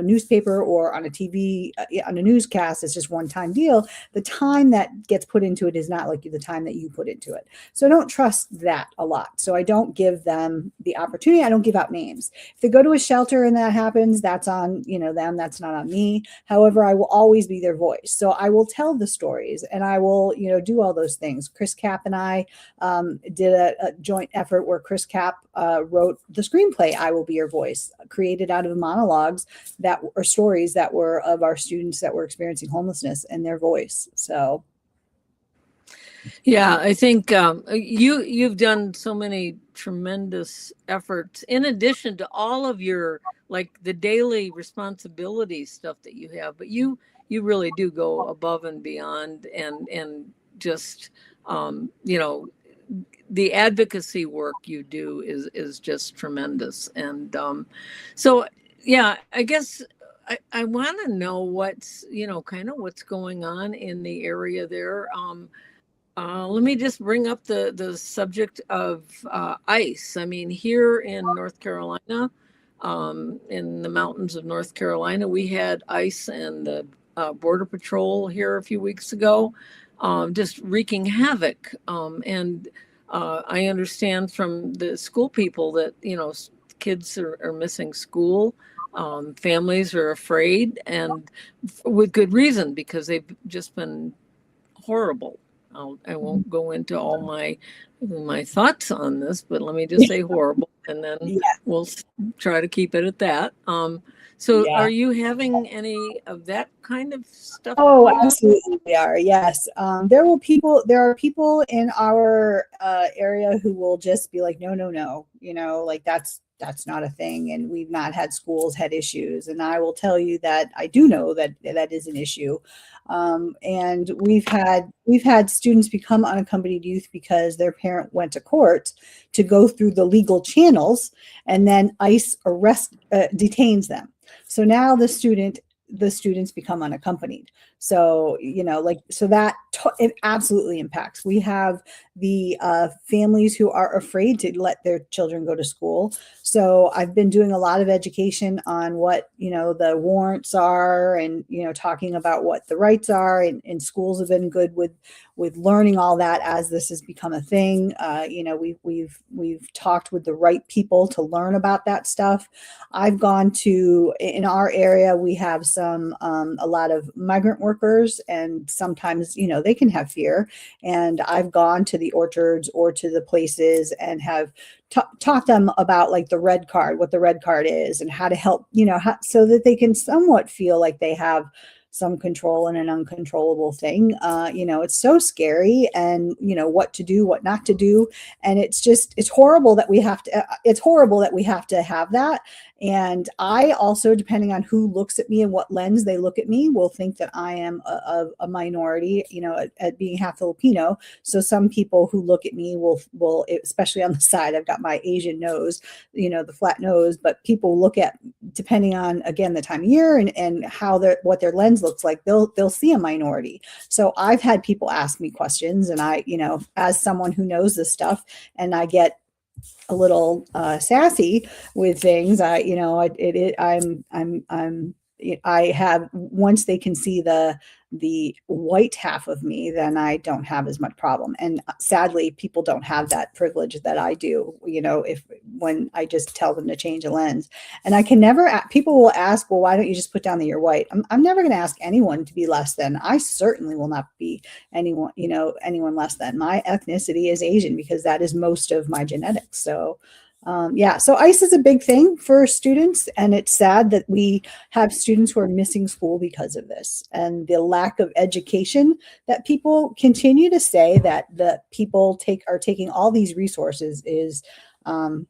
newspaper or on a TV, on a newscast, it's just one-time deal. The time that gets put into it is not like the time that you put into it. So I don't trust that a lot. So I don't give them the opportunity. I don't give out names. If they go to a shelter and that happens, that's on them. That's not on me. However, I will always be their voice. So I will tell the stories and I will do all those things. Chris Capp and I did a joint effort where Chris Capp wrote the screenplay I Will Be Your Voice, created out of monologues that are stories that were of our students that were experiencing homelessness and their voice. So yeah, I think you've done so many tremendous efforts in addition to all of your, like, the daily responsibility stuff that you have, but you really do go above and beyond, and just the advocacy work you do is just tremendous. And so yeah, I guess I want to know what's kind of what's going on in the area there. Let me just bring up the subject of ICE. I mean, here in North Carolina, in the mountains of North Carolina, we had ICE and the Border Patrol here a few weeks ago, just wreaking havoc. And I understand from the school people that, kids are missing school. Families are afraid, and with good reason, because they've just been horrible. I won't go into all my thoughts on this, but let me just say horrible, and then we'll try to keep it at that. So are you having any of that kind of stuff? Oh, absolutely we are. Yes. There are people in our area who will just be like, no, like that's not a thing. And we've not had schools had issues. And I will tell you that I do know that is an issue. And we've had students become unaccompanied youth because their parent went to court to go through the legal channels, and then ICE detains them. So now the students become unaccompanied. So, so that it absolutely impacts. We have the families who are afraid to let their children go to school. So I've been doing a lot of education on what, the warrants are, and, talking about what the rights are, and schools have been good with learning all that as this has become a thing. We've talked with the right people to learn about that stuff. I've gone to, in our area, we have a lot of migrant workers, and sometimes, they can have fear. And I've gone to the orchards or to the places and have taught them about like the red card, what the red card is, and how to help, so that they can somewhat feel like they have some control in an uncontrollable thing. It's so scary, and what to do, what not to do. And it's horrible that we have to have that. And I also, depending on who looks at me and what lens they look at me, will think that I am a minority, at being half Filipino. So some people who look at me will, especially on the side, I've got my Asian nose, the flat nose, but people look at, depending on, again, the time of year and how what their lens looks like, they'll see a minority. So I've had people ask me questions, and I, as someone who knows this stuff, and I get a little sassy with things. I have, once they can see the white half of me, then I don't have as much problem. And sadly, people don't have that privilege that I do, when I just tell them to change a lens. And I can never, people will ask, well, why don't you just put down that you're white? I'm never going to ask anyone to be less than. I certainly will not be anyone less than. My ethnicity is Asian, because that is most of my genetics. So so ICE is a big thing for students, and it's sad that we have students who are missing school because of this, and the lack of education that people continue to say that the people are taking all these resources is, we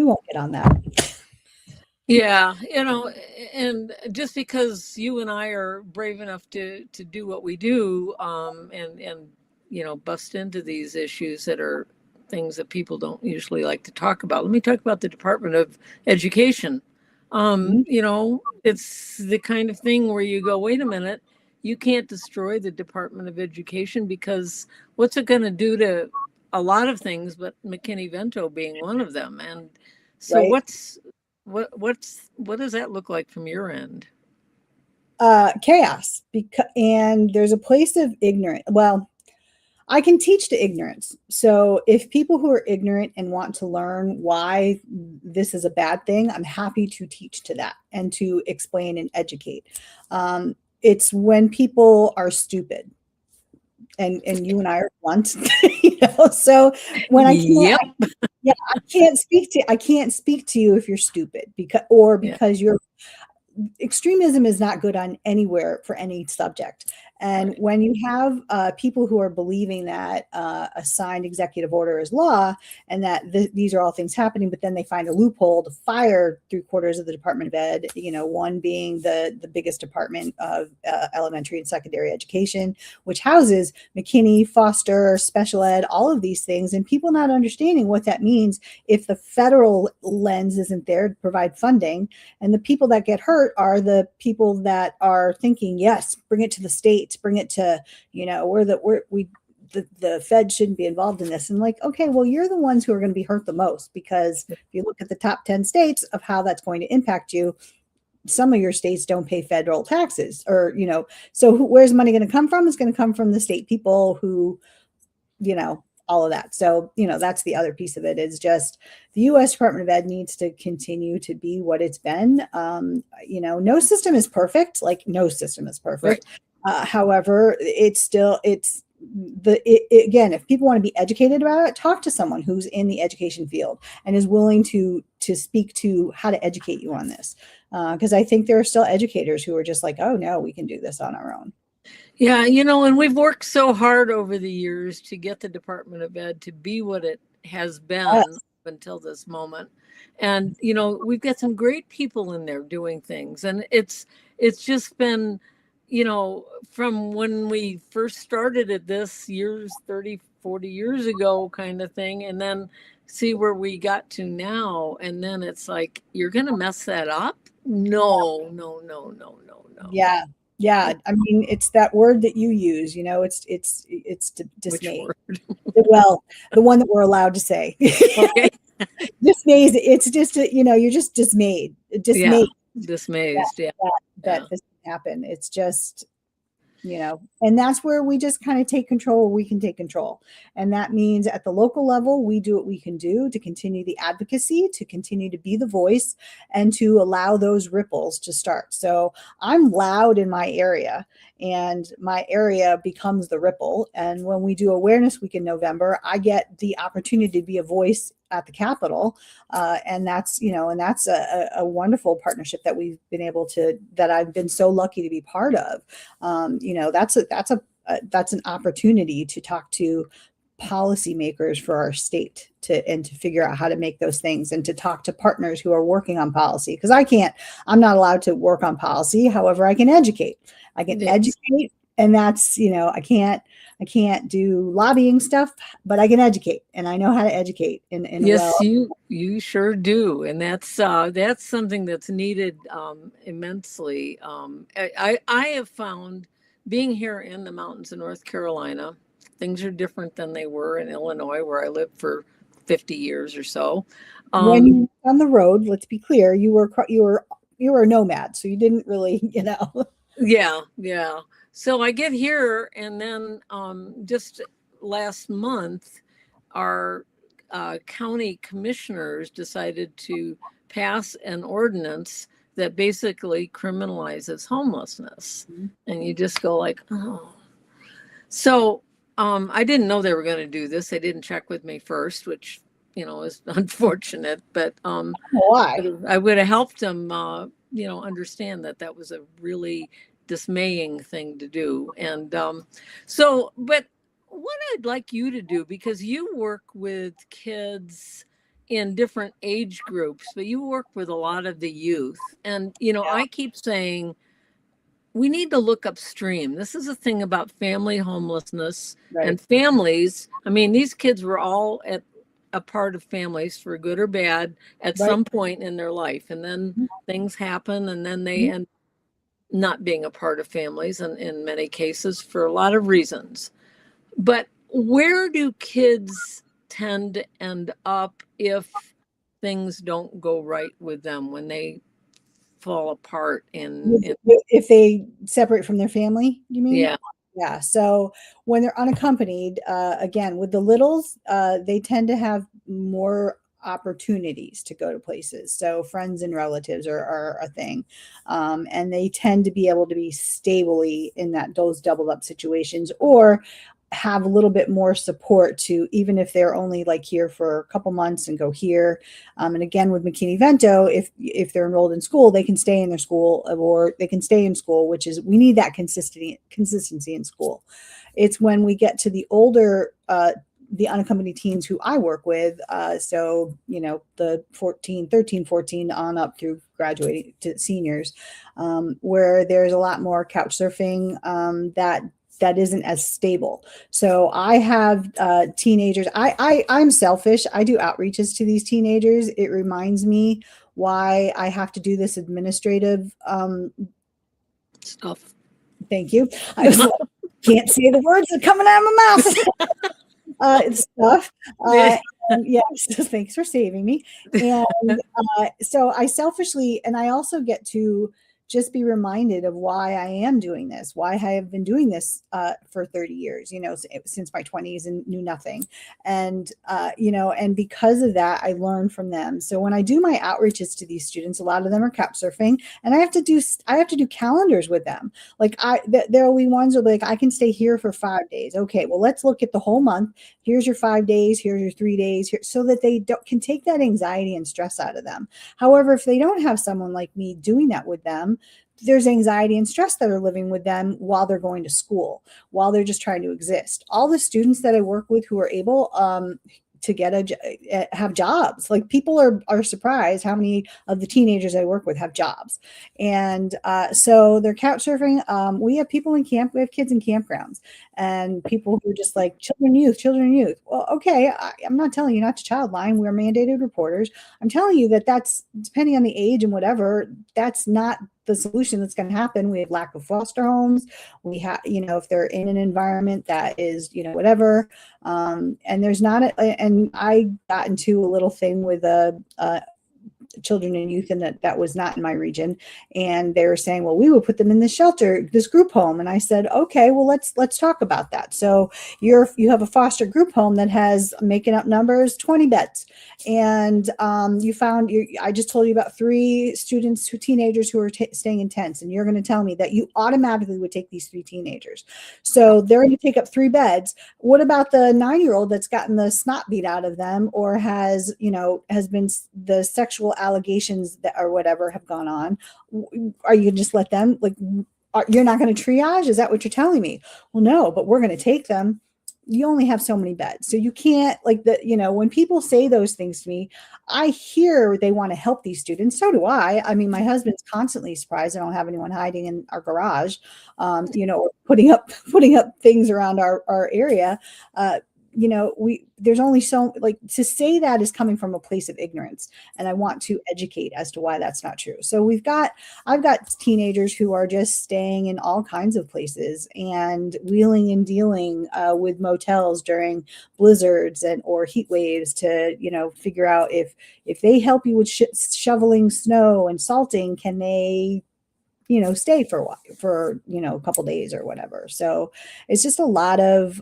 won't get on that. Yeah, and just because you and I are brave enough to do what we do, and bust into these issues that are things that people don't usually like to talk about. Let me talk about the Department of Education. It's the kind of thing where you go, wait a minute, you can't destroy the Department of Education, because what's it going to do to a lot of things, but McKinney-Vento being one of them? And so Right. what does that look like from your end? Chaos, and there's a place of ignorance. Well, I can teach to ignorance. So if people who are ignorant and want to learn why this is a bad thing, I'm happy to teach to that and to explain and educate. It's when people are stupid, and you and I are blunt, so when I can't, I can't speak to you if you're stupid, because you're, extremism is not good on anywhere for any subject. And when you have people who are believing that a signed executive order is law, and that these are all things happening, but then they find a loophole to fire 3/4 of the Department of Ed, one being the biggest department of elementary and secondary education, which houses McKinney, Foster, special ed, all of these things, and people not understanding what that means if the federal lens isn't there to provide funding. And the people that get hurt are the people that are thinking, yes, bring it to the states, bring it to, the Fed shouldn't be involved in this. And like, okay, well, you're the ones who are going to be hurt the most, because if you look at the top 10 states of how that's going to impact you, some of your states don't pay federal taxes, or, so where's money going to come from? It's going to come from the state people who, all of that. So, that's the other piece of it, is just the U.S. Department of Ed needs to continue to be what it's been. No system is perfect. Like, no system is perfect. Right. However, again, if people want to be educated about it, talk to someone who's in the education field and is willing to speak to how to educate you on this. Because I think there are still educators who are just like, oh no, we can do this on our own. Yeah, and we've worked so hard over the years to get the Department of Ed to be what it has been up until this moment. And, we've got some great people in there doing things. And it's just been, from when we first started at this 30, 40 years ago kind of thing, and then see where we got to now. And then it's like, you're going to mess that up? No. Yeah. Yeah, I mean, it's that word that you use, dismayed. Well, the one that we're allowed to say. Okay. Dismayed. It's just, you're just dismayed. Yeah, Dismayed. dismayed. Yeah. That this can happen. It's just, and that's where we just kind of take control. We can take control. And that means at the local level, we do what we can do to continue the advocacy, to continue to be the voice, and to allow those ripples to start. So I'm loud in my area, and my area becomes the ripple. And when we do Awareness Week in November, I get the opportunity to be a voice at the Capitol. And that's a wonderful partnership that we've been able to, that I've been so lucky to be part of. That's an opportunity to talk to policymakers for our state and to figure out how to make those things, and to talk to partners who are working on policy. Because I'm not allowed to work on policy. However, I can educate. Educate. And that's, I can't do lobbying stuff, but I can educate, and I know how to educate. Yes, you sure do, and that's something that's needed immensely. I have found, being here in the mountains of North Carolina, things are different than they were in Illinois, where I lived for 50 years or so. When you were on the road, let's be clear, you were a nomad, so you didn't really, Yeah. So I get here, and then just last month, our county commissioners decided to pass an ordinance that basically criminalizes homelessness. Mm-hmm. And you just go like, oh. So I didn't know they were going to do this. They didn't check with me first, which, is unfortunate. But why? I would have helped them, understand that was a really dismaying thing to do. And but what I'd like you to do, because you work with kids in different age groups, but you work with a lot of the youth, and I keep saying we need to look upstream. This is a thing about family homelessness. Right. And families. I mean, these kids were all a part of families, for good or bad, at some point in their life, and then things happen, and then they end not being a part of families, and in many cases for a lot of reasons. But where do kids tend to end up if things don't go right with them, when they fall apart if they separate from their family, you mean? Yeah. Yeah. So when they're unaccompanied, again, with the littles, they tend to have more opportunities to go to places. So friends and relatives are a thing. And they tend to be able to be stably in those doubled up situations, or have a little bit more support to, even if they're only like here for a couple months and go here. And again, with McKinney-Vento, if they're enrolled in school, they can stay in their school, or they can stay in school, which is, we need that consistency in school. It's when we get to the older, the unaccompanied teens who I work with. So, the 13, 14 on up through graduating to seniors, where there's a lot more couch surfing, that isn't as stable. So I have teenagers. I'm selfish. I do outreaches to these teenagers. It reminds me why I have to do this administrative stuff. Thank you. I can't say the words that are coming out of my mouth. Stuff. Yes, thanks for saving me. And so I selfishly, and I also get to just be reminded of why I am doing this, why I have been doing this for 30 years, since my 20s, and knew nothing. And, and because of that, I learn from them. So when I do my outreaches to these students, a lot of them are couch surfing, and I have to do calendars with them. Like there will be ones where, like, I can stay here for 5 days. Okay, well, let's look at the whole month. Here's your 5 days. Here's your 3 days, so that they can take that anxiety and stress out of them. However, if they don't have someone like me doing that with them, there's anxiety and stress that are living with them while they're going to school, while they're just trying to exist. All the students that I work with who are able to have jobs, like, people are surprised how many of the teenagers I work with have jobs. And so they're couch surfing. We have people in camp. We have kids in campgrounds, and people who are just like children, youth. Well, okay, I'm not telling you not to childline. We're mandated reporters. I'm telling you that's, depending on the age and whatever, that's not the solution that's going to happen. We have lack of foster homes. We have, if they're in an environment that is, whatever. And there's not, and I got into a little thing with children and youth, and that was not in my region, and they were saying, well, we would put them in this shelter, this group home. And I said, okay, well, let's talk about that. So you have a foster group home that has, making up numbers, 20 beds, and I just told you about 3 students, 2 teenagers who are staying in tents, and you're going to tell me that you automatically would take these 3 teenagers. So they're going to take up 3 beds. What about the 9-year-old that's gotten the snot beat out of them, or has been the sexual allegations that or whatever have gone on? Are you going to just let them, you're not going to triage? Is that what you're telling me? Well, no, but we're going to take them. You only have so many beds. So you can't, when people say those things to me, I hear they want to help these students. So do I. I mean, my husband's constantly surprised I don't have anyone hiding in our garage, or putting up things around our area. There's only so, to say that is coming from a place of ignorance, and I want to educate as to why that's not true. So I've got teenagers who are just staying in all kinds of places and wheeling and dealing with motels during blizzards or heat waves to, figure out if they help you with shoveling snow and salting, can they stay for a while, for, a couple days or whatever. So it's just a lot of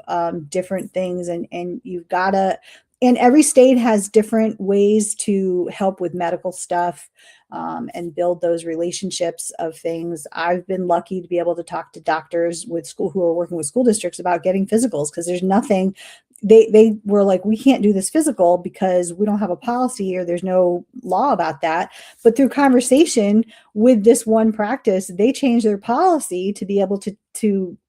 different things. And you've got to, and every state has different ways to help with medical stuff and build those relationships of things. I've been lucky to be able to talk to doctors who are working with school districts about getting physicals, because there's nothing. They were like, we can't do this physical because we don't have a policy or there's no law about that. But through conversation with this one practice, they changed their policy to be able to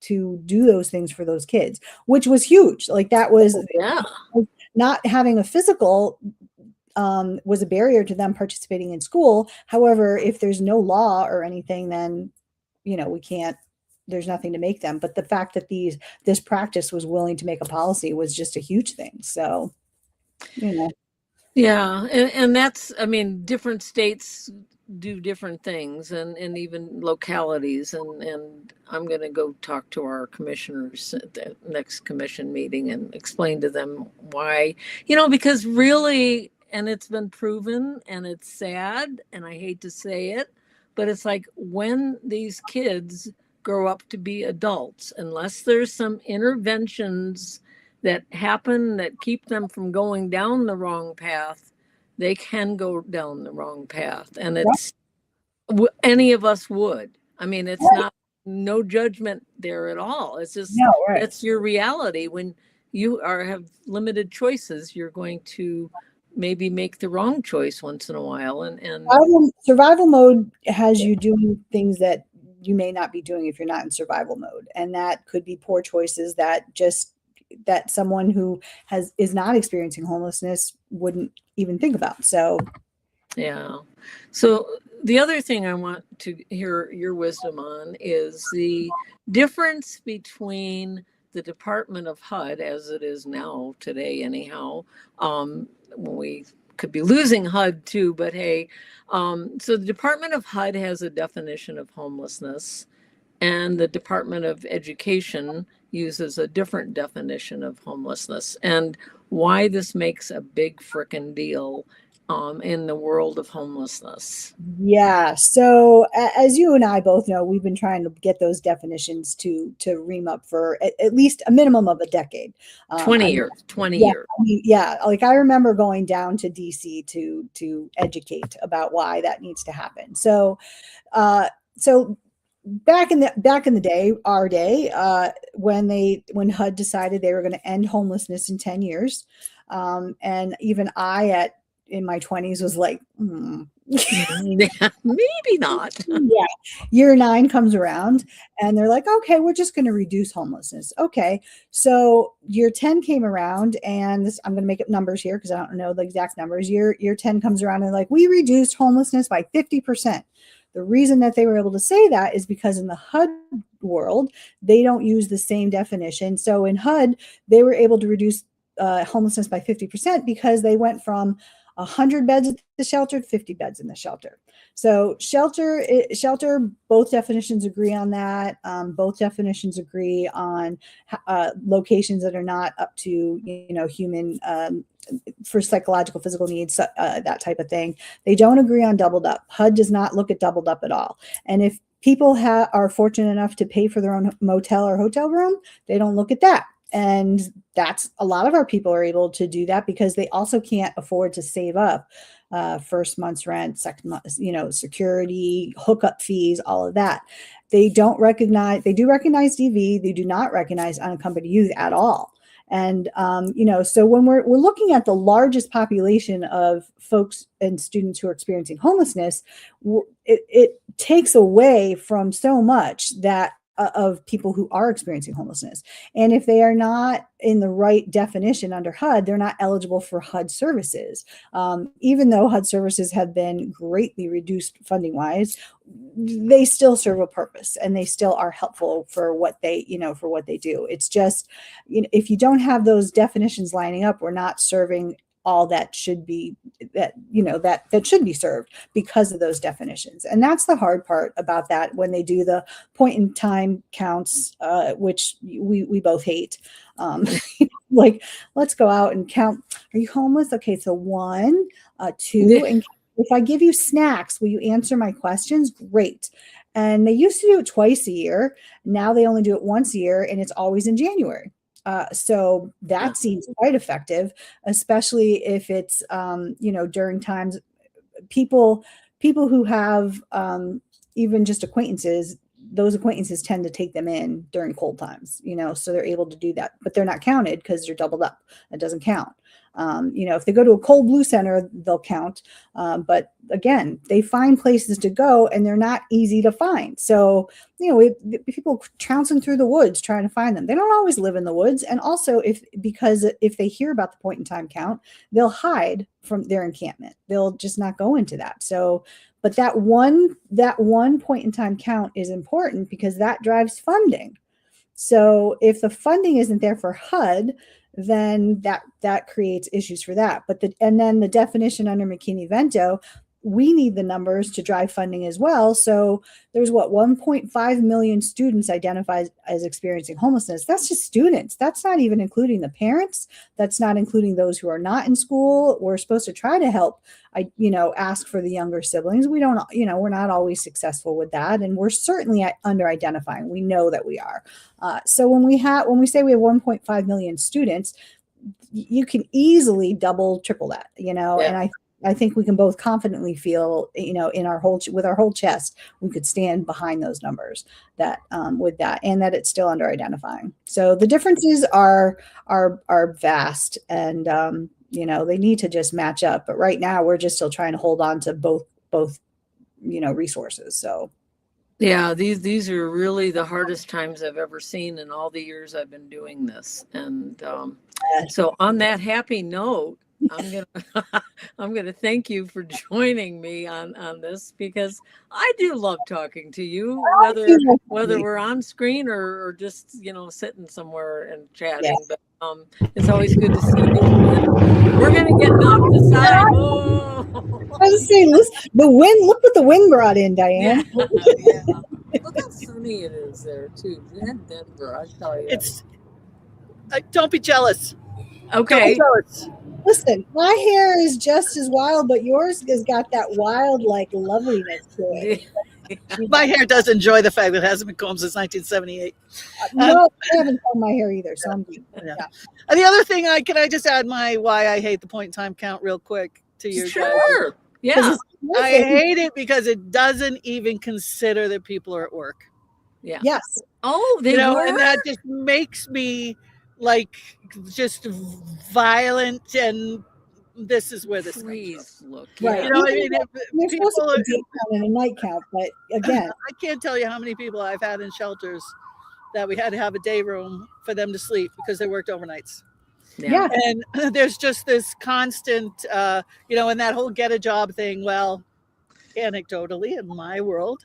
do those things for those kids, which was huge. That was not having a physical was a barrier to them participating in school. However, if there's no law or anything, then, we can't. There's nothing to make them. But the fact that this practice was willing to make a policy was just a huge thing. So, Yeah. And that's, different states do different things, and even localities. And I'm going to go talk to our commissioners at the next commission meeting and explain to them why, because really, and it's been proven, and it's sad, and I hate to say it, but it's like when these kids grow up to be adults, unless there's some interventions that happen that keep them from going down the wrong path, they can go down the wrong path. And it's any of us would. It's not, no judgment there at all. It's just, that's your reality. When you have limited choices, you're going to maybe make the wrong choice once in a while. And survival mode has you doing things that you may not be doing if you're not in survival mode. And that could be poor choices that someone who is not experiencing homelessness wouldn't even think about. So, yeah. So the other thing I want to hear your wisdom on is the difference between the Department of HUD, as it is now today, anyhow. We could be losing HUD too, but hey, so the Department of HUD has a definition of homelessness, and the Department of Education uses a different definition of homelessness, and why this makes a big frickin' deal in the world of homelessness. Yeah. So as you and I both know, we've been trying to get those definitions to ream up for at least a minimum of a decade. 20 years. Yeah. I remember going down to DC to educate about why that needs to happen. So, back in the day, our day, when HUD decided they were going to end homelessness in 10 years. And even I in my 20s was like, maybe not. Yeah. Year 9 comes around and they're like, okay, we're just going to reduce homelessness. Okay. So year 10 came around, and I'm going to make up numbers here because I don't know the exact numbers. Year 10 comes around and like, we reduced homelessness by 50%. The reason that they were able to say that is because in the HUD world, they don't use the same definition. So in HUD, they were able to reduce homelessness by 50% because they went from 100 beds at the shelter to 50 beds in the shelter. So shelter, both definitions agree on that. Both definitions agree on locations that are not up to, human, for psychological, physical needs, that type of thing. They don't agree on doubled up. HUD does not look at doubled up at all. And if people are fortunate enough to pay for their own motel or hotel room, they don't look at that. And that's a lot of our people are able to do that because they also can't afford to save up first month's rent, second month, security, hookup fees, all of that. They do recognize DV. They do not recognize unaccompanied youth at all. And, so when we're looking at the largest population of folks and students who are experiencing homelessness, it takes away from so much that of people who are experiencing homelessness. And if they are not in the right definition under HUD, they're not eligible for HUD services. Even though HUD services have been greatly reduced funding wise, they still serve a purpose and they still are helpful for what they do. It's just, if you don't have those definitions lining up, we're not serving all that should be that should be served because of those definitions. And that's the hard part about that when they do the point in time counts, which we both hate. Like, let's go out and count. Are you homeless? Okay, so 1, 2, and if I give you snacks, will you answer my questions? Great. And they used to do it twice a year. Now they only do it once a year, and it's always in January. So that seems quite effective, especially if it's, during times, people who have even just acquaintances, those acquaintances tend to take them in during cold times, so they're able to do that, but they're not counted because they're doubled up. It doesn't count. If they go to a cold blue center, they'll count. But again, they find places to go and they're not easy to find. So, people trouncing through the woods trying to find them. They don't always live in the woods. And also because if they hear about the point in time count, they'll hide from their encampment. They'll just not go into that. So, but that one point in time count is important because that drives funding. So if the funding isn't there for HUD, then that creates issues for that. And then the definition under McKinney-Vento, we need the numbers to drive funding as well. So there's 1.5 million students identified as experiencing homelessness. That's just students. That's not even including the parents. That's not including those who are not in school. We're supposed to try to help, ask for the younger siblings. We don't, we're not always successful with that. And we're certainly under identifying. We know that we are. So when we say we have 1.5 million students, you can easily double, triple that, and I think we can both confidently feel, with our whole chest, we could stand behind those numbers with that, and that it's still under identifying. So the differences are vast, and they need to just match up. But right now, we're just still trying to hold on to both resources. So. Yeah, these are really the hardest times I've ever seen in all the years I've been doing this. And so on that happy note, I'm gonna thank you for joining me on this, because I do love talking to you, whether we're on screen or just sitting somewhere and chatting. Yes. But it's always good to see you. We're gonna get knocked aside. Oh. I was saying, listen, the wind. Look what the wind brought in, Diane. Yeah. Look how sunny it is there too. In Denver, I tell you. Don't be jealous. Okay. Don't be jealous. Listen, my hair is just as wild, but yours has got that wild, loveliness to it. My hair does enjoy the fact that it hasn't been combed since 1978. No, I haven't combed my hair either, so I'm good. Yeah. And the other thing, can I just add why I hate the point in time count real quick to you? Sure. Guys? Yeah. I hate it because it doesn't even consider that people are at work. Yeah. Yes. Oh, they were? And that just makes me just violent, and this is where this comes from. Look, right. You're supposed to be a day count and a night count, but again, I can't tell you how many people I've had in shelters that we had to have a day room for them to sleep because they worked overnights. Yeah. And there's just this constant, and that whole get a job thing. Well, anecdotally, in my world,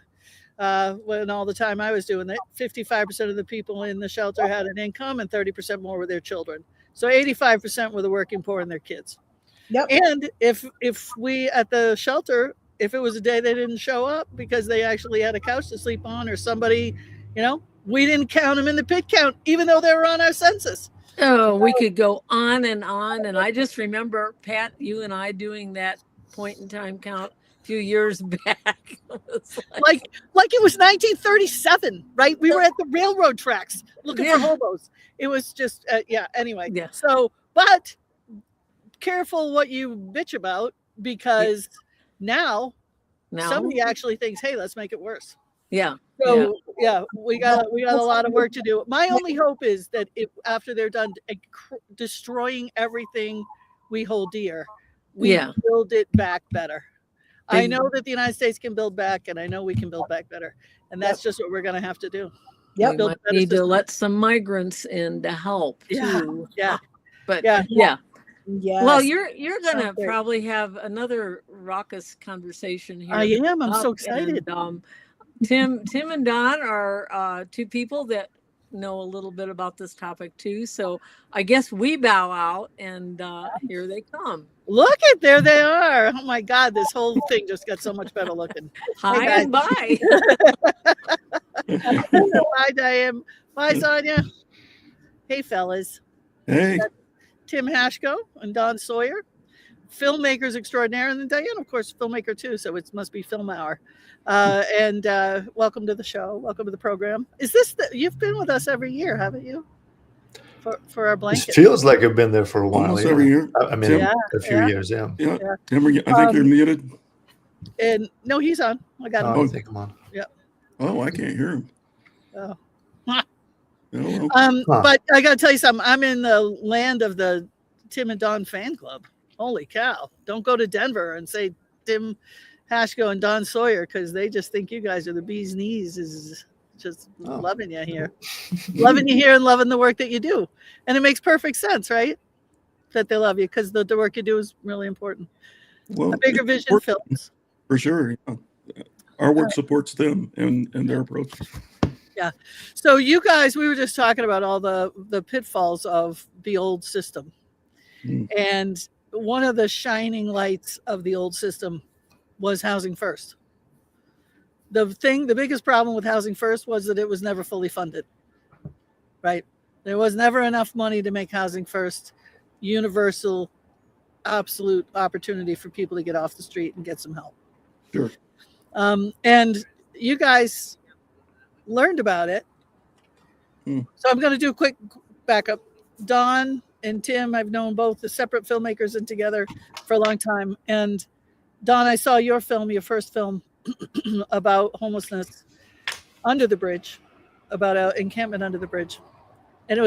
when all the time I was doing it, 55% of the people in the shelter had an income and 30% more were their children. So 85% were the working poor and their kids. Yep. And if we at the shelter, if it was a day they didn't show up because they actually had a couch to sleep on or somebody, we didn't count them in the pit count, even though they were on our census. Oh, we could go on. And I just remember, Pat, you and I doing that point in time count a few years back. like it was 1937, right? We were at the railroad tracks looking for hobos. It was just, anyway. Yeah. So, but careful what you bitch about, because now somebody actually thinks, hey, let's make it worse. Yeah. So we got a lot of work to do. My only hope is that after they're done destroying everything we hold dear, we build it back better. I know that the United States can build back, and I know we can build back better, and that's just what we're going to have to do. We might need to let some migrants in to help too. Yeah. But Yes. Well, you're gonna probably have another raucous conversation here. I am. I'm so excited. And, Tim and Don are two people that know a little bit about this topic too. So I guess we bow out, and here they come. Look there they are. Oh my God, this whole thing just got so much better looking. Hi and bye. Bye, Diane. Bye, Sonia. Hey, fellas. Hey. Tim Hashko and Don Sawyer, filmmakers extraordinaire, and then Diane, of course, filmmaker too. So it must be Film Hour. And welcome to the show. Welcome to the program. Is this you've been with us every year, haven't you? For our blanket. It feels like I've been there for a while. Almost every year. I mean, a few years. Yeah. Denver, I think you're muted. And no, he's on. I got him. I think I'm on. Yeah. Oh, I can't hear him. Oh. Oh, well. But I got to tell you something. I'm in the land of the Tim and Don fan club. Holy cow. Don't go to Denver and say Tim Hashko and Don Sawyer, because they just think you guys are the bee's knees. Is just loving you here. Loving you here and loving the work that you do. And it makes perfect sense, right? That they love you, because the work you do is really important. Well, A Bigger Vision Films. For sure. Our work supports them and their approach. Yeah. So you guys, we were just talking about all the pitfalls of the old system. And one of the shining lights of the old system was Housing First. The biggest problem with Housing First was that it was never fully funded, right? There was never enough money to make Housing First universal, absolute opportunity for people to get off the street and get some help. Sure. And you guys learned about it. So I'm going to do a quick backup. Don and Tim, I've known both as separate filmmakers and together for a long time. And Don, I saw your first film about homelessness under the bridge, about an encampment under the bridge. And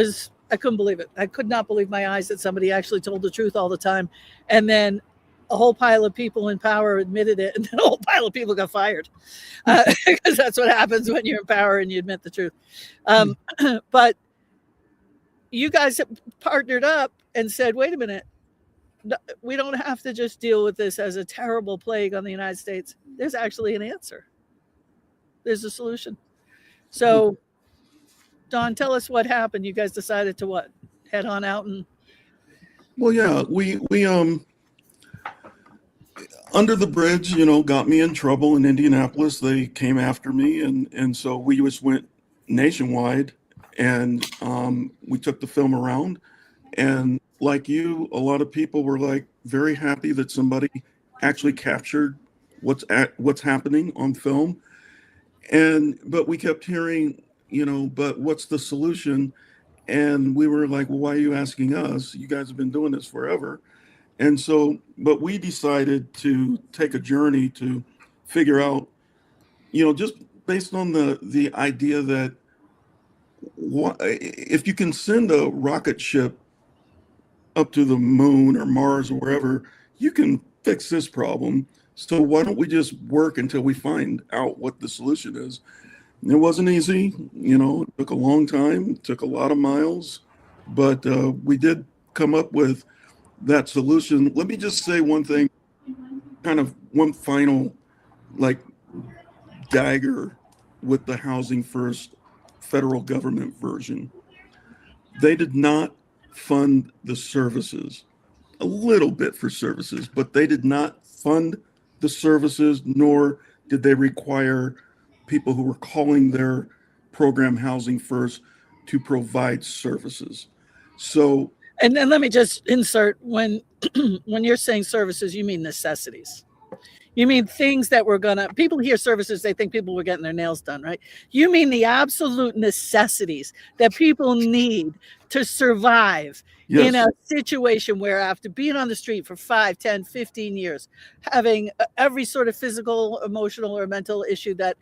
I couldn't believe it. I could not believe my eyes that somebody actually told the truth all the time. And then a whole pile of people in power admitted it, and then a whole pile of people got fired, because that's what happens when you're in power and you admit the truth. But you guys partnered up and said, wait a minute, we don't have to just deal with this as a terrible plague on the United States. There's actually an answer. There's a solution. So, Don, tell us what happened. You guys decided to what? Head on out and... Well, yeah, we Under the Bridge, got me in trouble in Indianapolis. They came after me, and so we just went nationwide, and we took the film around. And like you, a lot of people were like very happy that somebody actually captured what's happening on film. But we kept hearing, but what's the solution? And we were like, well, why are you asking us? You guys have been doing this forever. And so, but we decided to take a journey to figure out, just based on the idea that if you can send a rocket ship up to the moon or Mars or wherever, you can fix this problem. So why don't we just work until we find out what the solution is? And it wasn't easy, it took a long time, it took a lot of miles, but we did come up with that solution. Let me just say one thing, kind of one final dagger with the Housing First federal government version. They did not fund the services, a little bit for services, but they did not fund the services, nor did they require people who were calling their program Housing First to provide services. So, And then let me just insert, when when you're saying services, you mean necessities. You mean things that were gonna, people hear services, they think people were getting their nails done, right? You mean the absolute necessities that people need to survive in yes, a situation where, after being on the street for 5, 10, 15 years, having every sort of physical, emotional, or mental issue that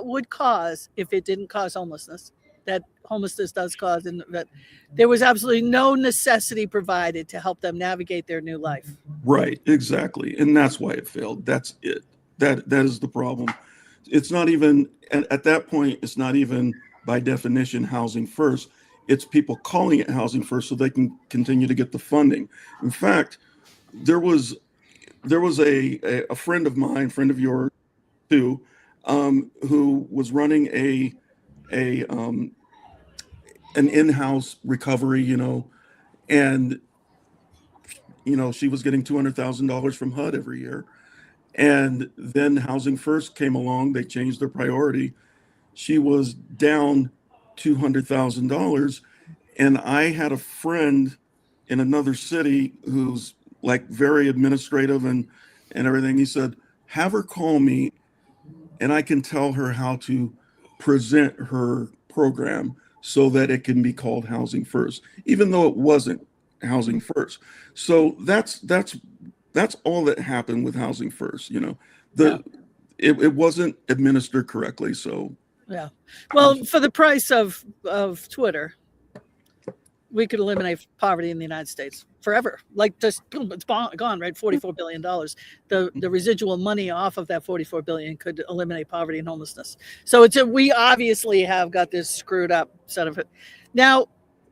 would cause, if it didn't cause homelessness, that homelessness does cause, and that there was absolutely no necessity provided to help them navigate their new life. right, exactly. And that's why it failed. That's it. That is the problem. It's not even, at that point, it's not even by definition Housing First. It's people calling it Housing First so they can continue to get the funding. In fact, there was a friend of mine, friend of yours too, who was running an in-house recovery, and she was getting $200,000 from HUD every year. And then Housing First came along, they changed their priority. She was down $200,000. And I had a friend in another city who's like very administrative and everything. He said, have her call me and I can tell her how to present her program so that it can be called Housing First, even though it wasn't Housing First. So that's all that happened with Housing First. It wasn't administered correctly. So yeah, well, for the price of Twitter, we could eliminate poverty in the United States forever. Like, just boom, it's gone, right? $44 billion. The residual money off of that $44 billion could eliminate poverty and homelessness. So we obviously have got this screwed up set of it. Now,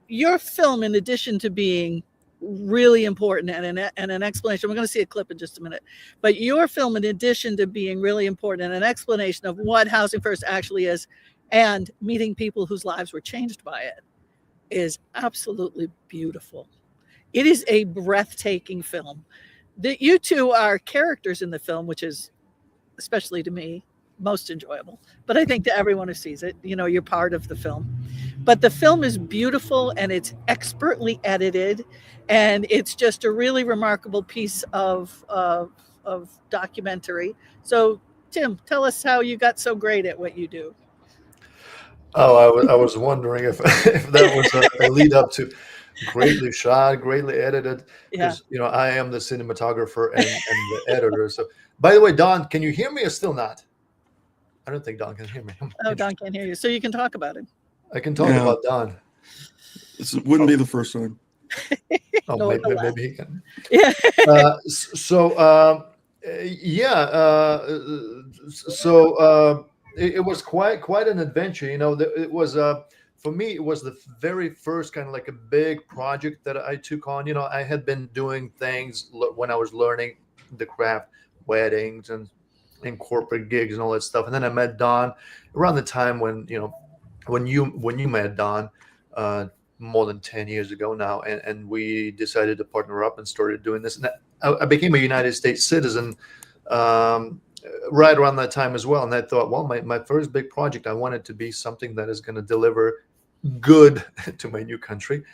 your film, in addition to being really important and an explanation, we're going to see a clip in just a minute, but your film, in addition to being really important and an explanation of what Housing First actually is, and meeting people whose lives were changed by it, is absolutely beautiful. It is a breathtaking film. You two are characters in the film, which is, especially to me, most enjoyable. But I think to everyone who sees it, you're part of the film. But the film is beautiful and it's expertly edited, and it's just a really remarkable piece of documentary. So, Tim, tell us how you got so great at what you do. Oh, I was wondering if that was a lead up to greatly shot, greatly edited, because I am the cinematographer and the editor. So, by the way, Don, can you hear me or still not? I don't think Don can hear me. Oh, Don can't hear you, so you can talk about it. I can talk about Don. It wouldn't be the first time. Oh, No, maybe he can. Yeah. It was quite an adventure. It was for me, it was the very first kind of like a big project that I took on. I had been doing things when I was learning the craft, weddings and corporate gigs and all that stuff. And then I met Don around the time when you met Don, more than 10 years ago now, and we decided to partner up and started doing this. And I became a United States citizen right around that time as well. And I thought, well, my first big project, I wanted to be something that is going to deliver good to my new country.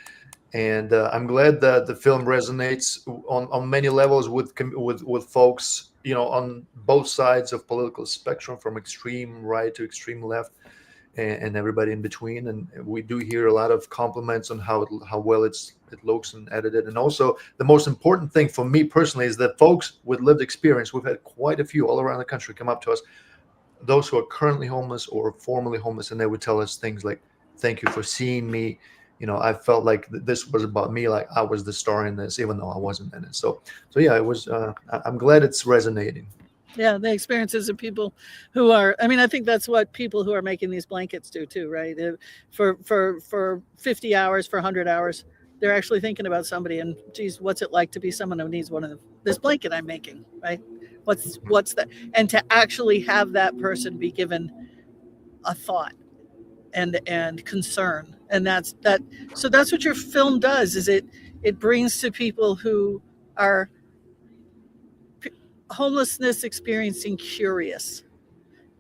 And I'm glad that the film resonates on many levels with folks, on both sides of political spectrum, from extreme right to extreme left, and everybody in between. And we do hear a lot of compliments on how well it looks and edited. And also, the most important thing for me personally is that folks with lived experience, we've had quite a few all around the country come up to us, those who are currently homeless or formerly homeless, and they would tell us things like, "Thank you for seeing me. I felt like this was about me, like I was the star in this, even though I wasn't in it." So yeah, it was. I'm glad it's resonating. Yeah, the experiences of people who are, I think that's what people who are making these blankets do too, right? For 50 hours, for 100 hours, they're actually thinking about somebody and, geez, what's it like to be someone who needs this blanket I'm making, right? What's that? And to actually have that person be given a thought and concern. And that's what your film does, is it brings to people who are homelessness experiencing curious.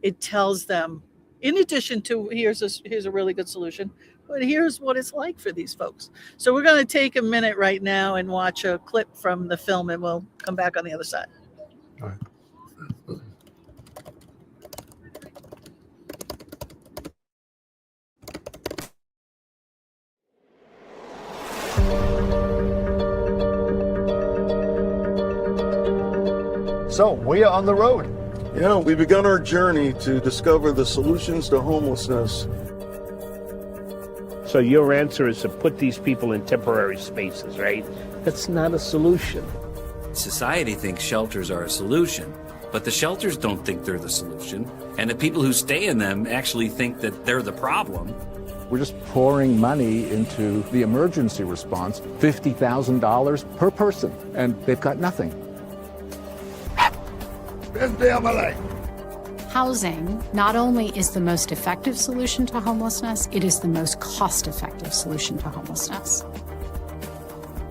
It tells them, in addition to here's a really good solution, but here's what it's like for these folks. So we're going to take a minute right now and watch a clip from the film, and we'll come back on the other side. All right. So we are on the road. Yeah, we've begun our journey to discover the solutions to homelessness. So your answer is to put these people in temporary spaces, right? That's not a solution. Society thinks shelters are a solution, but the shelters don't think they're the solution, and the people who stay in them actually think that they're the problem. We're just pouring money into the emergency response, $50,000 per person, and they've got nothing. Housing not only is the most effective solution to homelessness, it is the most cost-effective solution to homelessness.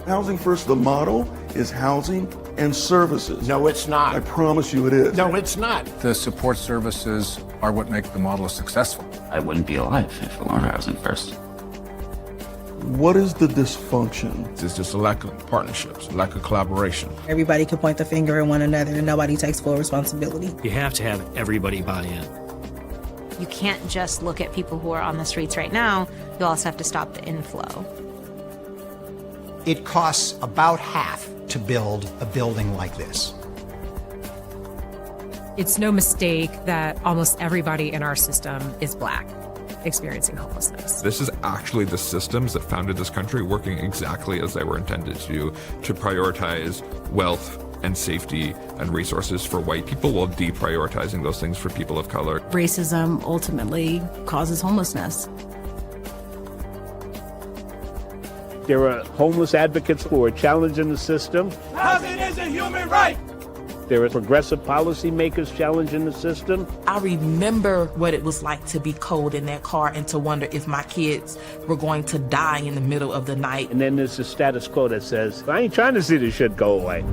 Housing First, the motto is housing and services. No, it's not. I promise you it is. No, it's not. The support services are what make the model successful. I wouldn't be alive if it weren't housing first. What is the dysfunction? It's just a lack of partnerships, lack of collaboration. Everybody can point the finger at one another and nobody takes full responsibility. You have to have everybody buy in. You can't just look at people who are on the streets right now. You also have to stop the inflow. It costs about half to build a building like this. It's no mistake that almost everybody in our system is Black, experiencing homelessness. This is actually the systems that founded this country working exactly as they were intended to prioritize wealth and safety and resources for white people while deprioritizing those things for people of color. Racism ultimately causes homelessness. There are homeless advocates who are challenging the system. Housing is a human right. There are progressive policymakers challenging the system. I remember what it was like to be cold in that car and to wonder if my kids were going to die in the middle of the night. And then there's the status quo that says, I ain't trying to see this shit go away.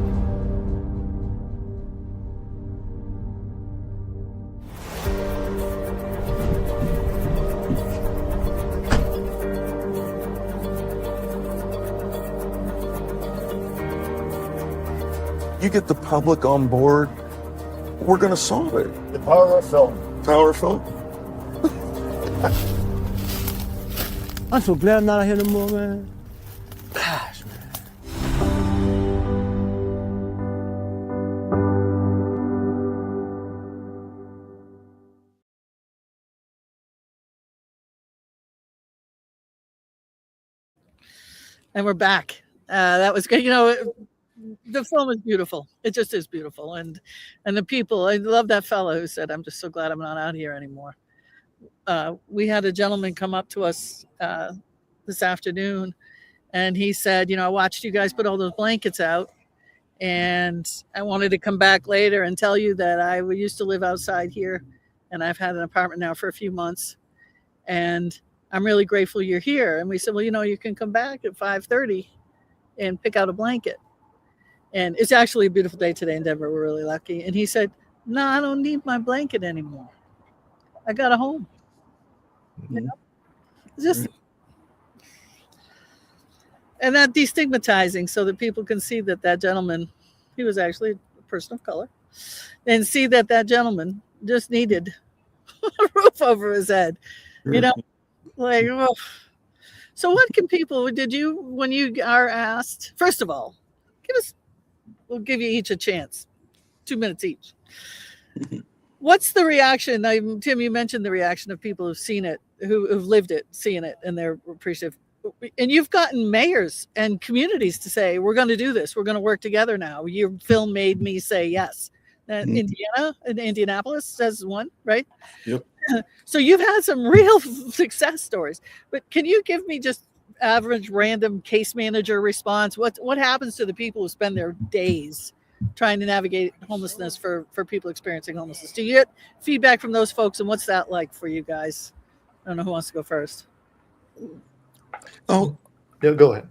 You get the public on board, we're going to solve it. The power of film. Power of film. I'm so glad I'm not out here no more, man. Gosh, man. And we're back. That was good. You know, the film is beautiful. It just is beautiful. And the people, I love that fellow who said, I'm just so glad I'm not out here anymore. We had a gentleman come up to us this afternoon, and he said, you know, I watched you guys put all those blankets out, and I wanted to come back later and tell you that I used to live outside here, and I've had an apartment now for a few months, and I'm really grateful you're here. And we said, well, you know, you can come back at 5:30 and pick out a blanket. And it's actually a beautiful day today in Denver. We're really lucky. And he said, no, I don't need my blanket anymore. I got a home. Mm-hmm. You know? Just, and that destigmatizing so that people can see that that gentleman, he was actually a person of color, and see that that gentleman just needed a roof over his head. You know, like, oh. So what can people, did you, when you are asked, first of all, we'll give you each a chance, 2 minutes each. What's the reaction? Tim, you mentioned the reaction of people who've seen it, who've lived it, seeing it, and they're appreciative. And you've gotten mayors and communities to say, we're going to do this. We're going to work together now. Your film made me say yes. Indiana and Indianapolis says one, right? Yep. So you've had some real success stories, but can you give me just average random case manager response? What happens to the people who spend their days trying to navigate homelessness for people experiencing homelessness? Do you get feedback from those folks, and what's that like for you guys? I don't know who wants to go first. Oh, yeah, go ahead.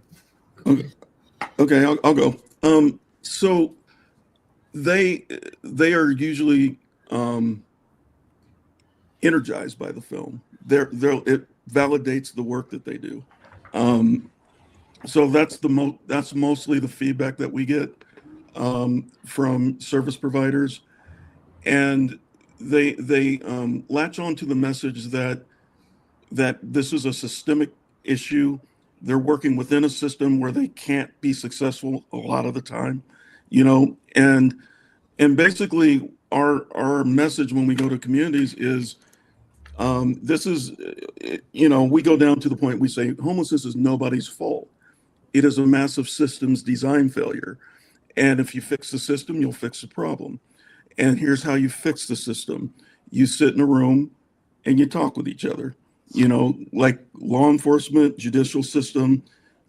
Okay, I'll go. So they are usually energized by the film. It validates the work that they do. So that's mostly the feedback that we get from service providers, and they latch on to the message that this is a systemic issue. They're working within a system where they can't be successful a lot of the time, and basically our message when we go to communities is this is, we go down to the point we say homelessness is nobody's fault. It is a massive systems design failure. And if you fix the system, you'll fix the problem. And here's how you fix the system. You sit in a room and you talk with each other, like law enforcement, judicial system,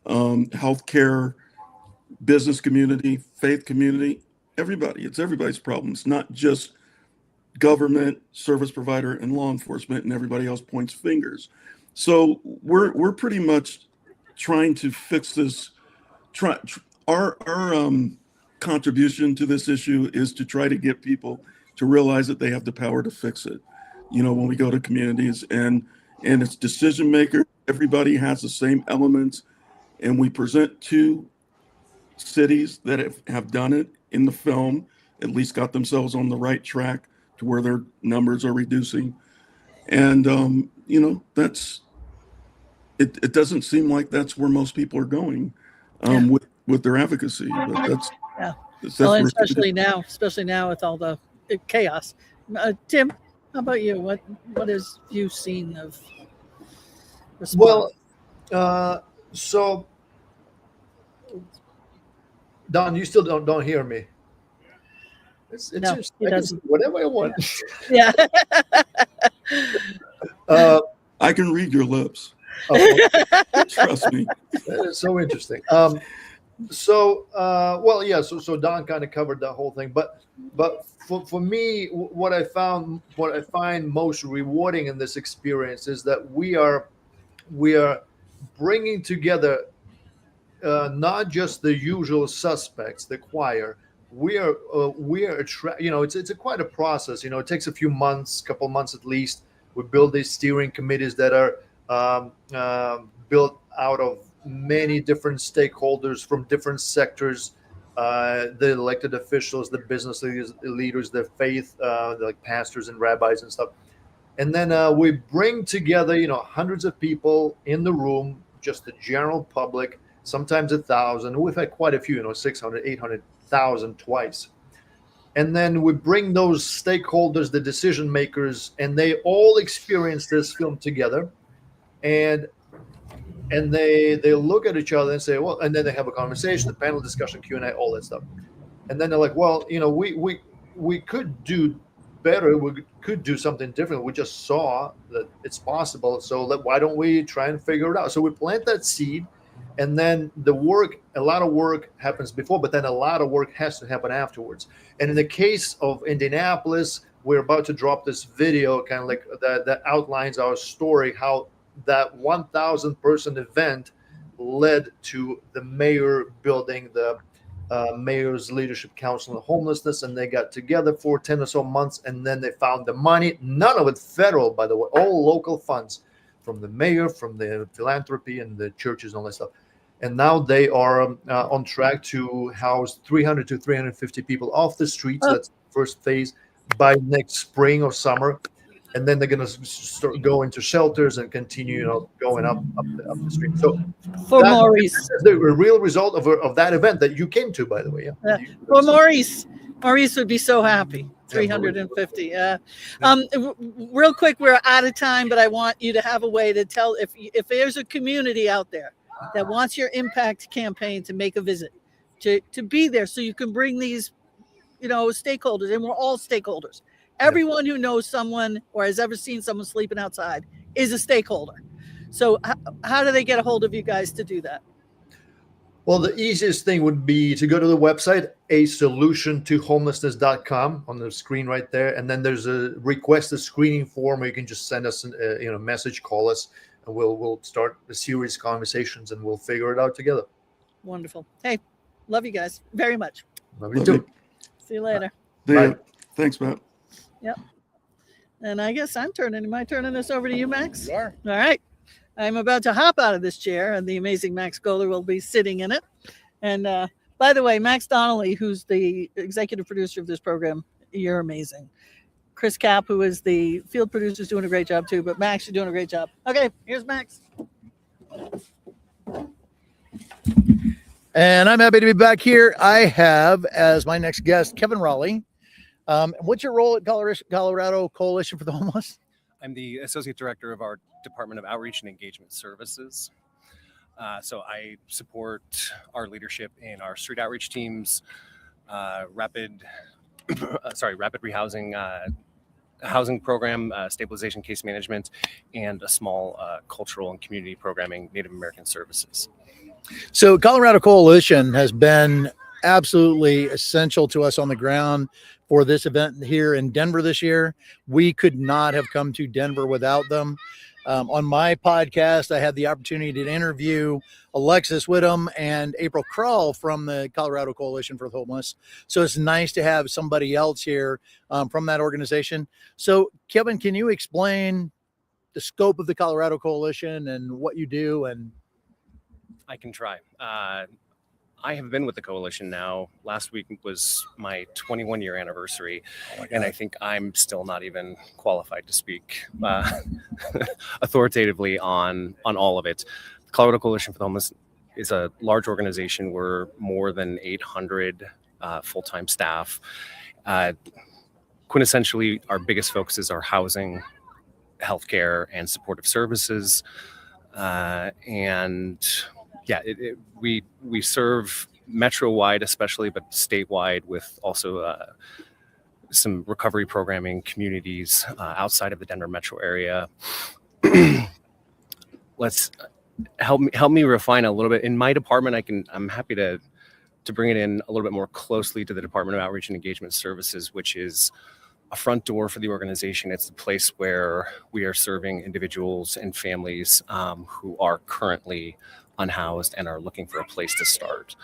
healthcare, business community, faith community, everybody. It's everybody's problem. It's not just government, service provider, and law enforcement, and everybody else points fingers. So we're pretty much trying to fix this. Our contribution to this issue is to try to get people to realize that they have the power to fix it. When we go to communities and it's decision maker, everybody has the same elements, and we present 2 cities that have done it in the film, at least got themselves on the right track to where their numbers are reducing. And, that's, it doesn't seem like that's where most people are going with their advocacy, but that's well, and especially now with all the chaos. Tim, how about you? What have you seen of response? Well, so Don, you still don't hear me. It's No, just, he I can doesn't. say whatever I want. Yeah. I can read your lips. Trust me. That is so interesting. So Don kind of covered that whole thing, but for me, what I find most rewarding in this experience is that we are bringing together not just the usual suspects, the choir. It's quite a process. It takes a few months, couple months at least. We build these steering committees that are built out of many different stakeholders from different sectors, the elected officials, the business leaders, the faith, like pastors and rabbis and stuff. And then we bring together, hundreds of people in the room, just the general public, sometimes 1,000. We've had quite a few, 600, 800,000 twice. And then we bring those stakeholders, the decision makers, and they all experience this film together. And they look at each other and say, well, and then they have a conversation, the panel discussion, Q&A, all that stuff. And then they're like, well, we could do better. We could do something different. We just saw that it's possible. So why don't we try and figure it out? So we plant that seed, and then a lot of work happens before, but then a lot of work has to happen afterwards. And in the case of Indianapolis, we're about to drop this video kind of like that outlines our story, how that 1,000 person event led to the mayor building the Mayor's Leadership Council on Homelessness, and they got together for 10 or so months, and then they found the money, none of it federal, by the way, all local funds from the mayor, from the philanthropy and the churches and all that stuff. And now they are on track to house 300 to 350 people off the streets. That's the first phase by next spring or summer. And then they're going to start go into shelters and continue, going up the street. So for Maurice, the real result of that event that you came to, by the way. Yeah. For Maurice would be so happy. 350. Real quick, we're out of time, but I want you to have a way to tell if there's a community out there that wants your impact campaign to make a visit, to be there, so you can bring these, stakeholders, and we're all stakeholders. Everyone who knows someone or has ever seen someone sleeping outside is a stakeholder. So how do they get a hold of you guys to do that? Well, the easiest thing would be to go to the website, asolutiontohomelessness.com, on the screen right there. And then there's a request a screening form where you can just send us a message, call us, and we'll start a series of conversations and we'll figure it out together. Wonderful. Hey, love you guys very much. Love you too. See you later. Bye. Thanks, Matt. Yep. And I guess am I turning this over to you, Max? You are. All right. I'm about to hop out of this chair, and the amazing Max Goller will be sitting in it. And by the way, Max Donnelly, who's the executive producer of this program, you're amazing. Chris Kapp, who is the field producer, is doing a great job too. But Max, you're doing a great job. Okay, here's Max. And I'm happy to be back here. I have as my next guest Kevin Raleigh. What's your role at Colorado Coalition for the Homeless? I'm the Associate Director of our Department of Outreach and Engagement Services. So I support our leadership in our street outreach teams, rapid rehousing, housing program, stabilization case management, and a small cultural and community programming, Native American services. So Colorado Coalition has been absolutely essential to us on the ground for this event here in Denver this year. We could not have come to Denver without them. On my podcast, I had the opportunity to interview Alexis Whittam and April Krull from the Colorado Coalition for the Homeless. So it's nice to have somebody else here from that organization. So Kevin, can you explain the scope of the Colorado Coalition and what you do? And I can try. I have been with the coalition now. Last week was my 21-year anniversary, and I think I'm still not even qualified to speak authoritatively on all of it. The Colorado Coalition for the Homeless is a large organization. We're more than 800 full-time staff. Quintessentially, our biggest focuses are housing, healthcare, and supportive services, we serve metro-wide especially, but statewide with also some recovery programming communities outside of the Denver metro area. Let's help me refine a little bit. In my department, I'm happy to bring it in a little bit more closely to the Department of Outreach and Engagement Services, which is a front door for the organization. It's the place where we are serving individuals and families who are currently unhoused and are looking for a place to start.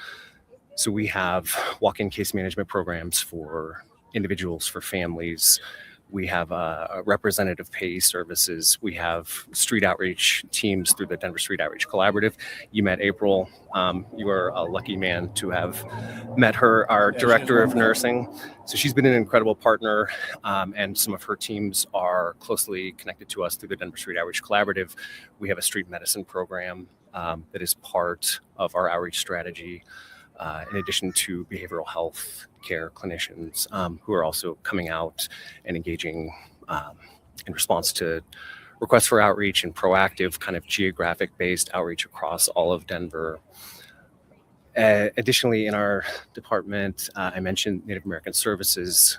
So we have walk-in case management programs for individuals, for families. We have representative pay services. We have street outreach teams through the Denver Street Outreach Collaborative. You met April. You are a lucky man to have met her, our director of nursing. So she's been an incredible partner, and some of her teams are closely connected to us through the Denver Street Outreach Collaborative. We have a street medicine program that is part of our outreach strategy, in addition to behavioral health care clinicians who are also coming out and engaging in response to requests for outreach and proactive kind of geographic-based outreach across all of Denver. Additionally, in our department, I mentioned Native American services,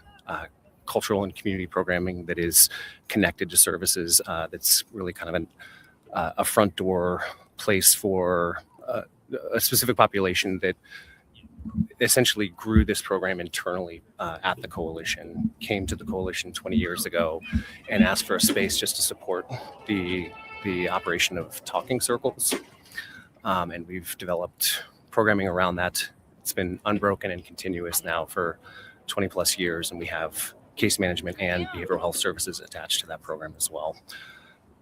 cultural and community programming that is connected to services that's really kind of a front door place for a specific population that essentially grew this program internally at the coalition, came to the coalition 20 years ago and asked for a space just to support the operation of talking circles. And we've developed programming around that. It's been unbroken and continuous now for 20 plus years, and we have case management and behavioral health services attached to that program as well.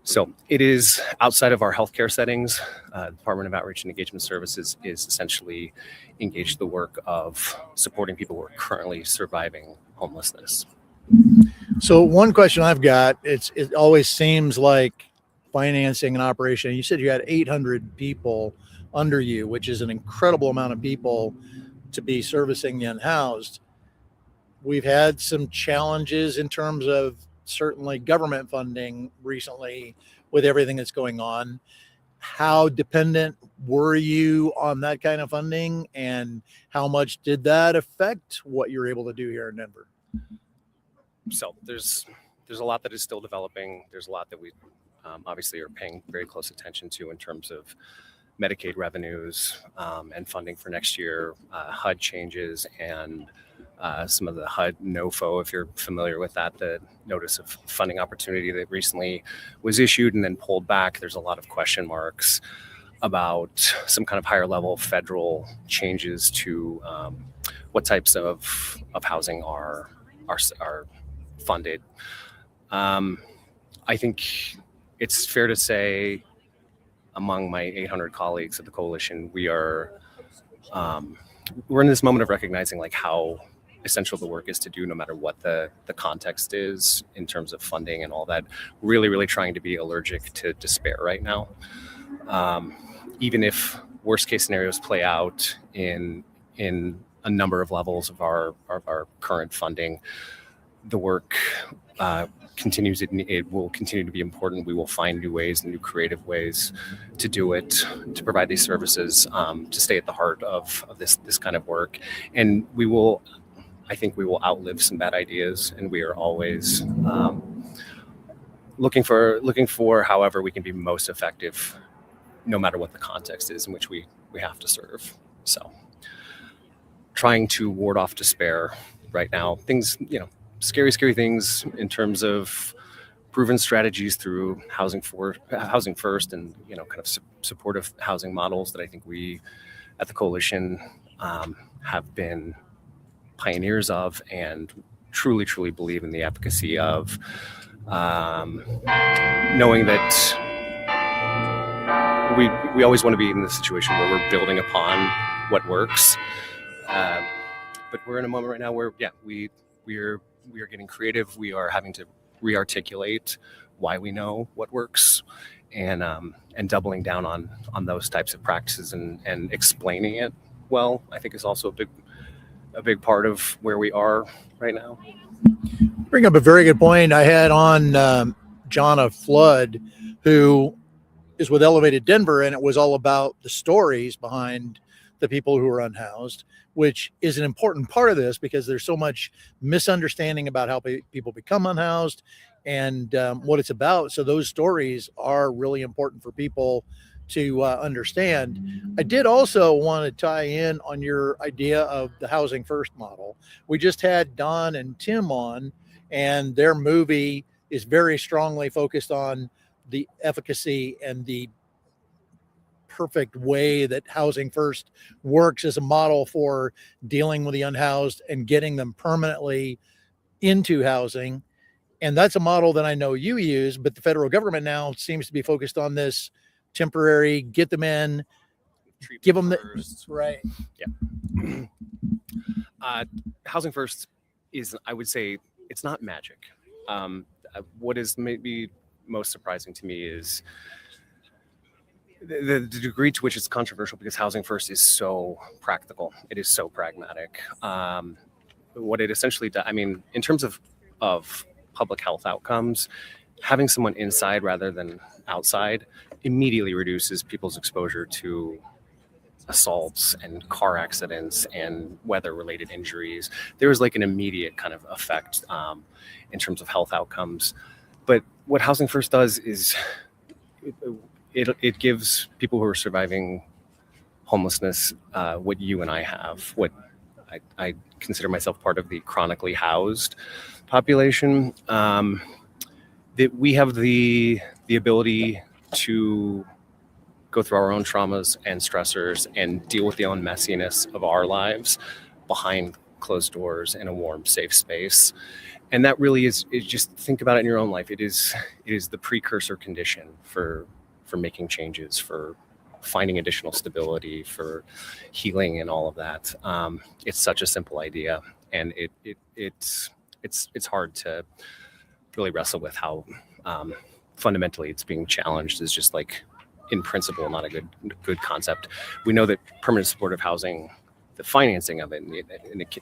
So it is outside of our healthcare settings. The Department of Outreach and Engagement Services is essentially engaged in the work of supporting people who are currently surviving homelessness. So one question I've got, it always seems like financing an operation. You said you had 800 people under you, which is an incredible amount of people to be servicing the unhoused. We've had some challenges in terms of certainly government funding recently with everything that's going on. How dependent were you on that kind of funding, and how much did that affect what you're able to do here in Denver? So there's a lot that is still developing. There's a lot that we obviously are paying very close attention to in terms of Medicaid revenues and funding for next year, HUD changes, and some of the HUD NOFO, if you're familiar with that, the notice of funding opportunity that recently was issued and then pulled back. There's a lot of question marks about some kind of higher level federal changes to what types of housing are funded. I think it's fair to say, among my 800 colleagues at the coalition, we're in this moment of recognizing like how essential the work is to do, no matter what the context is in terms of funding and all that. Really trying to be allergic to despair right now. Even if worst case scenarios play out in a number of levels of our current funding, the work continues. It will continue to be important. We will find new ways, new creative ways to do it, to provide these services, to stay at the heart of this kind of work. And I think we will outlive some bad ideas, and we are always looking for however we can be most effective, no matter what the context is in which we have to serve. So trying to ward off despair right now, things, scary things in terms of proven strategies through housing first and, kind of supportive housing models that I think we at the coalition have been pioneers of, and truly believe in the efficacy of, knowing that we always want to be in the situation where we're building upon what works. But we're in a moment right now where, we are getting creative. We are having to re-articulate why we know what works, and doubling down on those types of practices and explaining it well, I think is also a big part of where we are right now. Bring up a very good point. I had on Jonna Flood, who is with Elevated Denver, and it was all about the stories behind the people who are unhoused, which is an important part of this because there's so much misunderstanding about how people become unhoused and what it's about. So those stories are really important for people to understand. I did also want to tie in on your idea of the housing first model. We just had Don and Tim on, and their movie is very strongly focused on the efficacy and the perfect way that housing first works as a model for dealing with the unhoused and getting them permanently into housing. And that's a model that I know you use, but the federal government now seems to be focused on this temporary, get them in, give them the right. Yeah. Housing first is, I would say, it's not magic. What is maybe most surprising to me is the degree to which it's controversial, because housing first is so practical. It is so pragmatic. What it essentially does, in terms of public health outcomes, having someone inside rather than outside immediately reduces people's exposure to assaults and car accidents and weather-related injuries. There's like an immediate kind of effect in terms of health outcomes. But what Housing First does is it gives people who are surviving homelessness what you and I have, what I consider myself part of the chronically housed population, that we have the ability to go through our own traumas and stressors and deal with the own messiness of our lives behind closed doors in a warm, safe space. And that really is just, think about it in your own life. It is the precursor condition for making changes, for finding additional stability, for healing and all of that. It's such a simple idea, and it's hard to really wrestle with how fundamentally it's being challenged as just like, in principle, not a good concept. We know that permanent supportive housing, the financing of it, and it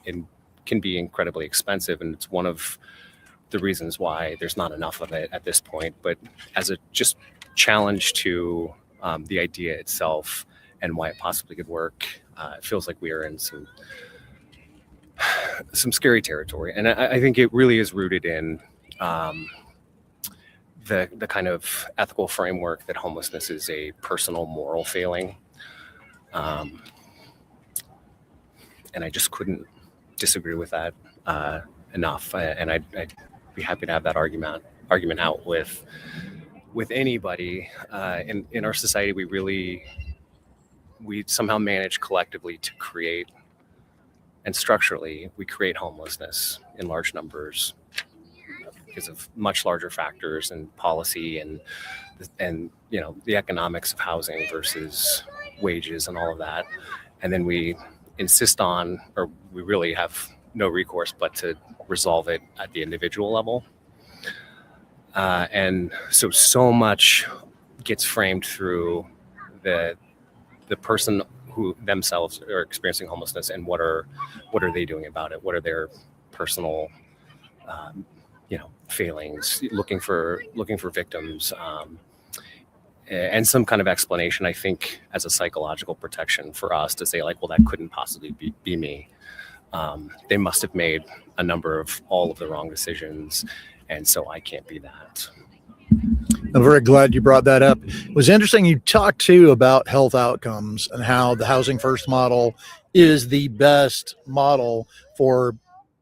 can be incredibly expensive, and it's one of the reasons why there's not enough of it at this point. But as a just challenge to the idea itself and why it possibly could work, it feels like we are in some scary territory. And I think it really is rooted in the kind of ethical framework that homelessness is a personal moral failing, And I just couldn't disagree with that enough. And I'd be happy to have that argument out with anybody. In our society, we somehow manage collectively to create, and structurally, we create homelessness in large numbers because of much larger factors and policy and the economics of housing versus wages and all of that. And then we insist on, or we really have no recourse but to resolve it at the individual level. And so much gets framed through the person who themselves are experiencing homelessness and what are they doing about it? What are their personal failings, looking for victims, and some kind of explanation, I think, as a psychological protection for us to say, like, well, that couldn't possibly be me. They must have made a number of all of the wrong decisions, and so I can't be that. I'm very glad you brought that up. It was interesting. You talked too about health outcomes and how the Housing First model is the best model for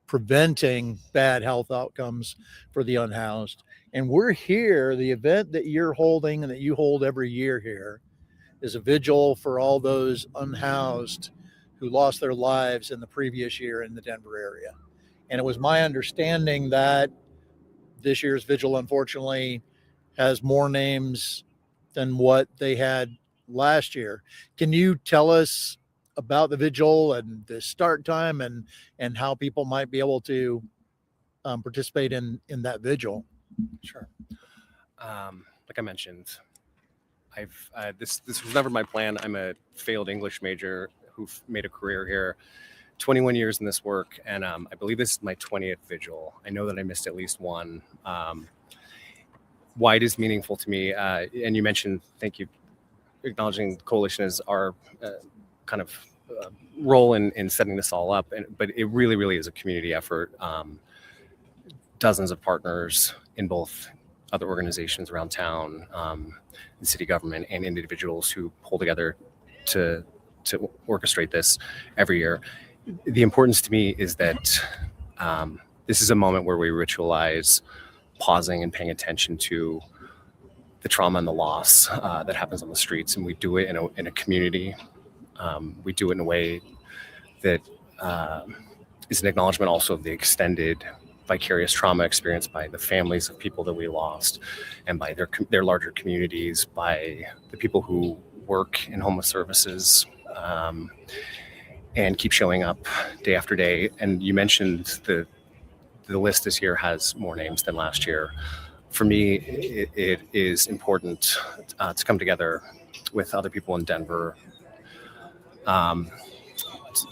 preventing bad health outcomes for the unhoused. And we're here, the event that you're holding and that you hold every year here is a vigil for all those unhoused who lost their lives in the previous year in the Denver area. And it was my understanding that this year's vigil, unfortunately, has more names than what they had last year. Can you tell us about the vigil and the start time and how people might be able to participate in that vigil? Sure. Like I mentioned, this was never my plan. I'm a failed English major who made a career here, 21 years in this work, and I believe this is my 20th vigil. I know that I missed at least one. Why it is meaningful to me, and you mentioned, thank you, acknowledging the coalition as our kind of role in setting this all up, but it really, really is a community effort. Dozens of partners in both other organizations around town, the city government, and individuals who pull together to orchestrate this every year. The importance to me is that this is a moment where we ritualize pausing and paying attention to the trauma and the loss that happens on the streets, and we do it in a community. We do it in a way that is an acknowledgement also of the extended vicarious trauma experienced by the families of people that we lost, and by their larger communities, by the people who work in homeless services, and keep showing up day after day. And you mentioned the list this year has more names than last year. For me, it is important to come together with other people in Denver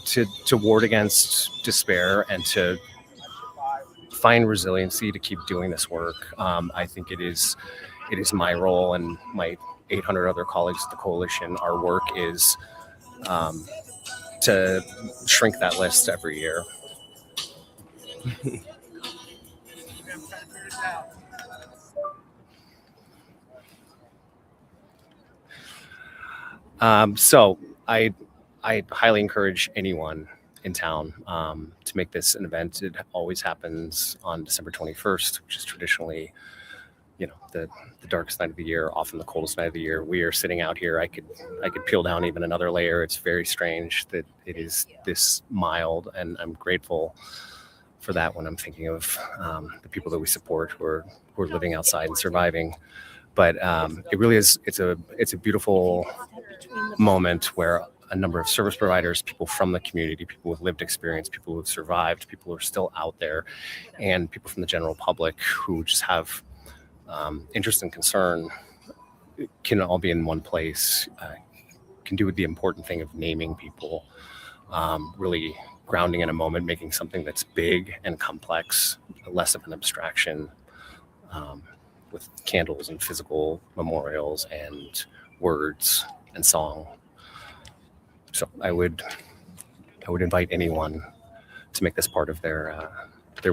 to ward against despair and to find resiliency to keep doing this work. I think it is my role and my 800 other colleagues at the coalition. Our work is to shrink that list every year. So I highly encourage anyone in town to make this an event. It always happens on December 21st, which is traditionally, the darkest night of the year, often the coldest night of the year. We are sitting out here. I could peel down even another layer. It's very strange that it is this mild, and I'm grateful for that when I'm thinking of the people that we support who are living outside and surviving. But it really is. It's a beautiful moment where a number of service providers, people from the community, people with lived experience, people who have survived, people who are still out there, and people from the general public who just have interest and concern can all be in one place, can do the important thing of naming people, really grounding in a moment, making something that's big and complex, less of an abstraction, with candles and physical memorials and words and song. So I would invite anyone to make this part of their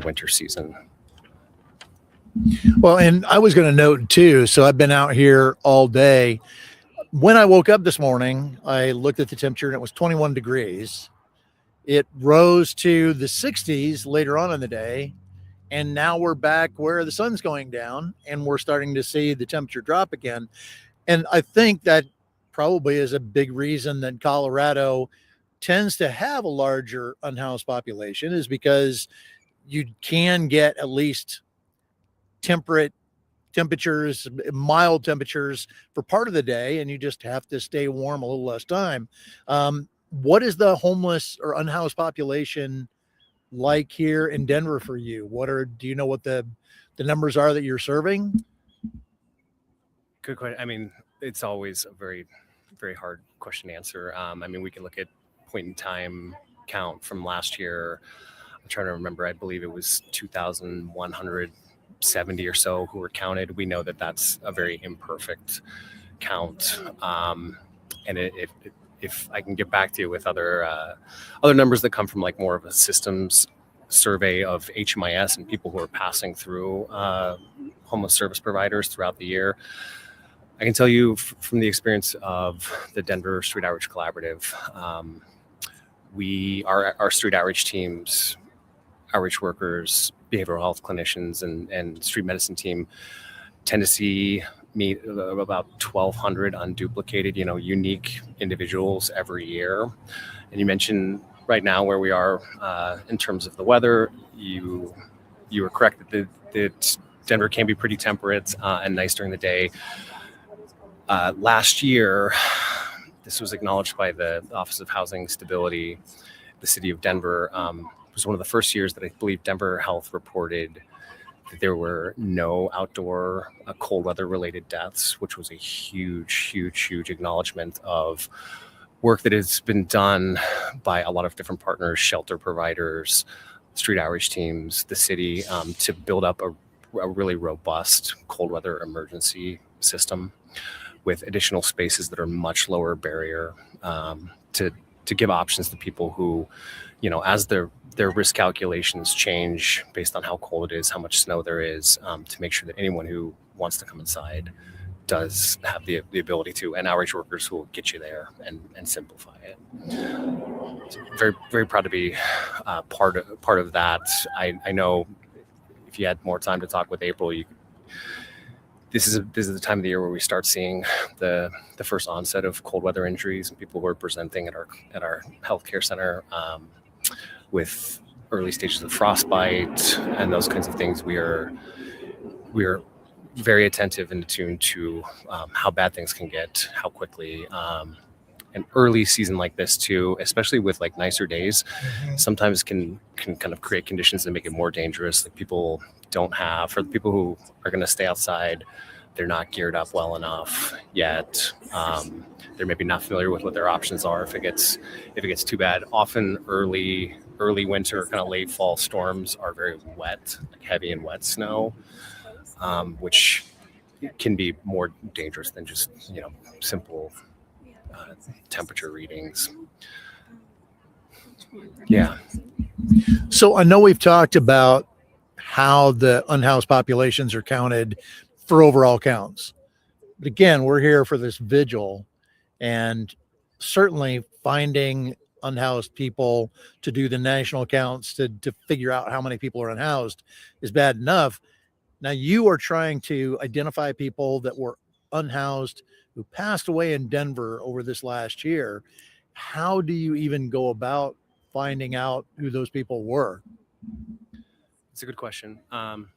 winter season. Well, and I was going to note too, so I've been out here all day. When I woke up this morning, I looked at the temperature and it was 21 degrees. It rose to the 60s later on in the day. And now we're back where the sun's going down and we're starting to see the temperature drop again. And I think that probably is a big reason that Colorado tends to have a larger unhoused population, is because you can get at least temperatures, mild temperatures for part of the day, and you just have to stay warm a little less time. What is the homeless or unhoused population like here in Denver for you? Do you know what the numbers are that you're serving? Good question. I mean, it's always a very, very hard question to answer. I mean, we can look at point in time count from last year. I'm trying to remember. I believe it was 2,170 or so who were counted. We know that that's a very imperfect count. And if I can get back to you with other numbers that come from like more of a systems survey of HMIS and people who are passing through homeless service providers throughout the year, I can tell you from the experience of the Denver Street Outreach Collaborative, our street outreach teams, outreach workers, behavioral health clinicians, and street medicine team tend to meet about 1,200 unduplicated, unique individuals every year. And you mentioned right now where we are in terms of the weather. You were correct that Denver can be pretty temperate and nice during the day. Last year, this was acknowledged by the Office of Housing Stability, the city of Denver. It was one of the first years that I believe Denver Health reported that there were no outdoor cold weather related deaths, which was a huge, huge, huge acknowledgement of work that has been done by a lot of different partners, shelter providers, street outreach teams, the city, to build up a really robust cold weather emergency system with additional spaces that are much lower barrier, to give options to people who, as their risk calculations change based on how cold it is, how much snow there is, to make sure that anyone who wants to come inside does have the ability to, and outreach workers who will get you there and simplify it. So very, very proud to be part of that. I know if you had more time to talk with April, this is the time of the year where we start seeing the first onset of cold weather injuries and people who are presenting at our healthcare center with early stages of frostbite and those kinds of things. We are very attentive and attuned to how bad things can get, how quickly. An early season like this too, especially with like nicer days, sometimes can kind of create conditions that make it more dangerous. Like people don't have, for the people who are going to stay outside, they're not geared up well enough yet. They're maybe not familiar with what their options are if it gets too bad. Often early winter, kind of late fall storms are very wet, like heavy and wet snow, which can be more dangerous than just simple temperature readings. Yeah. So I know we've talked about how the unhoused populations are counted for overall counts. But again, we're here for this vigil, and certainly finding unhoused people to do the national counts to figure out how many people are unhoused is bad enough. Now you are trying to identify people that were unhoused who passed away in Denver over this last year. How do you even go about finding out who those people were? It's a good question.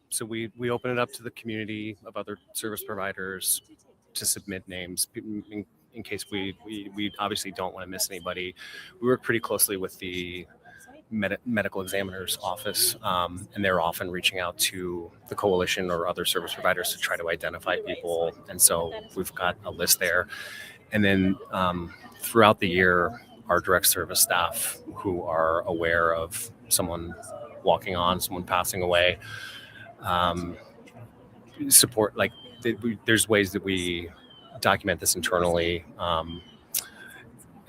So we open it up to the community of other service providers to submit names in case we obviously don't want to miss anybody. We work pretty closely with the medical examiner's office, and they're often reaching out to the coalition or other service providers to try to identify people. And so we've got a list there. And then throughout the year, our direct service staff who are aware of someone walking on, someone passing away, support, like there's ways that we document this internally,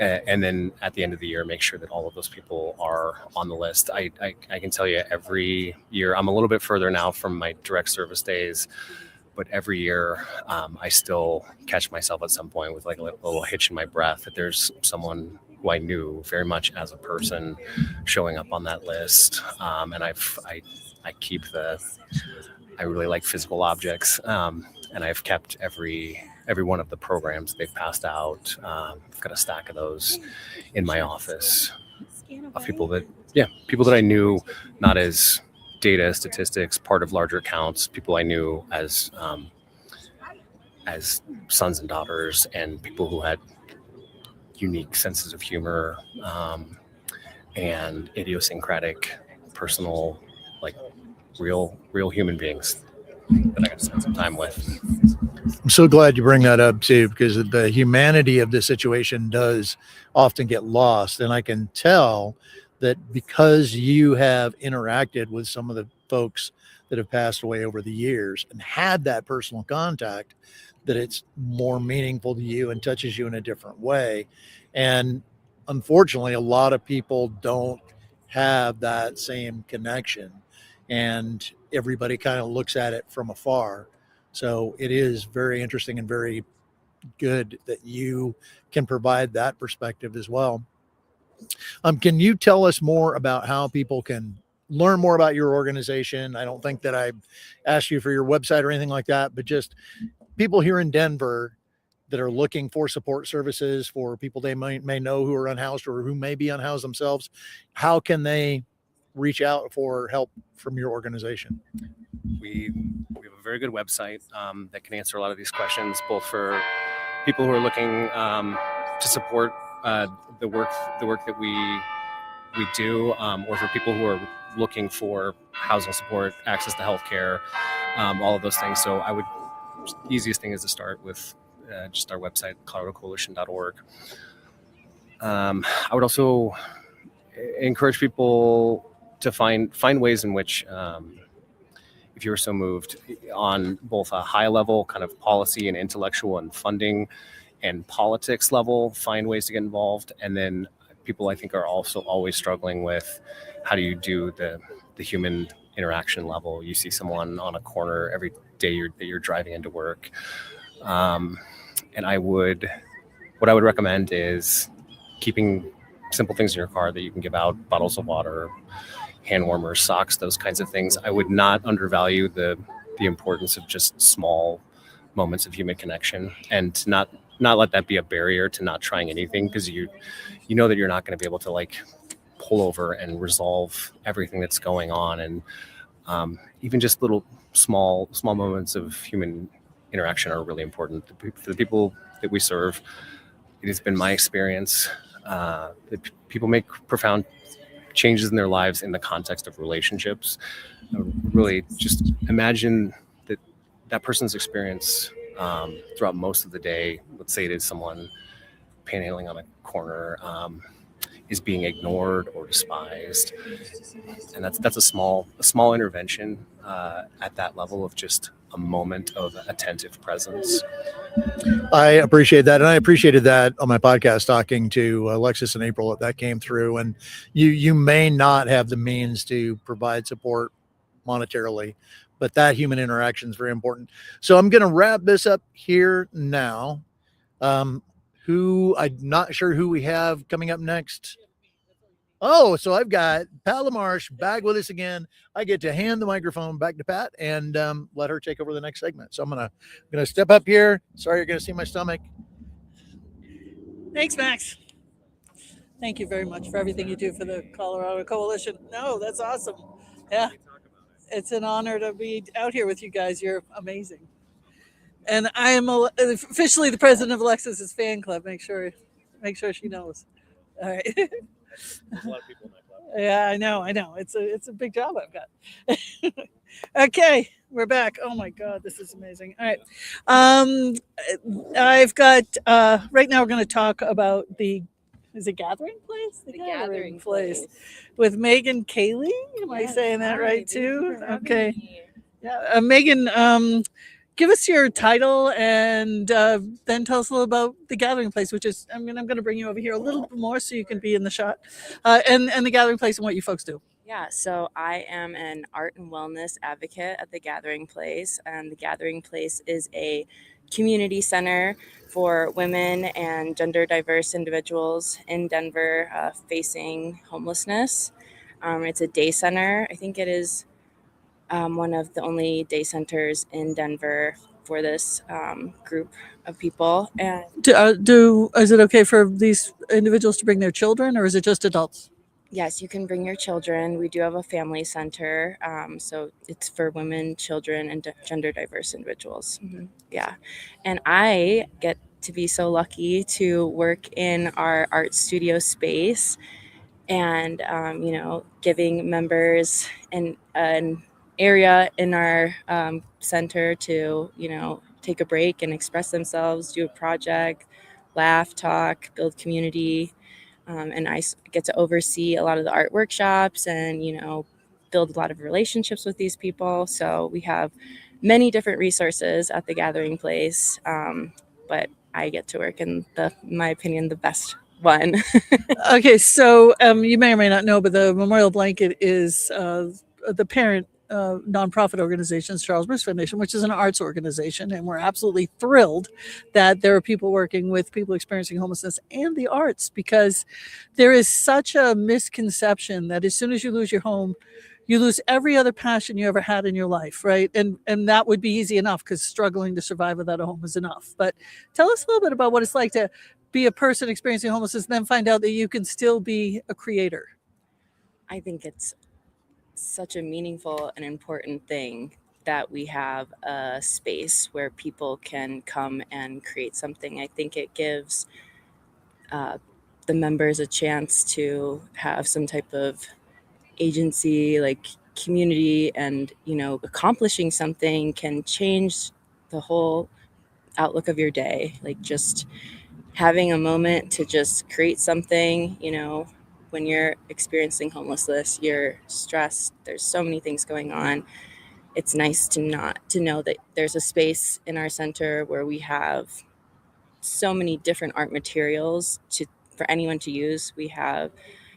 and then at the end of the year make sure that all of those people are on the list. I can tell you every year, I'm a little bit further now from my direct service days, But every year, I still catch myself at some point with like a little hitch in my breath that there's someone who I knew very much as a person showing up on that list. And I really like physical objects, and I've kept every one of the programs they've passed out. I've got a stack of those in my office of people that I knew not as data statistics, part of larger accounts, people I knew as sons and daughters, and people who had unique senses of humor and idiosyncratic, personal, like real human beings that I got to spend some time with. I'm so glad you bring that up too, because the humanity of this situation does often get lost. And I can tell that because you have interacted with some of the folks that have passed away over the years and had that personal contact, that it's more meaningful to you and touches you in a different way. And unfortunately, a lot of people don't have that same connection, and everybody kind of looks at it from afar. So it is very interesting and very good that you can provide that perspective as well. Can you tell us more about how people can learn more about your organization? I don't think that I asked you for your website or anything like that, but just people here in Denver that are looking for support services for people they may know who are unhoused or who may be unhoused themselves. How can they reach out for help from your organization? We have a very good website that can answer a lot of these questions, both for people who are looking to support the work that we do, or for people who are looking for housing support, access to healthcare, all of those things. So the easiest thing is to start with just our website, coloradocoalition.org. I would also encourage people to find ways in which, if you're so moved, on both a high level kind of policy and intellectual and funding and politics level, find ways to get involved. And then people, I think, are also always struggling with how do you do the human interaction level. You see someone on a corner every day that you're driving into work. And what I would recommend is keeping simple things in your car that you can give out, bottles of water, hand warmers, socks, those kinds of things. I would not undervalue the importance of just small moments of human connection, and not let that be a barrier to not trying anything, because you know that you're not going to be able to like pull over and resolve everything that's going on. And even just little small moments of human interaction are really important for the people that we serve. It has been my experience that people make profound changes in their lives in the context of relationships. Really just imagine that person's experience throughout most of the day. Let's say it is someone panhandling on a corner, is being ignored or despised, and that's a small intervention at that level of just a moment of attentive presence. I appreciate that, and I appreciated that on my podcast talking to Alexis and April that came through. And you may not have the means to provide support monetarily, but that human interaction is very important. So I'm going to wrap this up here now. I'm not sure who we have coming up next. Oh, so I've got Pat LaMarche back with us again. I get to hand the microphone back to Pat and let her take over the next segment. So I'm gonna step up here. Sorry, you're gonna see my stomach. Thanks, Max. Thank you very much for everything you do for the Colorado Coalition. No, that's awesome. Yeah, it's an honor to be out here with you guys. You're amazing. And I am officially the president of Alexis's fan club. Make sure she knows. All right. There's a lot of people in that club. Yeah, I know. It's a big job I've got. Okay, we're back. Oh my God, this is amazing. All right. I've got right now we're going to talk about is it Gathering Place? The Gathering Place with Megan Cayley. Am I saying that right too? Okay. Yeah, Megan, give us your title and then tell us a little about the Gathering Place, which is, I'm going to bring you over here a little bit more so you can be in the shot, and the Gathering Place and what you folks do. Yeah, so I am an art and wellness advocate at the Gathering Place, and the Gathering Place is a community center for women and gender diverse individuals in Denver facing homelessness. It's a day center. I think it is one of the only day centers in Denver for this group of people. And Is it okay for these individuals to bring their children, or is it just adults? yes, you can bring your children. We do have a family center, so it's for women, children, and gender diverse individuals. Yeah, and I get to be so lucky to work in our art studio space, and giving members an area in our center to take a break and express themselves, do a project, laugh, talk, build community. And I get to oversee a lot of the art workshops and, build a lot of relationships with these people. So we have many different resources at the Gathering Place, but I get to work in in my opinion, the best one. Okay, so you may or may not know, but the Memorial Blanket is the parent nonprofit organization, Charles Bruce Foundation, which is an arts organization, and we're absolutely thrilled that there are people working with people experiencing homelessness and the arts, because there is such a misconception that as soon as you lose your home, you lose every other passion you ever had in your life, right? And that would be easy enough, because struggling to survive without a home is enough. But tell us a little bit about what it's like to be a person experiencing homelessness and then find out that you can still be a creator. I think it's such a meaningful and important thing that we have a space where people can come and create something. I think it gives the members a chance to have some type of agency, like community, and accomplishing something can change the whole outlook of your day. Like just having a moment to just create something, when you're experiencing homelessness, you're stressed, there's so many things going on. It's nice to know that there's a space in our center where we have so many different art materials for anyone to use. We have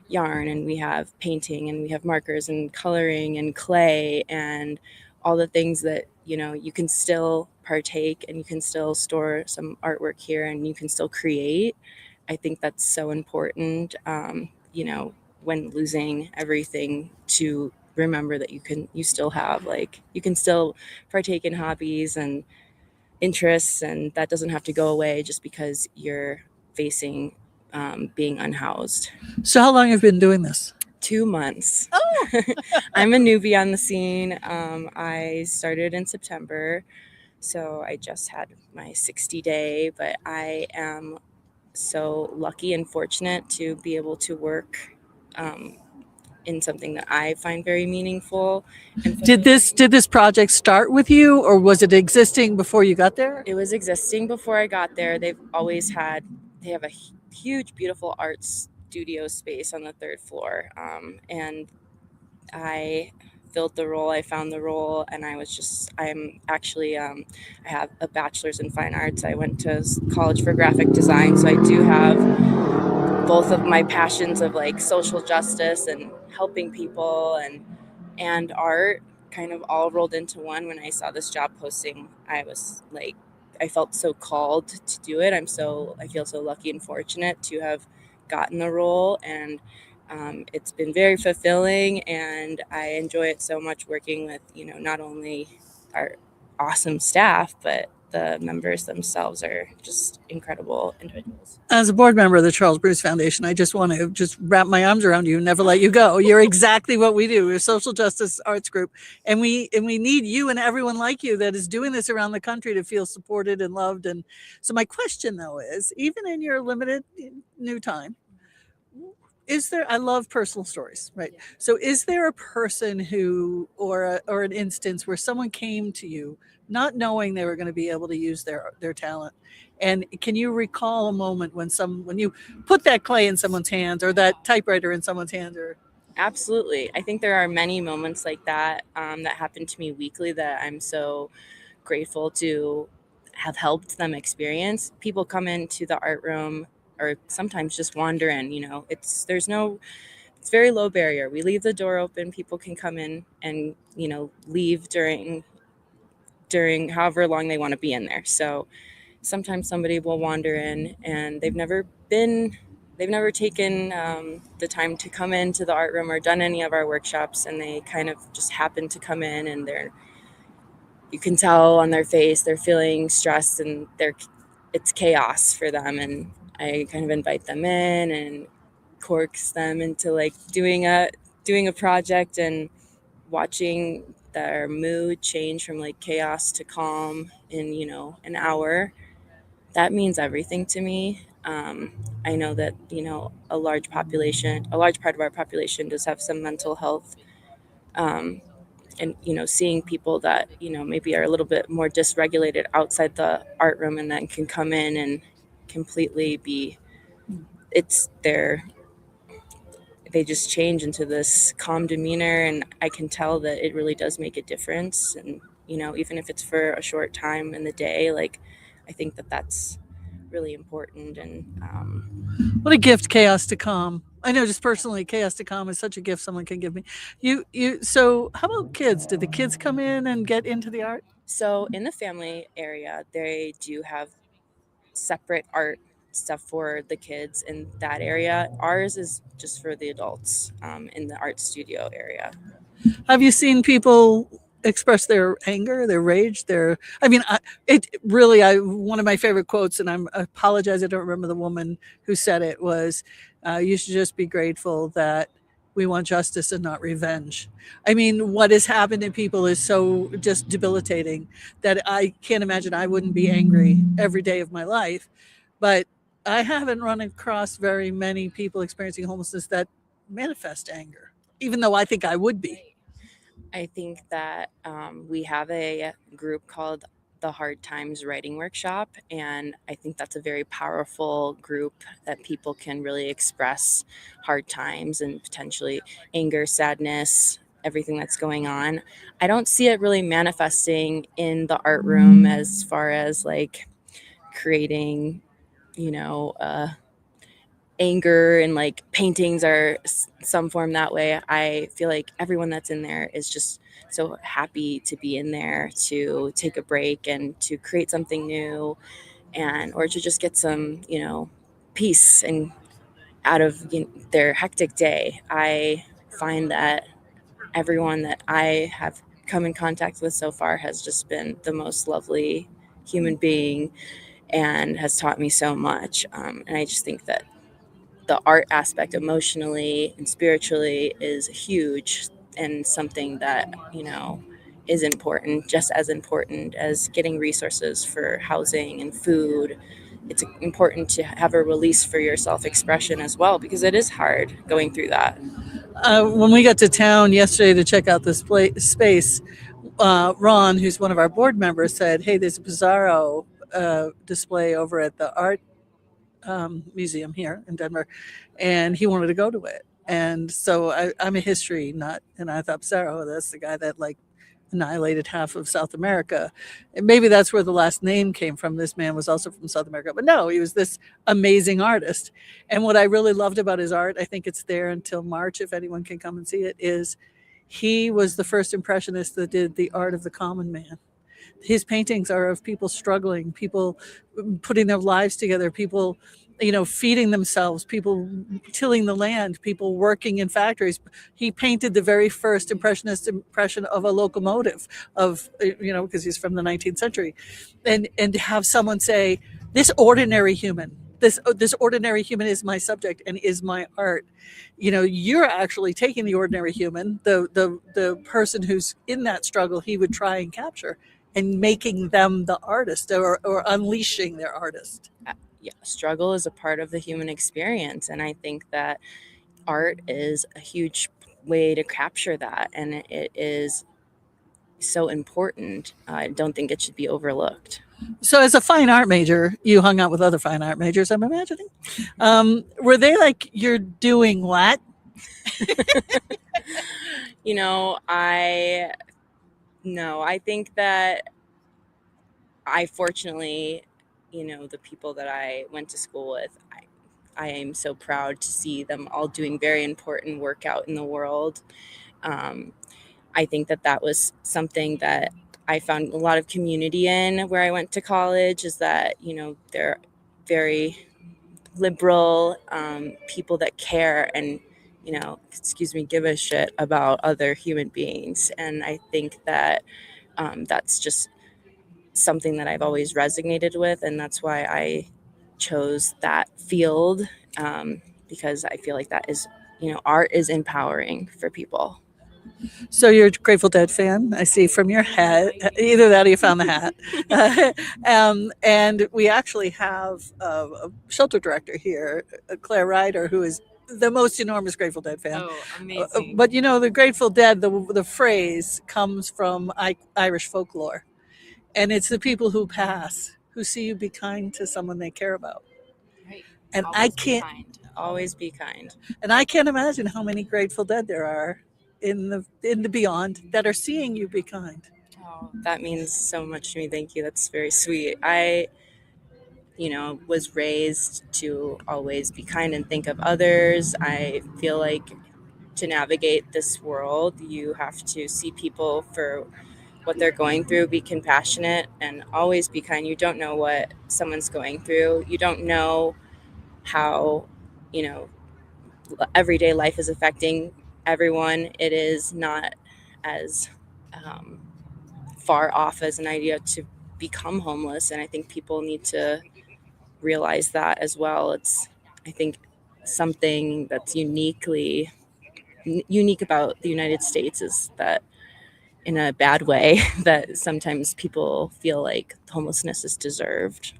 yarn, and we have painting, and we have markers and coloring and clay and all the things that you can still partake, and you can still store some artwork here, and you can still create. I think that's so important, when losing everything, to remember that you still have, like, you can still partake in hobbies and interests, and that doesn't have to go away just because you're facing being unhoused. So how long have you been doing this? 2 months. Oh, I'm a newbie on the scene. I started in September, so I just had my 60-day, but I am so lucky and fortunate to be able to work in something that I find very meaningful. Did this project start with you, or was it existing before you got there? It was existing before I got there. They have a huge, beautiful art studio space on the 3rd floor. And I filled the role. I found the role, and I have a bachelor's in fine arts. I went to college for graphic design, so I do have both of my passions of like social justice and helping people and art kind of all rolled into one. When I saw this job posting, I felt so called to do it. I feel so lucky and fortunate to have gotten the role, and it's been very fulfilling, and I enjoy it so much working with, not only our awesome staff, but the members themselves are just incredible individuals. As a board member of the Charles Bruce Foundation, I just want to wrap my arms around you and never let you go. You're exactly what we do. We're a social justice arts group, and we need you and everyone like you that is doing this around the country to feel supported and loved. And so my question, though, is, even in your limited new time, I love personal stories, right? Yeah. So is there a person who, or an instance where someone came to you not knowing they were going to be able to use their talent? And can you recall a moment when you put that clay in someone's hands, or that typewriter in someone's hands? Or Absolutely. I think there are many moments like that that happen to me weekly that I'm so grateful to have helped them experience. People come into the art room, or sometimes just wander in. It's it's very low barrier. We leave the door open. People can come in and, leave during however long they want to be in there. So sometimes somebody will wander in and they've never taken the time to come into the art room or done any of our workshops, and they kind of just happen to come in, and you can tell on their face they're feeling stressed and it's chaos for them. And I kind of invite them in and coax them into like doing a project, and watching their mood change from like chaos to calm in an hour. That means everything to me. I know that a large part of our population does have some mental health, and seeing people that maybe are a little bit more dysregulated outside the art room, and then can come in and completely they just change into this calm demeanor, and I can tell that it really does make a difference. And even if it's for a short time in the day, like, I think that that's really important. And What a gift, chaos to calm. I know, just personally, chaos to calm is such a gift someone can give me. So how about kids? Did the kids come in and get into the art? So in the family area, they do have separate art stuff for the kids in that area. Ours is just for the adults, in the art studio area. Have you seen people express their anger, their rage, one of my favorite quotes, and I apologize, I don't remember the woman who said it, was, you should just be grateful that we want justice and not revenge. I mean, what has happened to people is so just debilitating that I can't imagine. I wouldn't be angry every day of my life, but I haven't run across very many people experiencing homelessness that manifest anger, even though I think I would be. I think that we have a group called the Hard Times Writing Workshop, and I think that's a very powerful group that people can really express hard times and potentially anger, sadness, everything that's going on. I don't see it really manifesting in the art room as far as like creating, anger, and like paintings are some form that way. I feel like everyone that's in there is just so happy to be in there, to take a break and to create something new, or to just get some peace and out of their hectic day. I find that everyone that I have come in contact with so far has just been the most lovely human being and has taught me so much. And I just think that the art aspect emotionally and spiritually is huge, and something that is important, just as important as getting resources for housing and food. It's important to have a release for your self-expression as well, because it is hard going through that. When we got to town yesterday to check out this space, Ron, who's one of our board members, said, "Hey, there's a Pizarro display over at the art museum here in Denver," and he wanted to go to it. And so I'm a history nut, and I thought, Pizarro, that's the guy that like annihilated half of South America. And maybe that's where the last name came from. This man was also from South America, but no, he was this amazing artist. And what I really loved about his art, I think it's there until March, if anyone can come and see it, is he was the first impressionist that did the art of the common man. His paintings are of people struggling, people putting their lives together, people feeding themselves, people tilling the land, people working in factories. He painted the very first impressionist impression of a locomotive, because he's from the 19th century, and to have someone say, this ordinary human is my subject and is my art. You're actually taking the ordinary human, the person who's in that struggle he would try and capture, and making them the artist, or unleashing their artist. Yeah, struggle is a part of the human experience, and I think that art is a huge way to capture that, and it is so important. I don't think it should be overlooked. So as a fine art major, you hung out with other fine art majors, I'm imagining. Were they like, you're doing what? I think that I fortunately, the people that I went to school with, I am so proud to see them all doing very important work out in the world. I think that was something that I found a lot of community in where I went to college, is that, they're very liberal people that care and, give a shit about other human beings. And I think that that's just something that I've always resonated with. And that's why I chose that field, because I feel like that is, art is empowering for people. So you're a Grateful Dead fan, I see from your hat. Either that or you found the hat. And we actually have a shelter director here, Claire Ryder, who is the most enormous Grateful Dead fan. Oh, amazing. But the Grateful Dead, the phrase comes from Irish folklore. And it's the people who pass, who see you be kind to someone they care about. Right. And Always be kind. And I can't imagine how many Grateful Dead there are in the beyond that are seeing you be kind. Oh, that means so much to me. Thank you. That's very sweet. I, was raised to always be kind and think of others. I feel like to navigate this world, you have to see people for what they're going through, be compassionate, and always be kind. You don't know what someone's going through. You don't know how, everyday life is affecting everyone. It is not as far off as an idea to become homeless, and I think people need to realize that as well. It's, I think, something that's unique about the United States is that, in a bad way, that sometimes people feel like homelessness is deserved.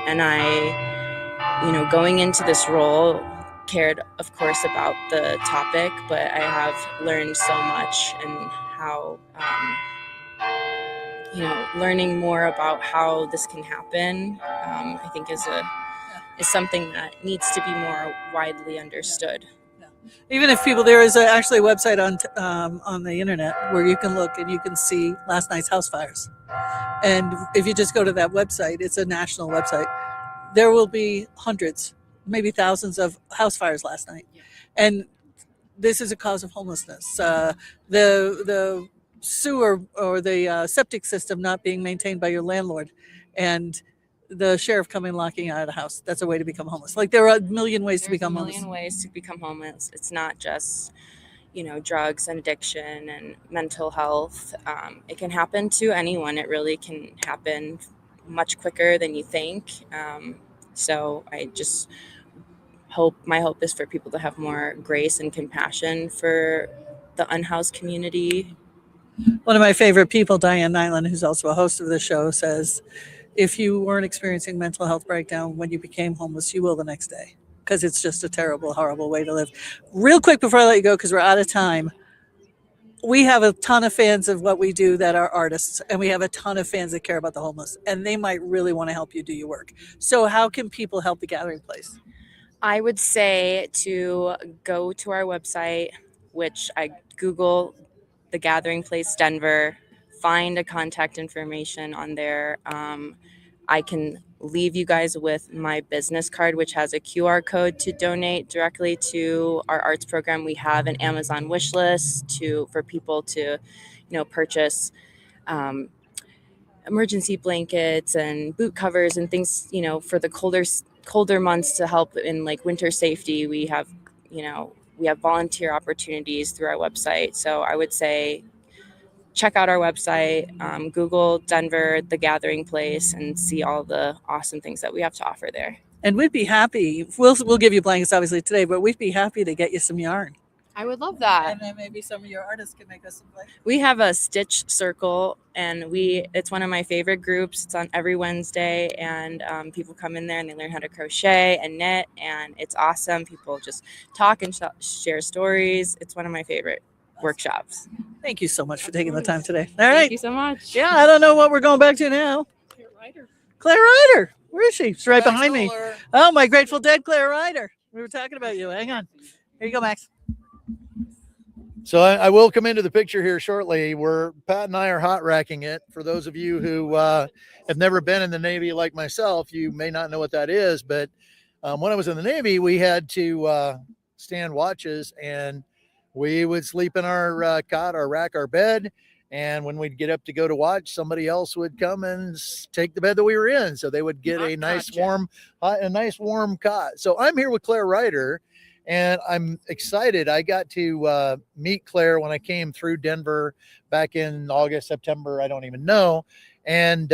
And I, going into this role, cared, of course, about the topic, but I have learned so much, and how, learning more about how this can happen, I think is something that needs to be more widely understood. Even if people, there is actually a website on the internet where you can look and you can see last night's house fires. And if you just go to that website, it's a national website, there will be hundreds, maybe thousands of house fires last night. Yeah. And this is a cause of homelessness. The sewer or the septic system not being maintained by your landlord, and the sheriff coming locking you out of the house. That's a way to become homeless. Like, there are a million ways to become homeless. There's a million ways to become homeless. It's not just, drugs and addiction and mental health. It can happen to anyone. It really can happen much quicker than you think. So I just my hope is for people to have more grace and compassion for the unhoused community. One of my favorite people, Diane Nyland, who's also a host of the show, says, if you weren't experiencing mental health breakdown when you became homeless, you will the next day, because it's just a terrible, horrible way to live. Real quick before I let you go, because we're out of time, we have a ton of fans of what we do that are artists, and we have a ton of fans that care about the homeless, and they might really want to help you do your work. So how can people help the Gathering Place? I would say to go to our website, which I Google the Gathering Place Denver, find a contact information on there. I can leave you guys with my business card, which has a QR code to donate directly to our arts program. We have an Amazon wish list for people to, purchase emergency blankets and boot covers and things, for the colder months to help in winter safety. We have volunteer opportunities through our website. So I would say check out our website, Google Denver, the Gathering Place, and see all the awesome things that we have to offer there. And we'd be happy, we'll give you blankets obviously today, but we'd be happy to get you some yarn. I would love that. And then maybe some of your artists can make us some blankets. We have a stitch circle, and it's one of my favorite groups. It's on every Wednesday, and people come in there and they learn how to crochet and knit, and it's awesome. People just talk and share stories. It's one of my favorite workshops. Thank you so much for taking the time today. All right. Thank you so much. Yeah, I don't know what we're going back to now. Claire Ryder. Where is she? She's right behind me. Oh, my Grateful Dead Claire Ryder. We were talking about you. Hang on. Here you go, Max. So I will come into the picture here shortly, where Pat and I are hot racking it. For those of you who have never been in the Navy like myself, you may not know what that is, but When I was in the Navy, we had to stand watches, and we would sleep in our cot, our rack, our bed. And when we'd get up to go to watch, somebody else would come and take the bed that we were in. So they would get a nice warm cot. So I'm here with Claire Ryder, and I'm excited. I got to meet Claire when I came through Denver back in August, September, I don't even know, and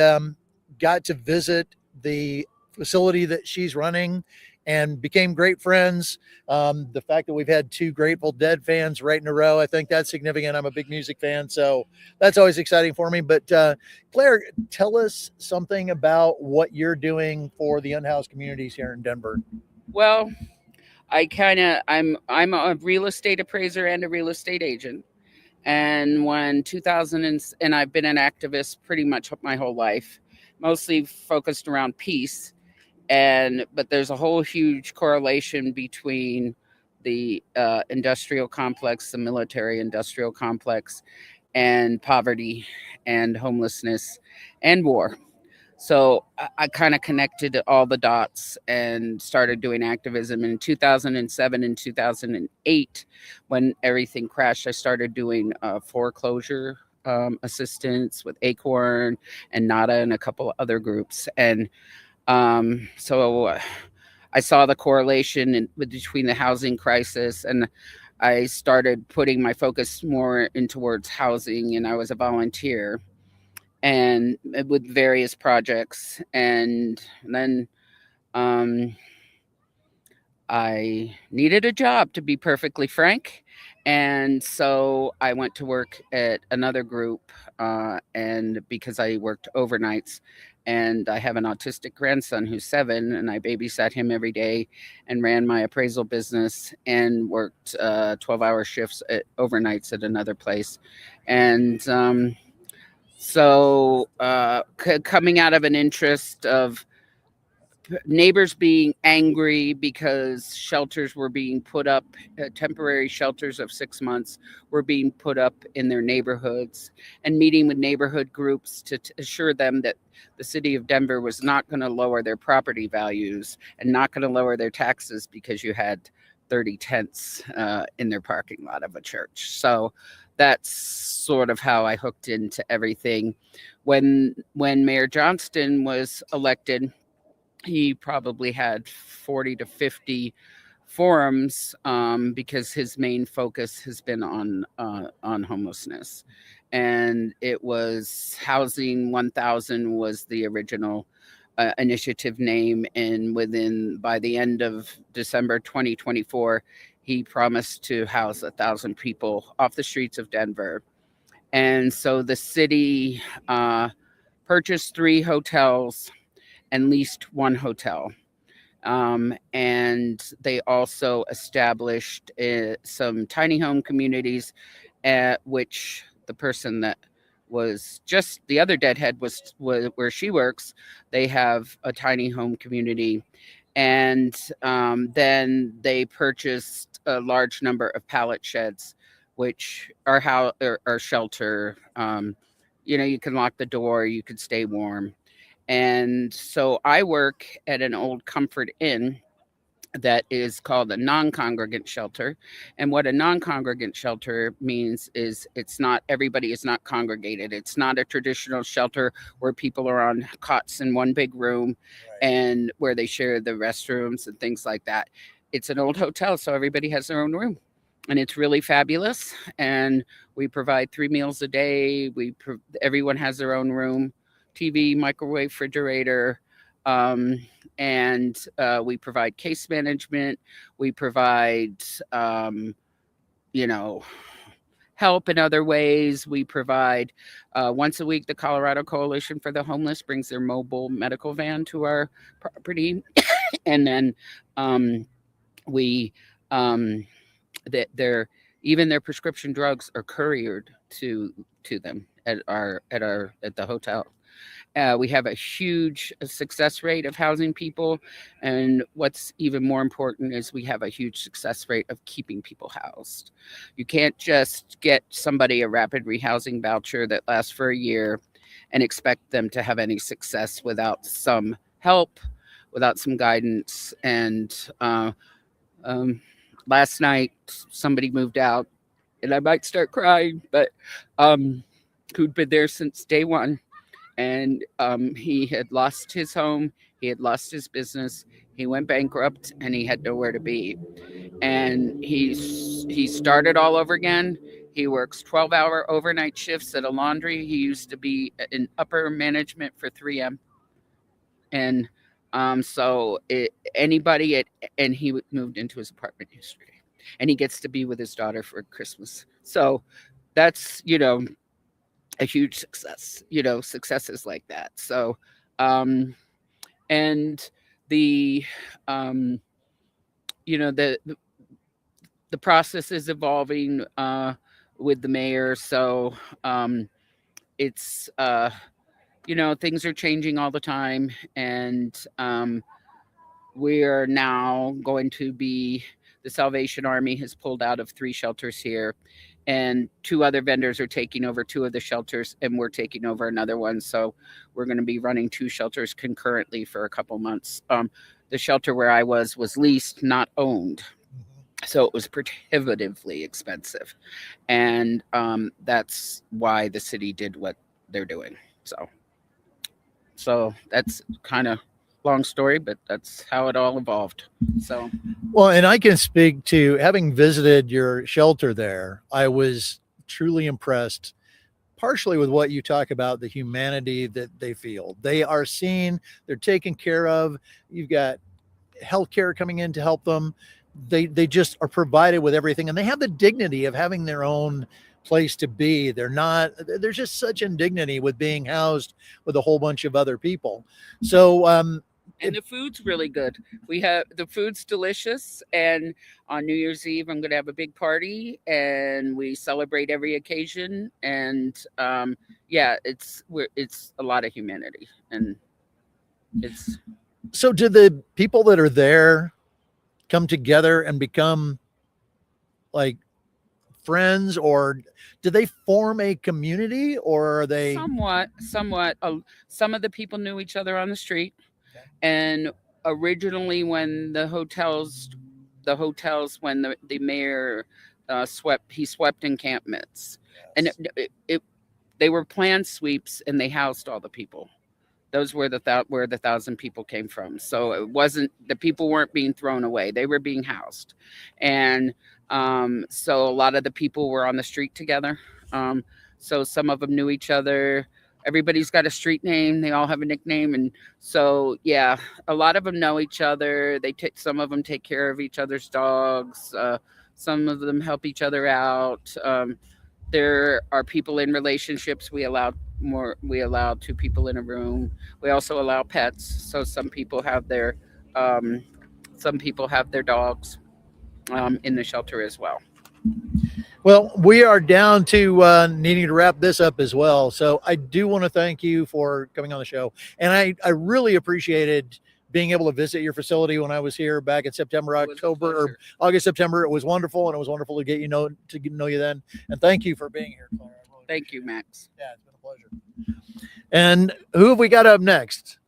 got to visit the facility that she's running and became great friends. The fact that we've had 2 Grateful Dead fans right in a row, I think that's significant. I'm a big music fan, so that's always exciting for me. But Claire, tell us something about what you're doing for the unhoused communities here in Denver. Well, I'm a real estate appraiser and a real estate agent. And when 2000 and I've been an activist pretty much my whole life, mostly focused around peace. But there's a whole huge correlation between the industrial complex, the military industrial complex, and poverty and homelessness and war. So I kind of connected all the dots and started doing activism in 2007 and 2008. When everything crashed, I started doing foreclosure assistance with Acorn and NADA and a couple of other groups. And so I saw the correlation between the housing crisis, and I started putting my focus more in towards housing, and I was a volunteer and with various projects. And then I needed a job, to be perfectly frank. And so I went to work at another group, and because I worked overnights, and I have an autistic grandson who's 7, and I babysat him every day and ran my appraisal business and worked 12-hour shifts overnights at another place. And so coming out of an interest of neighbors being angry because shelters were being put up, temporary shelters of 6 months were being put up in their neighborhoods, and meeting with neighborhood groups to assure them that the city of Denver was not going to lower their property values and not going to lower their taxes because you had 30 tents in their parking lot of a church. So that's sort of how I hooked into everything. When Mayor Johnston was elected, he probably had 40 to 50 forums because his main focus has been on homelessness. And it was Housing 1000 was the original initiative name. And by the end of December 2024, he promised to house 1,000 people off the streets of Denver. And so the city purchased 3 hotels and leased 1 hotel. And they also established some tiny home communities, which the person that was just the other deadhead was where she works. They have a tiny home community. And then they purchased a large number of pallet sheds, which are shelter. You can lock the door, you could stay warm. And so I work at an old Comfort Inn that is called a non-congregant shelter. And what a non-congregant shelter means is everybody is not congregated. It's not a traditional shelter where people are on cots in one big room, right, and where they share the restrooms and things like that. It's an old hotel, so everybody has their own room. And it's really fabulous. And we provide 3 meals a day. Everyone has their own room, TV, microwave, refrigerator. And we provide case management. We provide, help in other ways. We provide once a week, the Colorado Coalition for the Homeless brings their mobile medical van to our property. And then even their prescription drugs are couriered to them at the hotel. We have a huge success rate of housing people. And what's even more important is we have a huge success rate of keeping people housed. You can't just get somebody a rapid rehousing voucher that lasts for a year and expect them to have any success without some help, without some guidance. And last night somebody moved out, and I might start crying, but who'd been there since day one. And he had lost his home, he had lost his business, he went bankrupt, and he had nowhere to be. And he started all over again. He works 12-hour overnight shifts at a laundry. He used to be in upper management for 3M. And and he moved into his apartment yesterday. And he gets to be with his daughter for Christmas. So that's, a huge success, successes like that. So, and the, the process is evolving with the mayor. So it's, things are changing all the time. And we are now going to be, the Salvation Army has pulled out of 3 shelters here. And 2 other vendors are taking over 2 of the shelters, and we're taking over another one. So we're going to be running 2 shelters concurrently for a couple months. The shelter where I was leased, not owned. So it was prohibitively expensive. And that's why the city did what they're doing. So that's kind of long story, but that's how it all evolved. So, well, and I can speak to having visited your shelter there. I was truly impressed, partially with what you talk about, the humanity that they feel. They are seen, they're taken care of. You've got healthcare coming in to help them. They just are provided with everything, and they have the dignity of having their own place to be. There's just such indignity with being housed with a whole bunch of other people. So, and the food's really good. The food's delicious. And on New Year's Eve, I'm going to have a big party, and we celebrate every occasion. And it's a lot of humanity, and it's. So do the people that are there come together and become like friends, or do they form a community, or are they somewhat? Some of the people knew each other on the street. And originally, when the hotels, when the mayor swept encampments, and they were planned sweeps, and they housed all the people. Those were where the 1,000 people came from. So it wasn't, the people weren't being thrown away; they were being housed, and so a lot of the people were on the street together. So some of them knew each other. Everybody's got a street name. They all have a nickname. And so, yeah, a lot of them know each other. Some of them take care of each other's dogs. Some of them help each other out. There are people in relationships. We allow 2 people in a room. We also allow pets. So some people have their dogs in the shelter as well. Well, we are down to needing to wrap this up as well. So I do want to thank you for coming on the show. And I really appreciated being able to visit your facility when I was here back in August, September. It was wonderful. And it was wonderful to get to know you then. And thank you for being here, Claire. Thank you, Max. Yeah, it's been a pleasure. And who have we got up next?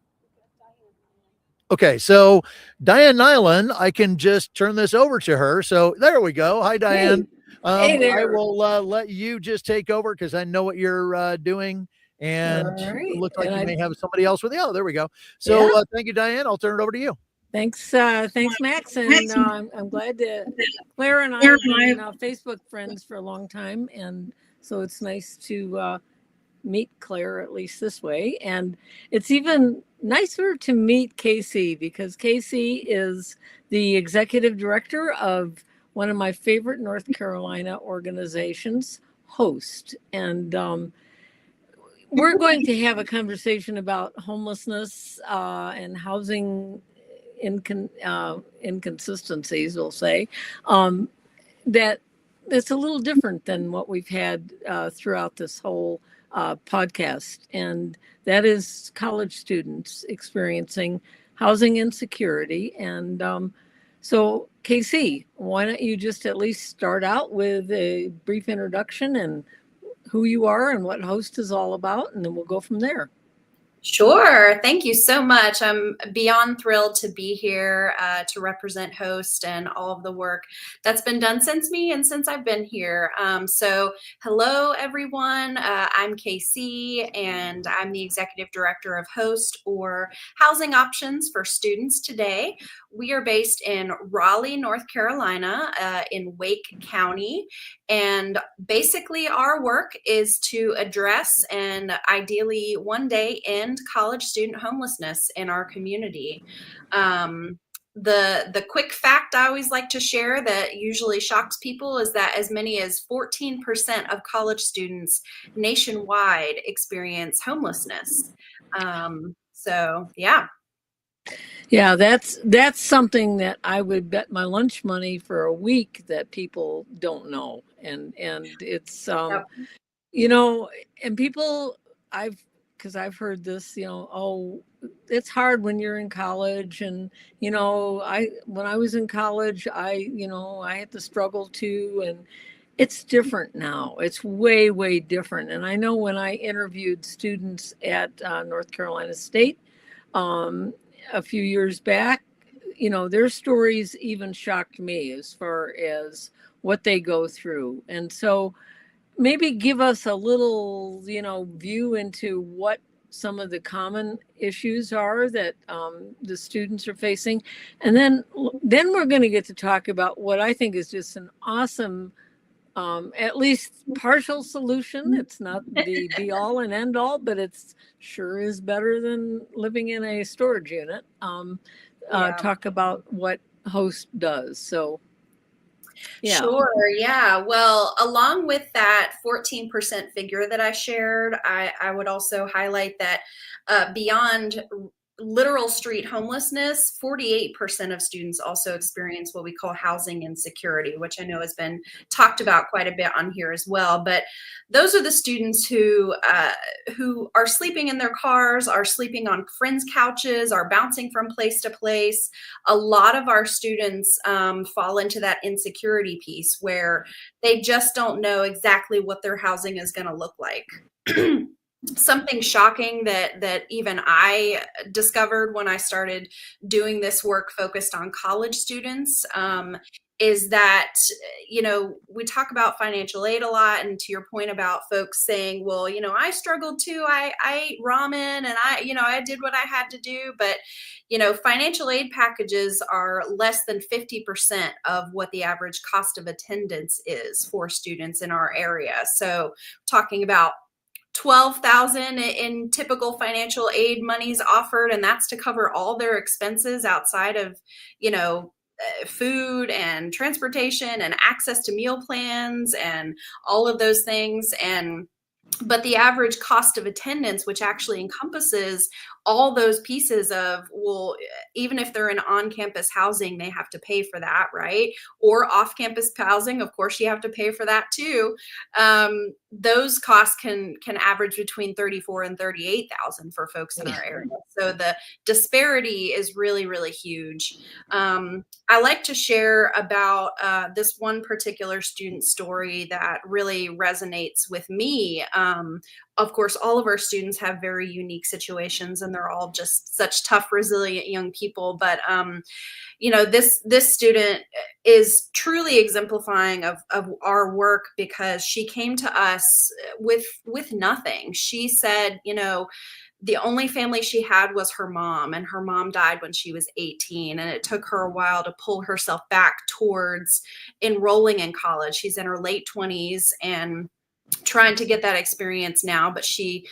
Okay, so Diane Nyland, I can just turn this over to her. So there we go. Hi, Diane. Hey there. I will let you just take over because I know what you're doing. And it looks like you may have somebody else with you. Oh, there we go. So thank you, Diane. I'll turn it over to you. Thanks, Max. And I'm glad that Claire and I have been Facebook friends for a long time. And so it's nice to meet Claire, at least this way. And it's even nicer to meet Casey, because Casey is the executive director of one of my favorite North Carolina organizations, Host. And we're going to have a conversation about homelessness and housing inconsistencies, we'll say, that it's a little different than what we've had throughout this whole podcast. And that is college students experiencing housing insecurity. And so, Casey, why don't you just at least start out with a brief introduction and who you are and what Host is all about, and then we'll go from there. Sure. Thank you so much. I'm beyond thrilled to be here to represent Host and all of the work that's been done since me and since I've been here. So, hello, everyone. I'm KC, and I'm the Executive Director of Host, or Housing Options for Students Today. We are based in Raleigh, North Carolina, in Wake County. And basically, our work is to address and ideally one day end college student homelessness in our community. The quick fact I always like to share that usually shocks people is that as many as 14% of college students nationwide experience homelessness. So, yeah. Yeah, that's something that I would bet my lunch money for a week that people don't know. And it's you know, and people because I've heard this, oh, it's hard when you're in college. And, when I was in college, I had to struggle too. And it's different now. It's way, way different. And I know when I interviewed students at North Carolina State, a few years back, their stories even shocked me as far as what they go through. And so maybe give us a little, view into what some of the common issues are that the students are facing. And then we're going to get to talk about what I think is just an awesome, at least partial solution. It's not the be all and end all, but it's sure is better than living in a storage unit. Talk about what Host does. So, yeah. Sure. Yeah. Well, along with that 14% figure that I shared, I would also highlight that beyond literal street homelessness, 48% of students also experience what we call housing insecurity, which I know has been talked about quite a bit on here as well. But those are the students who are sleeping in their cars, are sleeping on friends' couches, are bouncing from place to place. A lot of our students fall into that insecurity piece where they just don't know exactly what their housing is going to look like. Something shocking that even I discovered when I started doing this work focused on college students is that, we talk about financial aid a lot. And to your point about folks saying, well, I struggled too. I ate ramen and I did what I had to do. But, financial aid packages are less than 50% of what the average cost of attendance is for students in our area. So talking about $12,000 in typical financial aid monies offered, and that's to cover all their expenses outside of, food and transportation and access to meal plans and all of those things. But the average cost of attendance, which actually encompasses all those pieces of, well, even if they're in on-campus housing, they have to pay for that, right? Or off-campus housing, of course, you have to pay for that too. Those costs can average between $34,000 and $38,000 for folks in our area. So the disparity is really, really huge. I like to share about this one particular student story that really resonates with me. Of course, all of our students have very unique situations, and they're all just such tough, resilient young people. But this student is truly exemplifying of our work because she came to us with nothing. She said, the only family she had was her mom, and her mom died when she was 18. And it took her a while to pull herself back towards enrolling in college. She's in her late 20s and trying to get that experience now, but she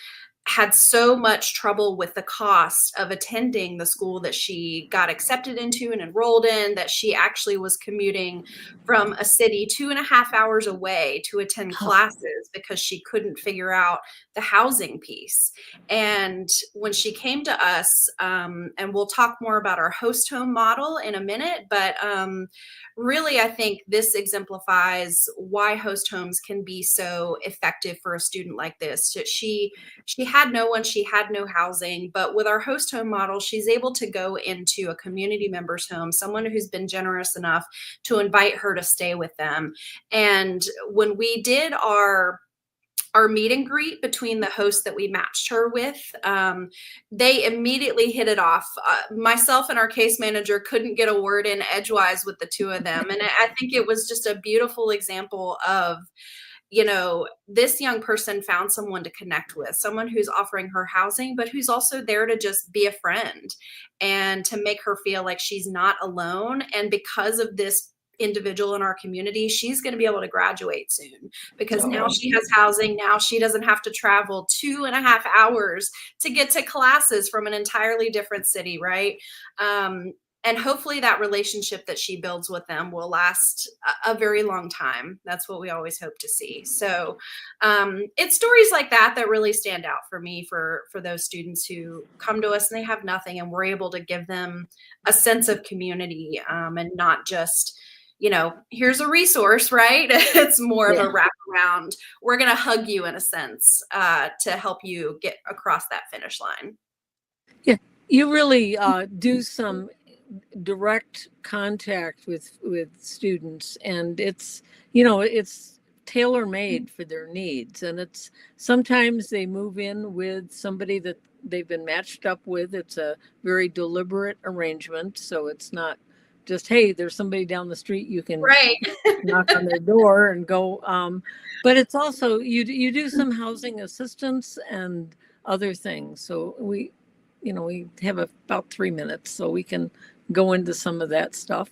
had so much trouble with the cost of attending the school that she got accepted into and enrolled in that she actually was commuting from a city 2.5 hours away to attend classes because she couldn't figure out the housing piece. And when she came to us, and we'll talk more about our host home model in a minute, but really, I think this exemplifies why host homes can be so effective for a student like this. She had no one, she had no housing, but with our host home model, she's able to go into a community member's home, someone who's been generous enough to invite her to stay with them. And when we did our our meet and greet between the hosts that we matched her with, they immediately hit it off. Myself and our case manager couldn't get a word in edgewise with the two of them. And I think it was just a beautiful example of, this young person found someone to connect with, someone who's offering her housing, but who's also there to just be a friend and to make her feel like she's not alone. And because of this individual in our community, she's going to be able to graduate soon because now she has housing. Now she doesn't have to travel 2.5 hours to get to classes from an entirely different city, right? And hopefully that relationship that she builds with them will last a very long time. That's what we always hope to see. So it's stories like that really stand out for me, for those students who come to us and they have nothing, and we're able to give them a sense of community, and not just, here's a resource, right? It's more of a wraparound. We're going to hug you in a sense to help you get across that finish line. Yeah, you really do some direct contact with students, and it's tailor-made for their needs. And it's sometimes they move in with somebody that they've been matched up with. It's a very deliberate arrangement, so it's not just, hey, there's somebody down the street, you can knock on their door and go. But it's also, you do some housing assistance and other things. So we have about 3 minutes, so we can go into some of that stuff.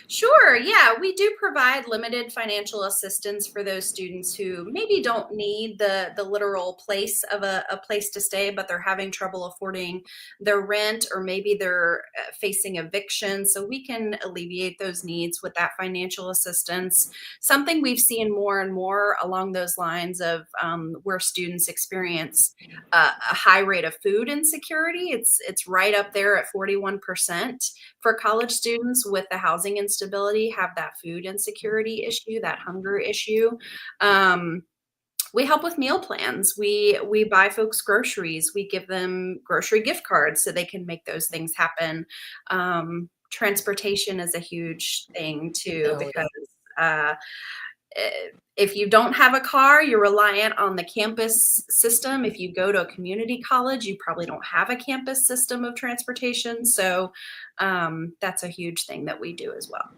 Sure. Yeah, we do provide limited financial assistance for those students who maybe don't need the literal place of a place to stay, but they're having trouble affording their rent, or maybe they're facing eviction. So we can alleviate those needs with that financial assistance. Something we've seen more and more along those lines of where students experience a high rate of food insecurity. It's right up there at 41% for college students with the housing instability, have that food insecurity issue, that hunger issue. We help with meal plans. We buy folks groceries. We give them grocery gift cards so they can make those things happen. Transportation is a huge thing too, because if you don't have a car, you're reliant on the campus system. If you go to a community college, you probably don't have a campus system of transportation. So that's a huge thing that we do as well.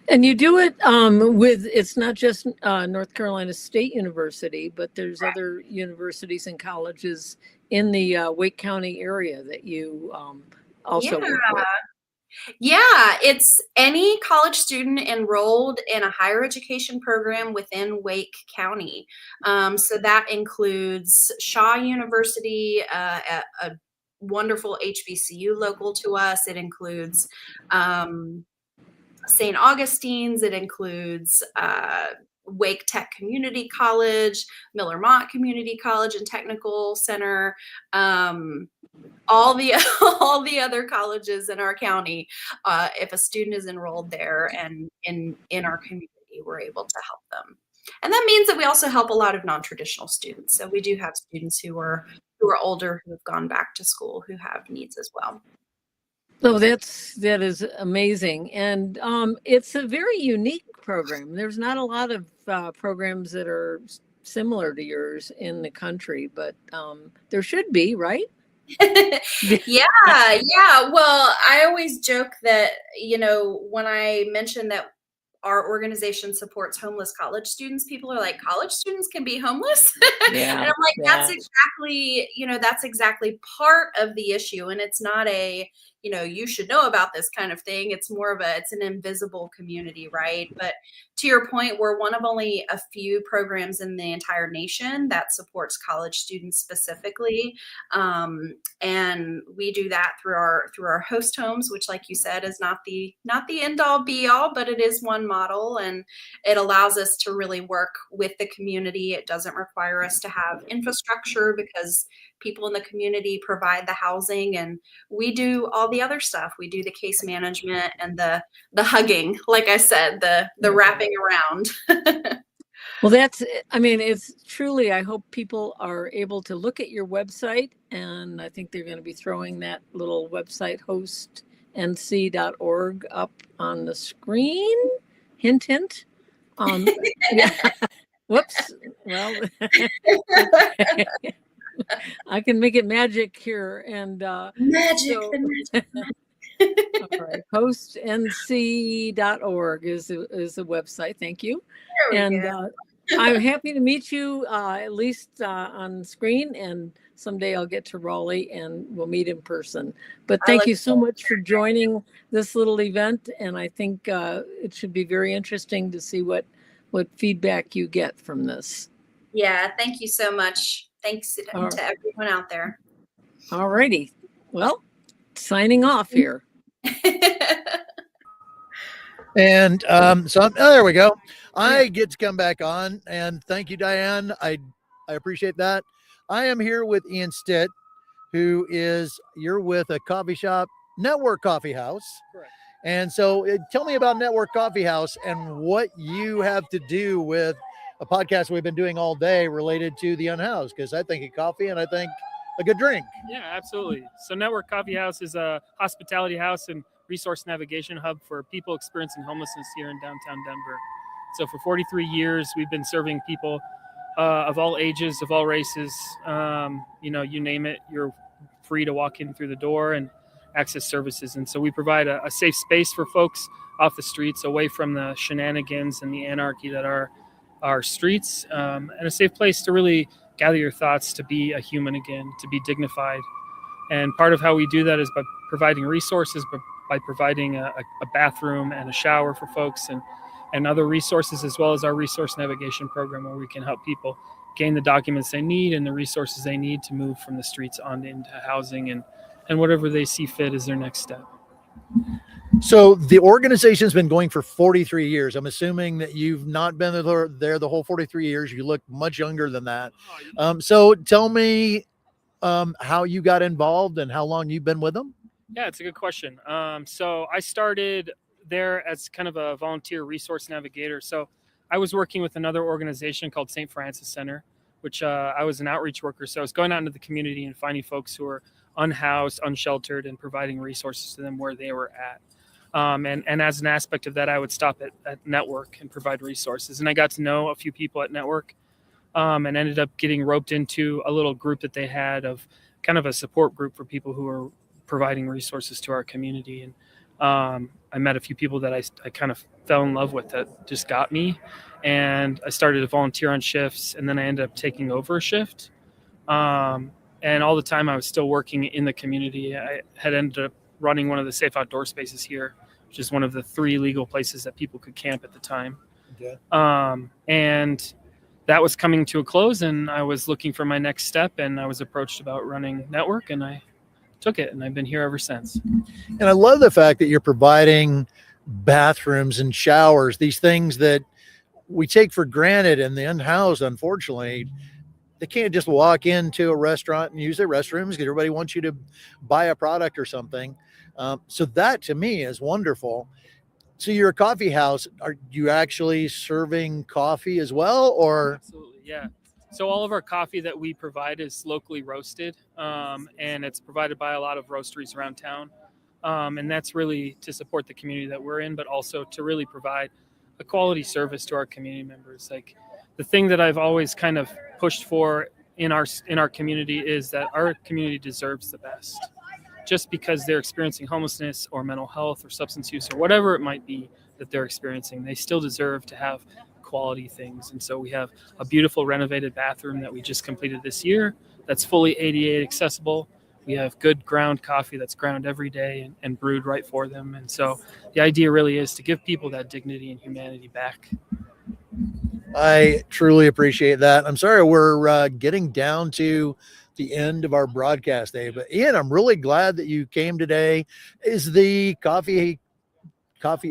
And you do it it's not just North Carolina State University, but there's other universities and colleges in the Wake County area that you also work with. Yeah, it's any college student enrolled in a higher education program within Wake County. So that includes Shaw University, a wonderful HBCU local to us. It includes St. Augustine's. It includes Wake Tech Community College, Miller Mott Community College and Technical Center. All the other colleges in our county, if a student is enrolled there and in our community, we're able to help them. And that means that we also help a lot of non-traditional students. So we do have students who are older, who have gone back to school, who have needs as well. So that is amazing. And it's a very unique program. There's not a lot of programs that are similar to yours in the country, but there should be, right? Yeah. Well, I always joke that, when I mention that our organization supports homeless college students, people are like, college students can be homeless? Yeah. And I'm like, that's exactly part of the issue. And it's not a, you should know about this kind of thing. It's more of it's an invisible community, right? But to your point, we're one of only a few programs in the entire nation that supports college students specifically. And we do that through our host homes, which, like you said, is not the end all be all, but it is one model, and it allows us to really work with the community. It doesn't require us to have infrastructure because people in the community provide the housing, and we do all the other stuff. We do the case management and the hugging, like I said, the wrapping around. Well, it's truly, I hope people are able to look at your website, and I think they're going to be throwing that little website, hostnc.org, up on the screen. Hint, hint. Yeah. Whoops. Well, I can make it magic here. And Magic. so, all right, postnc.org is the website. Thank you. And I'm happy to meet you at least on screen, and someday I'll get to Raleigh and we'll meet in person. But thank you so much for joining this little event, and I think it should be very interesting to see what feedback you get from this. Yeah, thank you so much. Thanks to everyone out there. All righty. Well, signing off here. And there we go. I get to come back on, and thank you, Diane. I appreciate that. I am here with Ian Stitt, you're with a coffee shop, Network Coffee House. Correct. And so tell me about Network Coffee House and what you have to do with a podcast we've been doing all day related to the unhoused, because I think of coffee and I think a good drink. Yeah, absolutely. So Network Coffee House is a hospitality house and resource navigation hub for people experiencing homelessness here in downtown Denver. So for 43 years, we've been serving people of all ages, of all races. You name it, you're free to walk in through the door and access services. And so we provide a safe space for folks off the streets, away from the shenanigans and the anarchy that are our streets, and a safe place to really gather your thoughts, to be a human again, to be dignified. And part of how we do that is by providing resources, but by providing a bathroom and a shower for folks, and other resources, as well as our resource navigation program, where we can help people gain the documents they need and the resources they need to move from the streets on into housing and whatever they see fit as their next step. So the organization's been going for 43 years. I'm assuming that you've not been there the whole 43 years. You look much younger than that. So tell me how you got involved and how long you've been with them. Yeah, it's a good question. So I started there as kind of a volunteer resource navigator. So I was working with another organization called St. Francis Center, which I was an outreach worker. So I was going out into the community and finding folks who are unhoused, unsheltered, and providing resources to them where they were at. And as an aspect of that, I would stop at Network and provide resources. And I got to know a few people at Network, and ended up getting roped into a little group that they had of kind of a support group for people who are providing resources to our community. And I met a few people that I kind of fell in love with that just got me. And I started to volunteer on shifts, and then I ended up taking over a shift. And all the time I was still working in the community. I had ended up running one of the safe outdoor spaces here, which is one of the 3 legal places that people could camp at the time. Okay. And that was coming to a close, and I was looking for my next step, and I was approached about running Network, and I took it, and I've been here ever since. And I love the fact that you're providing bathrooms and showers, these things that we take for granted, and the unhoused, unfortunately, they can't just walk into a restaurant and use their restrooms because everybody wants you to buy a product or something. So that to me is wonderful. So you're a coffee house. Are you actually serving coffee as well, or? Absolutely, yeah. So all of our coffee that we provide is locally roasted, and it's provided by a lot of roasteries around town. And that's really to support the community that we're in, but also to really provide a quality service to our community members. Like, the thing that I've always kind of pushed for in our community is that our community deserves the best. Just because they're experiencing homelessness or mental health or substance use or whatever it might be that they're experiencing, they still deserve to have quality things. And so we have a beautiful renovated bathroom that we just completed this year that's fully ADA accessible. We have good ground coffee that's ground every day and brewed right for them. And so the idea really is to give people that dignity and humanity back. I truly appreciate that. I'm sorry we're getting down to the end of our broadcast day, but Ian, I'm really glad that you came today. Is the coffee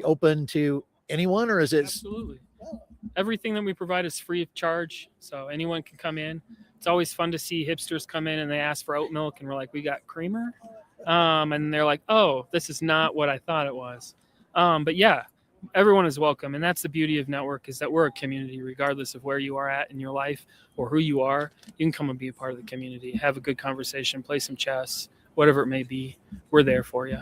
open to anyone, or is it? Absolutely. Everything that we provide is free of charge, so anyone can come in. It's always fun to see hipsters come in and they ask for oat milk, and we're like, we got creamer, and they're like, oh, this is not what I thought it was. But yeah, everyone is welcome, and that's the beauty of Network, is that we're a community. Regardless of where you are at in your life or who you are, you can come and be a part of the community, have a good conversation, play some chess, whatever it may be, we're there for you.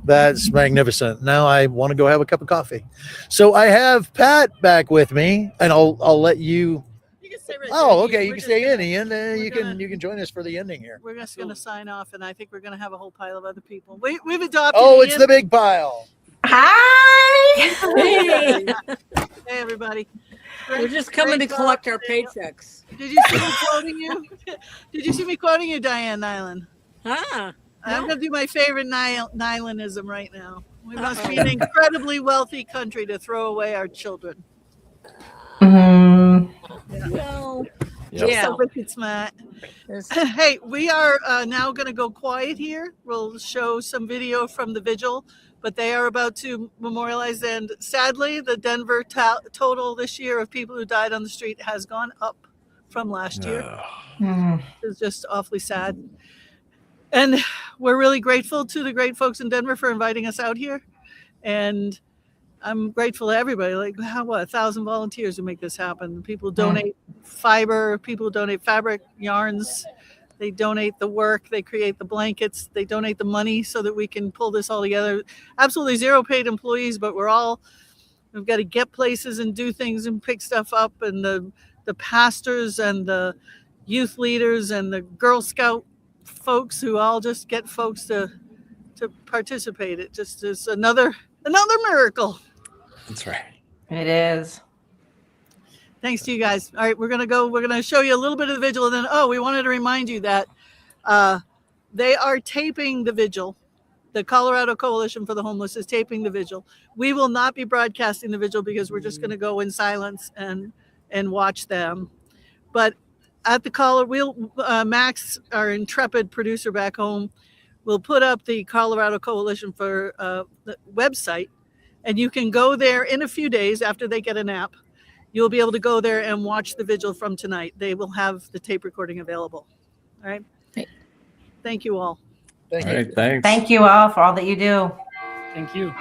That's magnificent. Now I want to go have a cup of coffee. So I have Pat back with me, and I'll let you. You can stay right Oh, there. okay. You can stay in, Ian. You gonna- can join us for the ending here. We're just going to sign off, and I think we're going to have a whole pile of other people. We've adopted. Oh, it's Ian. the big pile. Hey, Hey, everybody. we're just coming to collect our paychecks. Did you see me quoting you? Did you see me quoting you, Diane Nyland? Ah, I'm going to do my favorite Nylandism right now. We must be an incredibly wealthy country to throw away our children. well, Just yeah. so wicked smart. Hey, we are now going to go quiet here. We'll show some video from the vigil, but they are about to memorialize. And sadly, the Denver total this year of people who died on the street has gone up from last year. It's just awfully sad. And we're really grateful to the great folks in Denver for inviting us out here. And I'm grateful to everybody, like 1,000 volunteers who make this happen. People donate fiber, people donate fabric, yarns. They donate the work, they create the blankets, they donate the money so that we can pull this all together. Absolutely zero paid employees, but we've got to get places and do things and pick stuff up. And the pastors and the youth leaders and the Girl Scout folks who all just get folks to participate. It just is another miracle. That's right. It is. Thanks to you guys. All right, we're gonna show you a little bit of the vigil, and then we wanted to remind you that they are taping the vigil. The Colorado Coalition for the Homeless is taping the vigil. We will not be broadcasting the vigil because we're just gonna go in silence and watch them. But at the Max, our intrepid producer back home, will put up the Colorado Coalition for the website, and you can go there in a few days after they get an app. You'll be able to go there and watch the vigil from tonight. They will have the tape recording available. All right. Thank you all. All right, thanks. Thank you all for all that you do. Thank you.